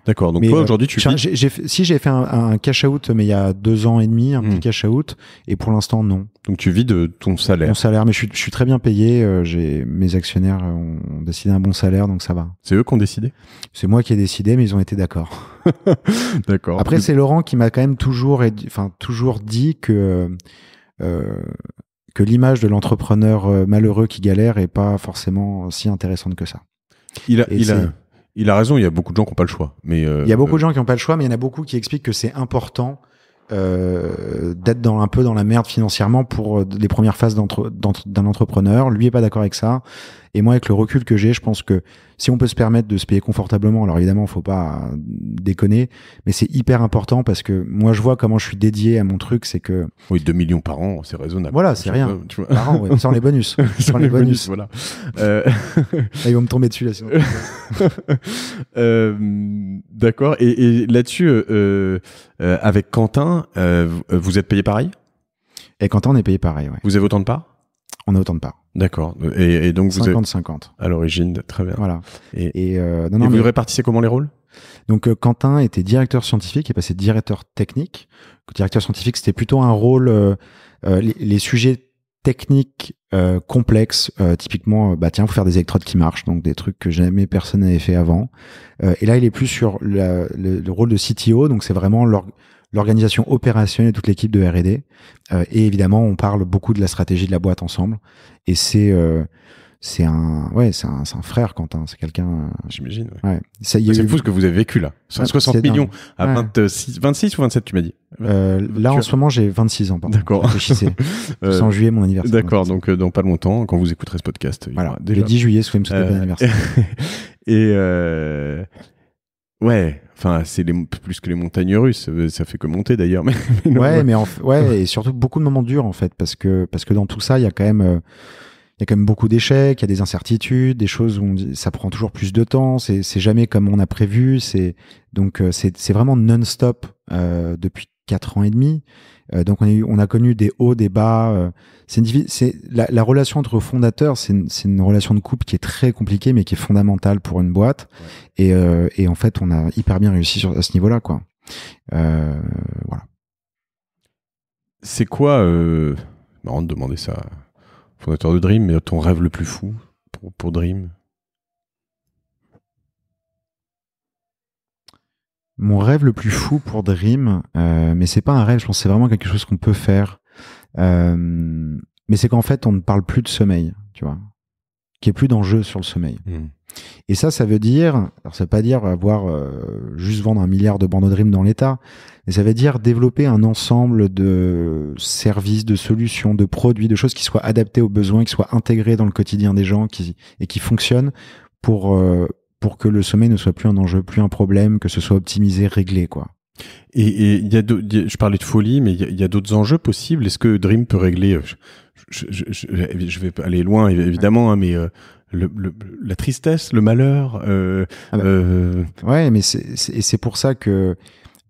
D'accord. Donc toi, aujourd'hui, j'ai fait un cash out, mais il y a 2 ans et demi, un petit cash out, et pour l'instant, non. Donc tu vis de ton salaire. Mon salaire, mais je suis très bien payé. Mes actionnaires ont décidé un bon salaire, donc ça va. C'est eux qui ont décidé ? C'est moi qui ai décidé, mais ils ont été d'accord. D'accord. Après, c'est Laurent qui m'a quand même toujours dit que l'image de l'entrepreneur malheureux qui galère est pas forcément si intéressante que ça. Il a raison, il y a beaucoup de gens qui n'ont pas le choix. Mais il y a beaucoup de gens qui n'ont pas le choix, mais il y en a beaucoup qui expliquent que c'est important d'être un peu dans la merde financièrement pour les premières phases d'un entrepreneur. Lui est pas d'accord avec ça. Et moi, avec le recul que j'ai, je pense que si on peut se permettre de se payer confortablement, alors évidemment, faut pas déconner, mais c'est hyper important parce que moi, je vois comment je suis dédié à mon truc, c'est que... Oui, 2 millions par an, c'est raisonnable. Voilà, c'est rien. Par an, ouais, sans les bonus. Sans les bonus, voilà. Là, ils vont me tomber dessus, là, sinon. D'accord. Et là-dessus, avec Quentin, vous êtes payé pareil ? Et Quentin, on est payé pareil, ouais. Vous avez autant de parts ? On a autant de parts. D'accord. Et donc 50-50. À l'origine, très bien. Voilà. Et vous répartissez comment les rôles ? Donc Quentin était directeur scientifique et passé directeur technique. Directeur scientifique, c'était plutôt un rôle les sujets techniques complexes, typiquement faut faire des électrodes qui marchent, donc des trucs que jamais personne n'avait fait avant. Et là, il est plus sur le rôle de CTO, donc c'est vraiment l'organisation opérationnelle de toute l'équipe de R&D. Et évidemment, on parle beaucoup de la stratégie de la boîte ensemble. Et c'est c'est un frère, Quentin. C'est quelqu'un. J'imagine. Ouais. C'est fou ce que vous avez vécu là. 60 millions à 26 ou 27, tu m'as dit. Là, en ce moment, j'ai 26 ans. D'accord. Réfléchissez. C'est en juillet, mon anniversaire. D'accord. Donc, dans pas longtemps, quand vous écouterez ce podcast. Voilà. Le 10 juillet, soyez me souhaiter bon anniversaire. Et ouais. Enfin, c'est plus que les montagnes russes. Ça fait que monter d'ailleurs. Mais et surtout beaucoup de moments durs en fait, parce que dans tout ça, il y a quand même beaucoup d'échecs, il y a des incertitudes, des choses où ça prend toujours plus de temps, c'est jamais comme on a prévu, c'est vraiment non-stop depuis 4 ans et demi. Donc on a connu des hauts, des bas. C'est la relation entre fondateurs, c'est une relation de couple qui est très compliquée, mais qui est fondamentale pour une boîte. Ouais. Et en fait, on a hyper bien réussi à ce niveau-là, quoi. Voilà. C'est quoi marrant de demander ça. Fondateur de Dream, mais ton rêve le plus fou pour Dream? Mon rêve le plus fou pour Dream, mais c'est pas un rêve, je pense que c'est vraiment quelque chose qu'on peut faire. Mais c'est qu'en fait, on ne parle plus de sommeil, tu vois, qu'il n'y ait plus d'enjeu sur le sommeil. Et ça veut dire, alors ça veut pas dire juste vendre 1 milliard de bandeaux Dream dans l'État, mais ça veut dire développer un ensemble de services, de solutions, de produits, de choses qui soient adaptées aux besoins, qui soient intégrées dans le quotidien des gens et qui fonctionnent pour que le sommeil ne soit plus un enjeu, plus un problème, que ce soit optimisé, réglé, quoi. Et je parlais de folie, mais il y a d'autres enjeux possibles. Est-ce que Dream peut régler je vais aller loin, évidemment, hein, mais la tristesse, le malheur. Ouais, mais c'est pour ça que,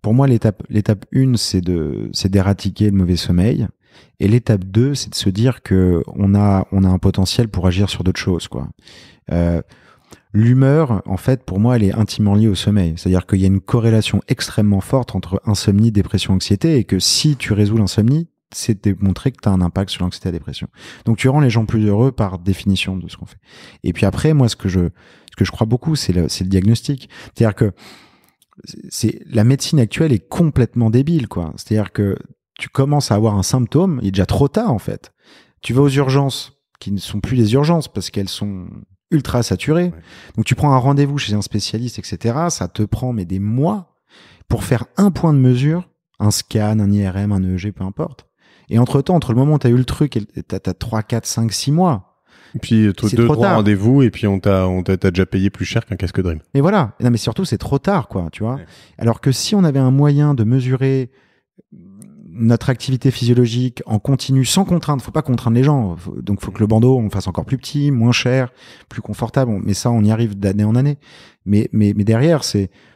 pour moi, l'étape 1, c'est d'éradiquer le mauvais sommeil. Et l'étape 2, c'est de se dire que on a un potentiel pour agir sur d'autres choses, quoi. L'humeur, en fait, pour moi, elle est intimement liée au sommeil. C'est-à-dire qu'il y a une corrélation extrêmement forte entre insomnie, dépression, anxiété, et que si tu résous l'insomnie, c'est démontré que tu as un impact sur l'anxiété et la dépression. Donc tu rends les gens plus heureux par définition de ce qu'on fait. Et puis après, moi, ce que je crois beaucoup, c'est le diagnostic. C'est-à-dire que la médecine actuelle est complètement débile, quoi. C'est-à-dire que tu commences à avoir un symptôme, il est déjà trop tard, en fait. Tu vas aux urgences, qui ne sont plus des urgences parce qu'elles sont ultra saturées. Ouais. Donc tu prends un rendez-vous chez un spécialiste, etc. Ça te prend des mois pour faire un point de mesure, un scan, un IRM, un EEG, peu importe. Et entre-temps, entre le moment où tu as eu le truc, t'as 3, 4, 5, 6 mois. Et puis 2-3 rendez-vous et puis on t'a déjà payé plus cher qu'un casque Dream. Et voilà. Non, mais surtout, c'est trop tard, quoi, tu vois. Ouais. Alors que si on avait un moyen de mesurer notre activité physiologique en continu, sans contrainte, faut pas contraindre les gens. Donc, faut que le bandeau, on le fasse encore plus petit, moins cher, plus confortable. Mais ça, on y arrive d'année en année. Mais derrière,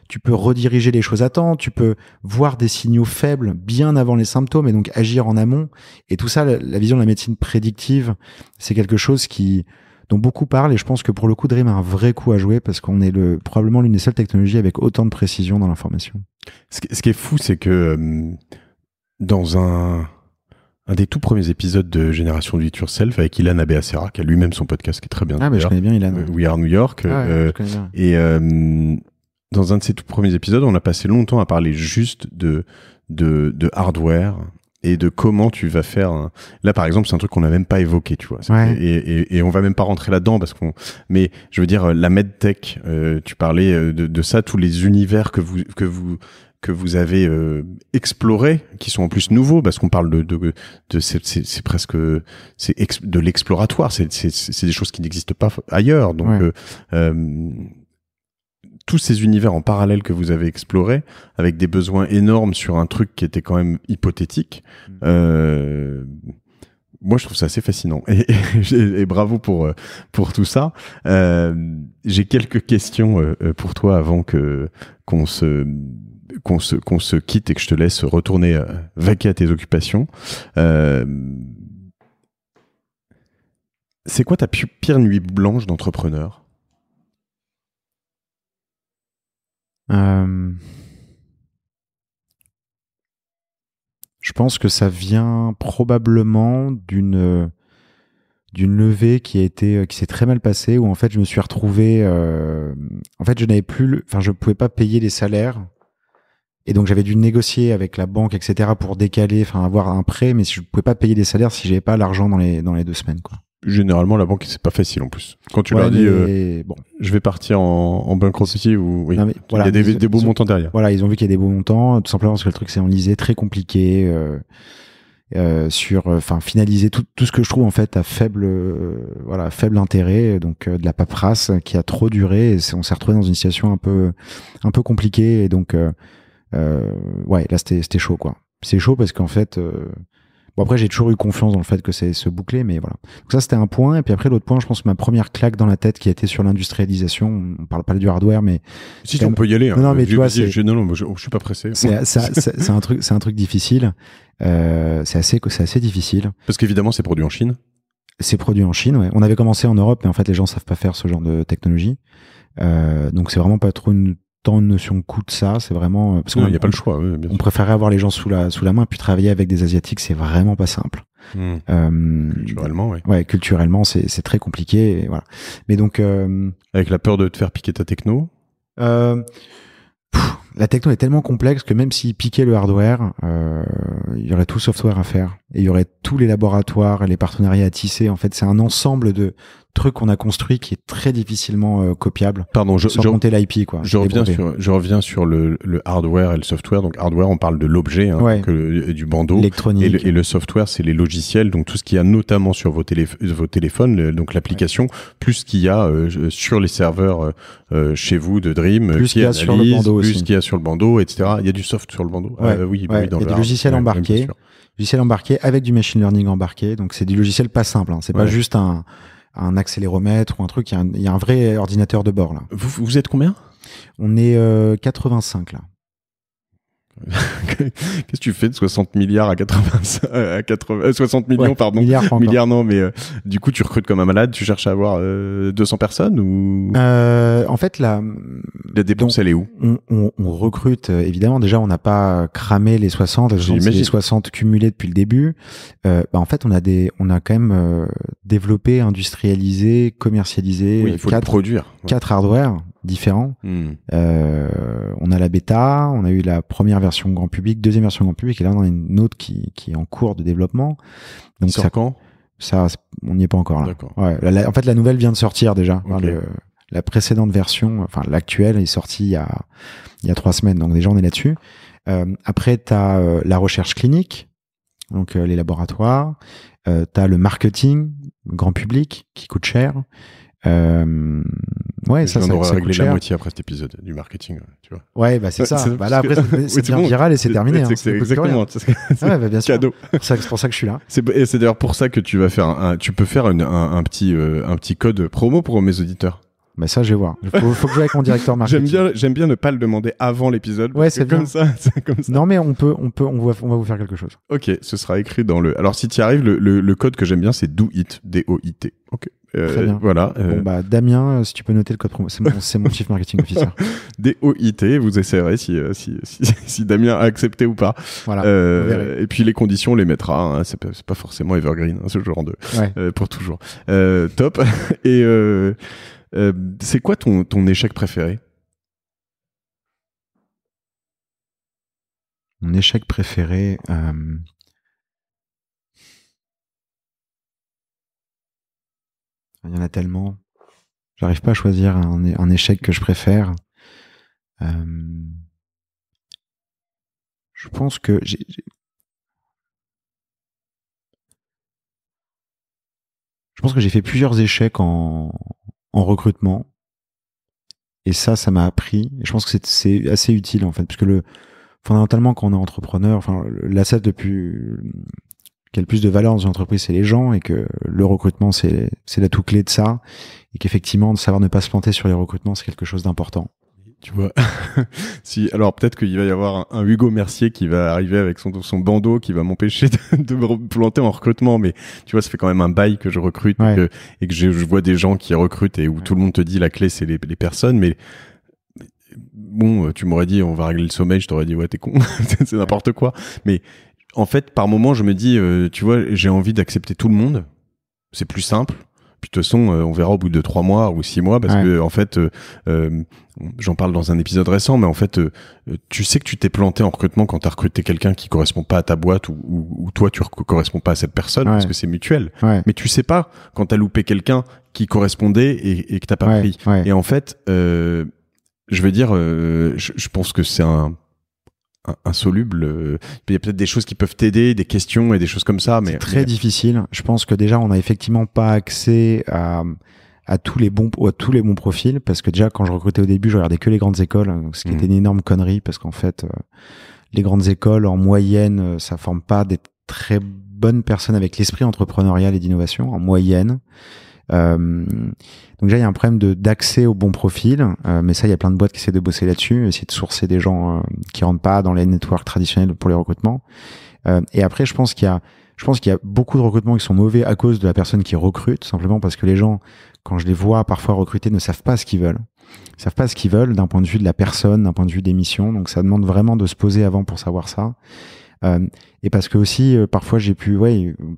tu peux rediriger les choses à temps, tu peux voir des signaux faibles bien avant les symptômes et donc agir en amont. Et tout ça, la vision de la médecine prédictive, c'est quelque chose dont beaucoup parlent, et je pense que pour le coup, Dream a un vrai coup à jouer parce qu'on est probablement l'une des seules technologies avec autant de précision dans l'information. Ce qui est fou, c'est que dans un des tout premiers épisodes de Génération Do It Yourself avec Ilan Abeacera, qui a lui-même son podcast qui est très bien. Ah, je connais bien Ilan. We Are New York. Je connais bien. Et dans un de ces tout premiers épisodes, on a passé longtemps à parler juste de hardware et de comment tu vas faire. Là, par exemple, c'est un truc qu'on n'a même pas évoqué, tu vois. Ouais. Et on va même pas rentrer là-dedans mais je veux dire, la medtech, tu parlais de ça, tous les univers que vous avez explorés, qui sont en plus nouveaux, parce qu'on parle c'est presque de l'exploratoire, c'est des choses qui n'existent pas ailleurs. Donc tous ces univers en parallèle que vous avez explorés, avec des besoins énormes sur un truc qui était quand même hypothétique, moi je trouve ça assez fascinant et bravo pour tout ça. J'ai quelques questions pour toi avant qu'on se quitte et que je te laisse retourner vaquer à tes occupations. C'est quoi ta pire nuit blanche d'entrepreneur? Je pense que ça vient probablement d'une levée qui s'est très mal passée, où en fait je me suis retrouvé, en fait je pouvais pas payer les salaires. Et donc j'avais dû négocier avec la banque, etc., pour décaler, avoir un prêt, mais je pouvais pas payer les salaires si j'avais pas l'argent dans les 2 semaines, quoi. généralement, la banque, c'est pas facile en plus. Quand tu leur dis, je vais partir en bankruptcy, ou oui, il y a des beaux montants derrière. Voilà, ils ont vu qu'il y a des beaux montants, tout simplement parce que le truc c'est enlisé, très compliqué, finaliser tout ce que je trouve en fait à faible intérêt, donc de la paperasse qui a trop duré, et on s'est retrouvé dans une situation un peu compliquée, et donc là c'était chaud quoi. C'est chaud parce qu'en fait bon, après, j'ai toujours eu confiance dans le fait que c'est se boucler, mais voilà. Donc ça, c'était un point. Et puis après, l'autre point, je pense que ma première claque dans la tête qui a été sur l'industrialisation. On parle pas du hardware, mais si on peut y aller. Non, mais tu vois, je suis pas pressé. C'est un truc difficile. C'est assez difficile. Parce qu'évidemment, c'est produit en Chine. C'est produit en Chine, ouais. On avait commencé en Europe, mais en fait, les gens savent pas faire ce genre de technologie. Donc c'est vraiment pas trop une notion de coût de ça, c'est vraiment parce qu'il n'y a pas le choix. Oui, on préférait avoir les gens sous la main, puis travailler avec des asiatiques, c'est vraiment pas simple. Culturellement, oui. Ouais, culturellement, c'est très compliqué, et voilà. Mais donc avec la peur de te faire piquer ta techno. La techno est tellement complexe que même s'ils piquaient le hardware, il y aurait tout le software à faire, et il y aurait tous les laboratoires et les partenariats à tisser. En fait, c'est un ensemble de trucs qu'on a construit qui est très difficilement copiable. Pardon, sans compter l'IP, quoi. Je reviens sur le hardware et le software. Donc hardware, on parle de l'objet, du bandeau. Électronique. Et le software, c'est les logiciels, donc tout ce qu'il y a notamment sur vos téléphones, donc l'application, plus ce qu'il y a sur les serveurs chez vous de Dream, plus qu'il y a sur le bandeau, plus qu'il y a sur le bandeau, etc. Il y a du soft sur le bandeau. Oui, il y a des logiciels embarqués. Logiciel embarqué avec du machine learning embarqué. Donc c'est du logiciel pas simple. C'est pas juste un accéléromètre ou un truc. Il y a un vrai ordinateur de bord là. Vous êtes combien ? On est 85 là. Qu'est-ce que tu fais de 60 milliards à 60 millions, pardon. Milliards non, mais du coup, tu recrutes comme un malade, tu cherches à avoir 200 personnes ou en fait, la dépense, elle est où ? On recrute, évidemment. Déjà, on n'a pas cramé les 60, les 60 cumulés depuis le début. En fait, on a quand même développé, industrialisé, commercialisé. Oui, il faut le produire. 4 hardware différents. On a la bêta, on a eu la première version grand public, deuxième version grand public, et là on a une autre qui est en cours de développement. Donc ça quand ? Ça, on n'y est pas encore là. D'accord. Ouais, en fait, la nouvelle vient de sortir déjà. Okay. La précédente version, enfin l'actuelle, est sortie il y a 3 semaines. Donc déjà on est là-dessus. Après, t'as la recherche clinique, donc les laboratoires. T'as le marketing grand public qui coûte cher. Ça aurait réglé cher. la moitié après cet épisode du marketing, tu vois. Ouais, bah c'est ça. Là après c'est bien viral et c'est terminé. C'est exactement. Bien sûr. Cadeau. C'est pour ça que je suis là. C'est d'ailleurs pour ça que tu vas faire tu peux faire un petit code promo pour mes auditeurs. Bah ça, je vais voir. Faut que je joue avec mon directeur marketing. J'aime bien ne pas le demander avant l'épisode. Ouais, c'est comme ça. Non, mais on va vous faire quelque chose. Ok, ce sera écrit dans le. Alors si tu y arrives, le code que j'aime bien, c'est DOIT, D-O-I-t. Ok. Très bien. Voilà. Bon, Damien, si tu peux noter le code promo, c'est mon chief marketing officer. D-O-I-T, vous essayerez si Damien a accepté ou pas. Voilà. Et puis les conditions, on les mettra. Hein, c'est pas forcément evergreen, ce genre de. Pour toujours. Top. Et c'est quoi ton échec préféré ? Mon échec préféré. Il y en a tellement. J'arrive pas à choisir un échec que je préfère. Je pense que je pense que j'ai fait plusieurs échecs en recrutement. Et ça m'a appris. Et je pense que c'est assez utile, en fait. Parce que fondamentalement, quand on est entrepreneur, l'asset qui a le plus de valeur dans une entreprise, c'est les gens, et que le recrutement, c'est l'atout clé de ça. Et qu'effectivement, de savoir ne pas se planter sur les recrutements, c'est quelque chose d'important. Tu vois, alors peut-être qu'il va y avoir un Hugo Mercier qui va arriver avec son bandeau qui va m'empêcher de me planter en recrutement, mais tu vois, ça fait quand même un bail que je recrute et que je vois des gens qui recrutent et où tout le monde te dit la clé c'est les personnes, mais bon, tu m'aurais dit on va régler le sommeil, je t'aurais dit ouais t'es con, c'est n'importe quoi. Mais en fait, par moment, je me dis, tu vois, j'ai envie d'accepter tout le monde, c'est plus simple. Puis de toute façon, on verra au bout de 3 mois ou 6 mois, parce que en fait, j'en parle dans un épisode récent, mais en fait, tu sais que tu t'es planté en recrutement quand t'as recruté quelqu'un qui correspond pas à ta boîte ou toi tu corresponds pas à cette personne parce que c'est mutuel. Mais tu sais pas quand t'as loupé quelqu'un qui correspondait et que t'as pas pris. Et en fait, je veux dire, je pense que c'est insoluble. Il y a peut-être des choses qui peuvent t'aider, des questions et des choses comme ça, mais c'est très difficile. Je pense que déjà on a effectivement pas accès à tous les bons profils, parce que déjà quand je recrutais au début, je regardais que les grandes écoles, ce qui était une énorme connerie, parce qu'en fait les grandes écoles en moyenne ça forme pas des très bonnes personnes avec l'esprit entrepreneurial et d'innovation en moyenne. Donc déjà il y a un problème d'accès aux bons profils, mais ça il y a plein de boîtes qui essaient de bosser là-dessus, essayer de sourcer des gens qui rentrent pas dans les networks traditionnels pour les recrutements. Et après je pense qu'il y a beaucoup de recrutements qui sont mauvais à cause de la personne qui recrute, simplement parce que les gens, quand je les vois parfois recruter, ne savent pas ce qu'ils veulent. Ils savent pas ce qu'ils veulent d'un point de vue de la personne, d'un point de vue des missions. Donc ça demande vraiment de se poser avant pour savoir ça. Et parce que aussi parfois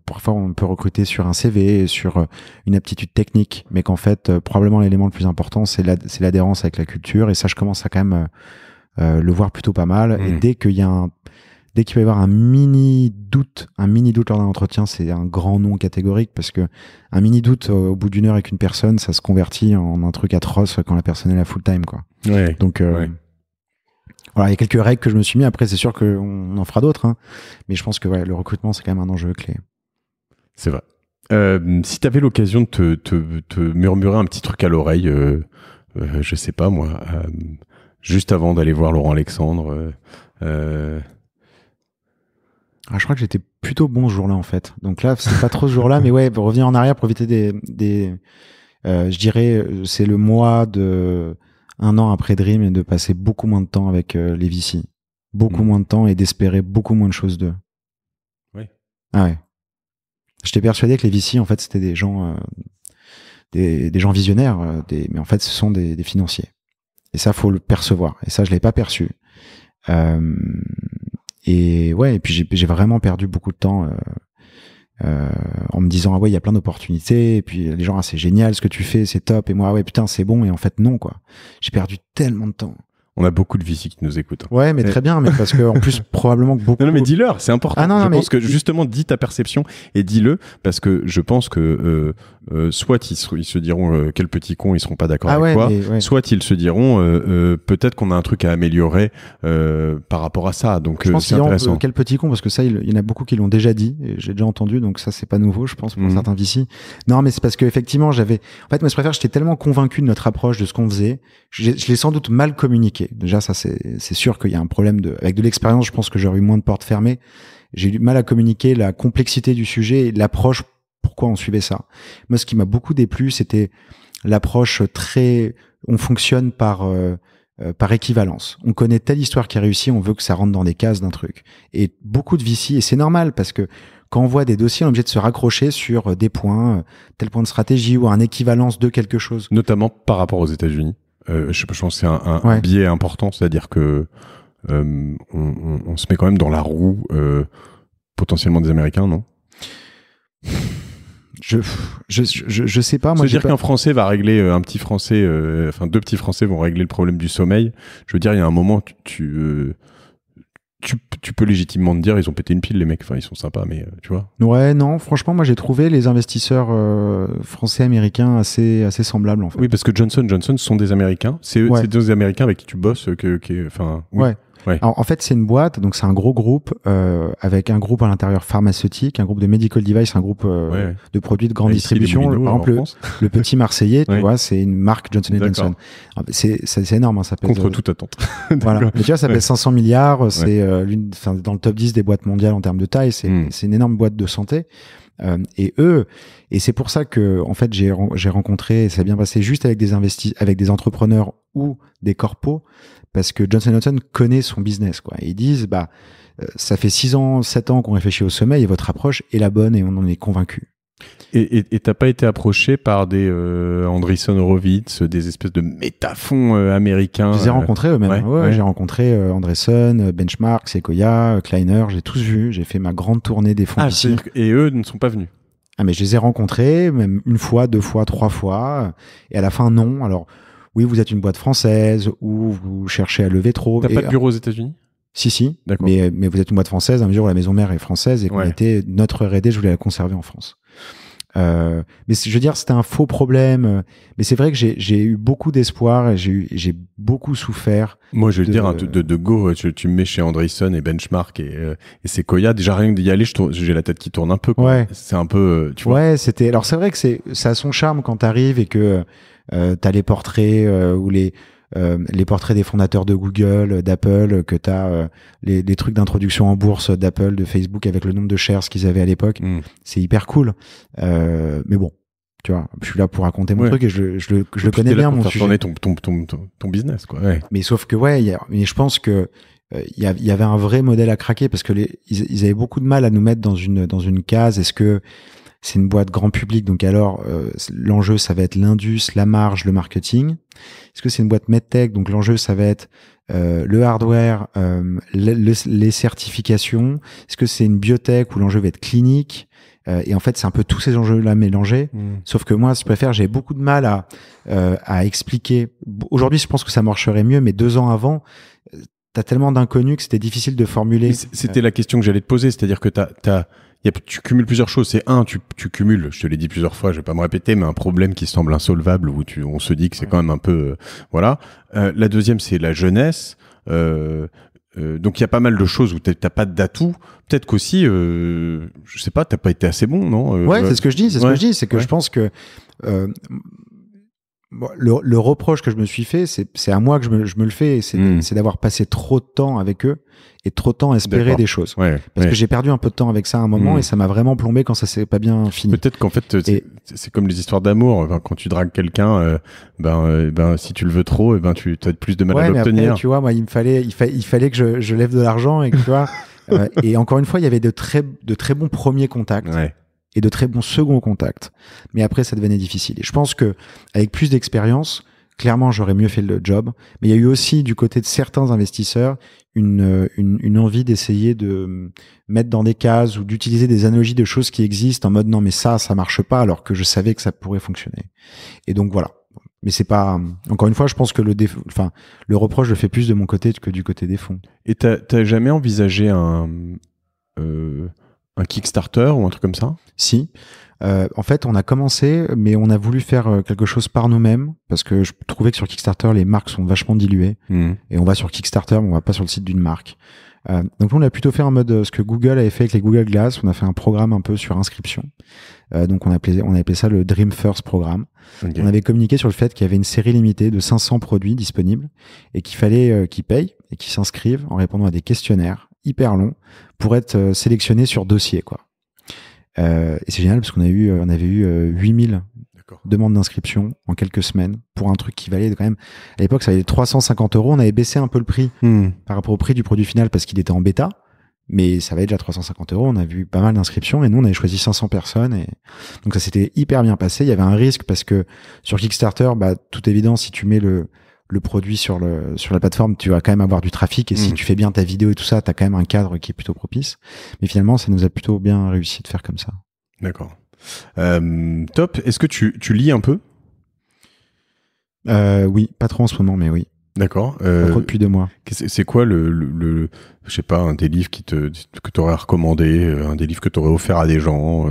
parfois on peut recruter sur un CV, sur une aptitude technique, mais qu'en fait probablement l'élément le plus important c'est l'adhérence avec la culture, et ça je commence à quand même le voir plutôt pas mal. Et dès qu'il va y avoir un mini doute lors d'un entretien, c'est un grand non catégorique, parce que un mini doute au bout d'une heure avec une personne, ça se convertit en un truc atroce quand la personne est là full time, quoi. Donc voilà, il y a quelques règles que je me suis mis. Après, c'est sûr qu'on en fera d'autres, hein. Mais je pense que le recrutement, c'est quand même un enjeu clé. C'est vrai. Si tu avais l'occasion de te murmurer un petit truc à l'oreille, je sais pas moi, juste avant d'aller voir Laurent Alexandre. Je crois que j'étais plutôt bon ce jour-là, en fait. Donc là, c'est pas trop ce jour-là, mais pour revenir en arrière, pour éviter je dirais, c'est le mois de 1 an après Dream, et de passer beaucoup moins de temps avec les VC. Beaucoup moins de temps, et d'espérer beaucoup moins de choses d'eux. Oui. Ah ouais. J'étais persuadé que les VC, en fait, c'était des gens visionnaires, mais en fait, ce sont des financiers. Et ça, faut le percevoir. Et ça, je l'ai pas perçu. Et puis j'ai vraiment perdu beaucoup de temps en me disant il y a plein d'opportunités, et puis les gens c'est génial ce que tu fais, c'est top, et moi putain c'est bon, et en fait non, quoi. J'ai perdu tellement de temps. On a beaucoup de VC qui nous écoutent. Ouais, mais très bien, mais parce que en plus probablement que beaucoup. Non, mais dis-leur, c'est important. Je pense que justement, dis ta perception et dis-le, parce que je pense que soit ils se diront quel petit con, ils seront pas d'accord avec toi, soit ils se diront peut-être qu'on a un truc à améliorer par rapport à ça. Donc je pense c'est intéressant. Quel petit con, parce que ça il y en a beaucoup qui l'ont déjà dit, et j'ai déjà entendu, donc ça c'est pas nouveau, je pense, pour certains VC. Non, mais c'est parce que effectivement moi je préfère, j'étais tellement convaincu de notre approche, de ce qu'on faisait, je l'ai sans doute mal communiqué. Déjà, ça, c'est sûr qu'il y a un problème avec de l'expérience. Je pense que j'aurais eu moins de portes fermées. J'ai eu du mal à communiquer la complexité du sujet et l'approche, pourquoi on suivait ça. Moi, ce qui m'a beaucoup déplu, c'était l'approche on fonctionne par équivalence. On connaît telle histoire qui a réussi, on veut que ça rentre dans des cases d'un truc. Et beaucoup de VC, et c'est normal, parce que quand on voit des dossiers, on est obligé de se raccrocher sur des points, tel point de stratégie ou un équivalence de quelque chose. Notamment par rapport aux États-Unis. Je pense que c'est un biais important, c'est-à-dire que on se met quand même dans la roue potentiellement des Américains, non ? Je sais pas. Moi, dire qu'un Français va régler un petit Français, deux petits Français vont régler le problème du sommeil. Je veux dire, il y a un moment, tu peux légitimement te dire, ils ont pété une pile, les mecs. Enfin, ils sont sympas, mais tu vois. Ouais, non. Franchement, moi, j'ai trouvé les investisseurs français américains assez semblables, en fait. Oui, parce que Johnson sont des Américains. C'est des Américains avec qui tu bosses, Ouais. Alors, en fait, c'est une boîte, donc c'est un gros groupe avec un groupe à l'intérieur pharmaceutique, un groupe de medical device, un groupe de produits de grande distribution. Par exemple, le petit Marseillais, tu vois, c'est une marque Johnson & Johnson. C'est énorme, hein, ça pèse. Contre toute attente. Voilà. Mais tu vois, ça pèse 500 milliards. C'est dans le top 10 des boîtes mondiales en termes de taille. C'est une énorme boîte de santé. Et c'est pour ça que, en fait, j'ai rencontré, et ça a bien passé juste avec des entrepreneurs ou des corpos, parce que Johnson & Johnson connaît son business, quoi. Et ils disent, ça fait 6 ans, 7 ans qu'on réfléchit au sommeil, et votre approche est la bonne, et on en est convaincu. Et t'as pas été approché par des Andreessen Horowitz, des espèces de métafonds américains? Je les ai rencontrés eux-mêmes. J'ai rencontré Andreessen, Benchmark, Sequoia, Kleiner, j'ai tous vu. J'ai fait ma grande tournée des fonds VC. Et eux ne sont pas venus? Ah, mais je les ai rencontrés, même une fois, 2 fois, 3 fois, et à la fin, non. Alors, oui, vous êtes une boîte française, ou vous cherchez à lever trop. T'as pas de bureau aux États-Unis? Si. D'accord. Mais vous êtes une boîte française, à mesure où la maison mère est française, et qu'on Ouais. était, notre R&D, je voulais la conserver en France. Mais je veux dire, c'était un faux problème. Mais c'est vrai que j'ai eu beaucoup d'espoir et j'ai beaucoup souffert. Moi, je vais te dire, de go, tu me mets chez Andreessen et Benchmark et Sequoia. Déjà, rien que d'y aller, j'ai la tête qui tourne un peu, quoi. Ouais. C'est un peu, tu vois. Ouais, c'était. Alors, c'est vrai que ça a son charme quand t'arrives et que t'as les portraits ou les portraits des fondateurs de Google, d'Apple, que t'as les trucs d'introduction en bourse d'Apple, de Facebook avec le nombre de shares qu'ils avaient à l'époque. C'est hyper cool. Mais bon, tu vois, je suis là pour raconter mon truc et je le connais bien, mon sujet. Faire tourner ton business, quoi. Ouais. Mais sauf que mais je pense que il y avait un vrai modèle à craquer parce que ils avaient beaucoup de mal à nous mettre dans une case. Est-ce que c'est une boîte grand public, donc alors l'enjeu ça va être l'indus, la marge, le marketing. Est-ce que c'est une boîte medtech, donc l'enjeu ça va être le hardware, les certifications. Est-ce que c'est une biotech où l'enjeu va être clinique? Et en fait c'est un peu tous ces enjeux-là mélangés. Sauf que moi, je préfère, j'avais beaucoup de mal à expliquer. Aujourd'hui, je pense que ça marcherait mieux, mais 2 ans avant, t'as tellement d'inconnus que c'était difficile de formuler. C'était la question que j'allais te poser, c'est-à-dire que tu cumules plusieurs choses. C'est tu cumules, je te l'ai dit plusieurs fois, je vais pas me répéter, mais un problème qui semble insolvable où on se dit que c'est quand même un peu, voilà. La deuxième, c'est la jeunesse. Donc il y a pas mal de choses où t'as pas d'atouts. Peut-être qu'aussi, je sais pas, t'as pas été assez bon, non? Ouais, c'est ce que je dis. C'est que je pense que le reproche que je me suis fait, c'est à moi que je me le fais. C'est d'avoir passé trop de temps avec eux et trop de temps à espérer des choses. Parce que j'ai perdu un peu de temps avec ça à un moment et ça m'a vraiment plombé quand ça s'est pas bien fini. Peut-être qu'en fait, c'est comme les histoires d'amour. Enfin, quand tu dragues quelqu'un, si tu le veux trop, tu as plus de mal à l'obtenir. Mais après, tu vois, moi, il fallait que je lève de l'argent et que, tu vois, et encore une fois, il y avait de très bons premiers contacts. Et de très bons seconds contacts. Mais après, ça devenait difficile. Et je pense que, avec plus d'expérience, clairement, j'aurais mieux fait le job. Mais il y a eu aussi, du côté de certains investisseurs, une envie d'essayer de mettre dans des cases ou d'utiliser des analogies de choses qui existent en mode non, mais ça marche pas, alors que je savais que ça pourrait fonctionner. Et donc, voilà. Mais c'est pas, encore une fois, je pense que le reproche le fait plus de mon côté que du côté des fonds. Et t'as jamais envisagé un Kickstarter ou un truc comme ça? Si. En fait, on a commencé, mais on a voulu faire quelque chose par nous-mêmes parce que je trouvais que sur Kickstarter, les marques sont vachement diluées. Et on va sur Kickstarter, mais on va pas sur le site d'une marque. Donc on a plutôt fait en mode ce que Google avait fait avec les Google Glass. On a fait un programme un peu sur inscription. Donc on appelé ça le Dream First Programme. Okay. On avait communiqué sur le fait qu'il y avait une série limitée de 500 produits disponibles et qu'il fallait qu'ils payent et qu'ils s'inscrivent en répondant à des questionnaires hyper longs pour être sélectionnés sur dossier, quoi. Et c'est génial parce qu'on avait eu 8000 demandes d'inscription en quelques semaines pour un truc qui valait quand même, à l'époque ça valait 350 €. On avait baissé un peu le prix par rapport au prix du produit final parce qu'il était en bêta, mais ça valait déjà 350 €. On a vu pas mal d'inscriptions et nous on avait choisi 500 personnes et donc ça s'était hyper bien passé. Il y avait un risque parce que sur Kickstarter, toute évidence, si tu mets le produit sur la plateforme, tu vas quand même avoir du trafic et si tu fais bien ta vidéo et tout ça, t'as quand même un cadre qui est plutôt propice. Mais finalement, ça nous a plutôt bien réussi de faire comme ça. D'accord. Top. Est-ce que tu lis un peu? Oui, pas trop en ce moment, mais oui. D'accord. Pas trop depuis 2 mois. C'est quoi je sais pas, un des livres que t'aurais recommandé, un des livres que t'aurais offert à des gens,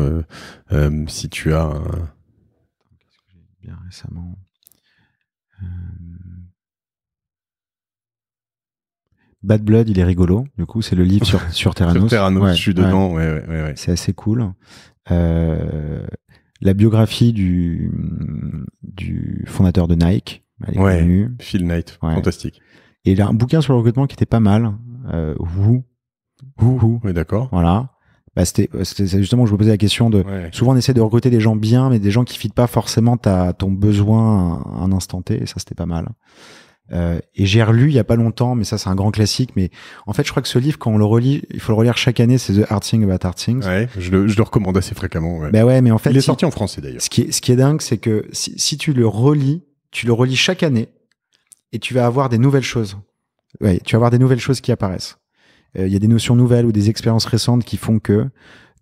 si tu as Qu'est-ce que j'ai lu bien récemment? Bad Blood, il est rigolo. Du coup, c'est le livre sur Theranos. Sur Theranos, je suis dedans. Ouais. C'est assez cool. La biographie du fondateur de Nike. Elle est connue. Phil Knight. Fantastique. Et il a un bouquin sur le recrutement qui était pas mal. Who. Oui, d'accord. Voilà. C'était justement que je me posais la question de. Souvent, on essaie de recruter des gens bien, mais des gens qui fitent pas forcément ton besoin à un instant T. Et ça, c'était pas mal. Et j'ai relu il y a pas longtemps, mais ça c'est un grand classique. Mais en fait, je crois que ce livre, quand on le relit, il faut le relire chaque année. C'est The Hard Thing About Hard Things. Ouais, je le recommande assez fréquemment. Ouais. Mais en fait, il est sorti en français d'ailleurs. Ce qui est dingue, c'est que si tu le relis chaque année, et tu vas avoir des nouvelles choses. Ouais, tu vas avoir des nouvelles choses qui apparaissent. Il y a des notions nouvelles ou des expériences récentes qui font que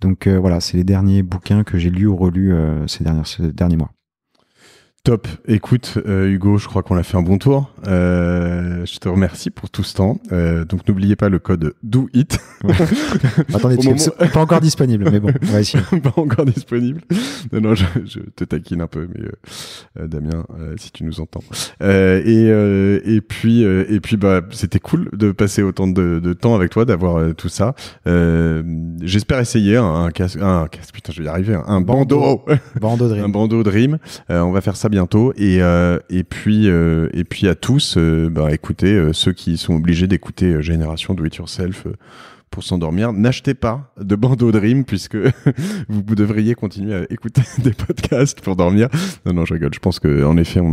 Donc voilà, c'est les derniers bouquins que j'ai lus ou relus ces derniers mois. Top. Écoute, Hugo, je crois qu'on a fait un bon tour. Je te remercie pour tout ce temps. Donc, n'oubliez pas le code DOIT. Ouais. Attendez, c'est pas encore disponible, mais bon, on va essayer. Pas encore disponible. Non, je te taquine un peu, mais Damien, si tu nous entends. Et puis, bah, c'était cool de passer autant de temps avec toi, d'avoir tout ça. J'espère essayer un casque. Putain, je vais y arriver. Un bandeau. Bandeau Dream. Un bandeau Dream. On va faire ça bientôt et puis à tous écoutez, ceux qui sont obligés d'écouter Génération Do It Yourself pour s'endormir, n'achetez pas de bandeau Dream puisque vous devriez continuer à écouter des podcasts pour dormir. Non, je rigole. Je pense que en effet, il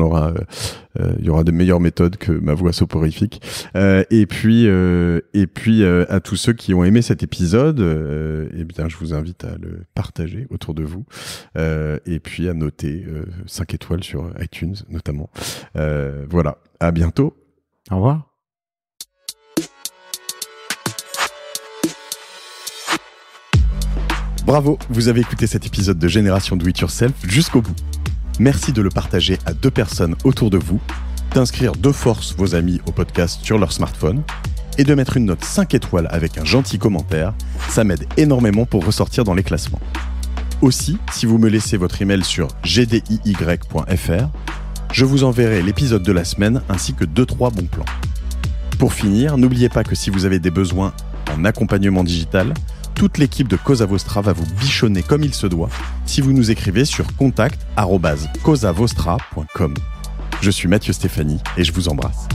y aura de meilleures méthodes que ma voix soporifique. Et puis à tous ceux qui ont aimé cet épisode, je vous invite à le partager autour de vous et puis à noter 5 étoiles sur iTunes notamment. Voilà. À bientôt. Au revoir. Bravo, vous avez écouté cet épisode de Génération Do It Yourself jusqu'au bout. Merci de le partager à 2 personnes autour de vous, d'inscrire de force vos amis au podcast sur leur smartphone et de mettre une note 5 étoiles avec un gentil commentaire. Ça m'aide énormément pour ressortir dans les classements. Aussi, si vous me laissez votre email sur gdiy.fr, je vous enverrai l'épisode de la semaine ainsi que 2-3 bons plans. Pour finir, n'oubliez pas que si vous avez des besoins en accompagnement digital, toute l'équipe de Cosa Vostra va vous bichonner comme il se doit si vous nous écrivez sur contact@cosavostra.com. Je suis Mathieu Stéphanie et je vous embrasse.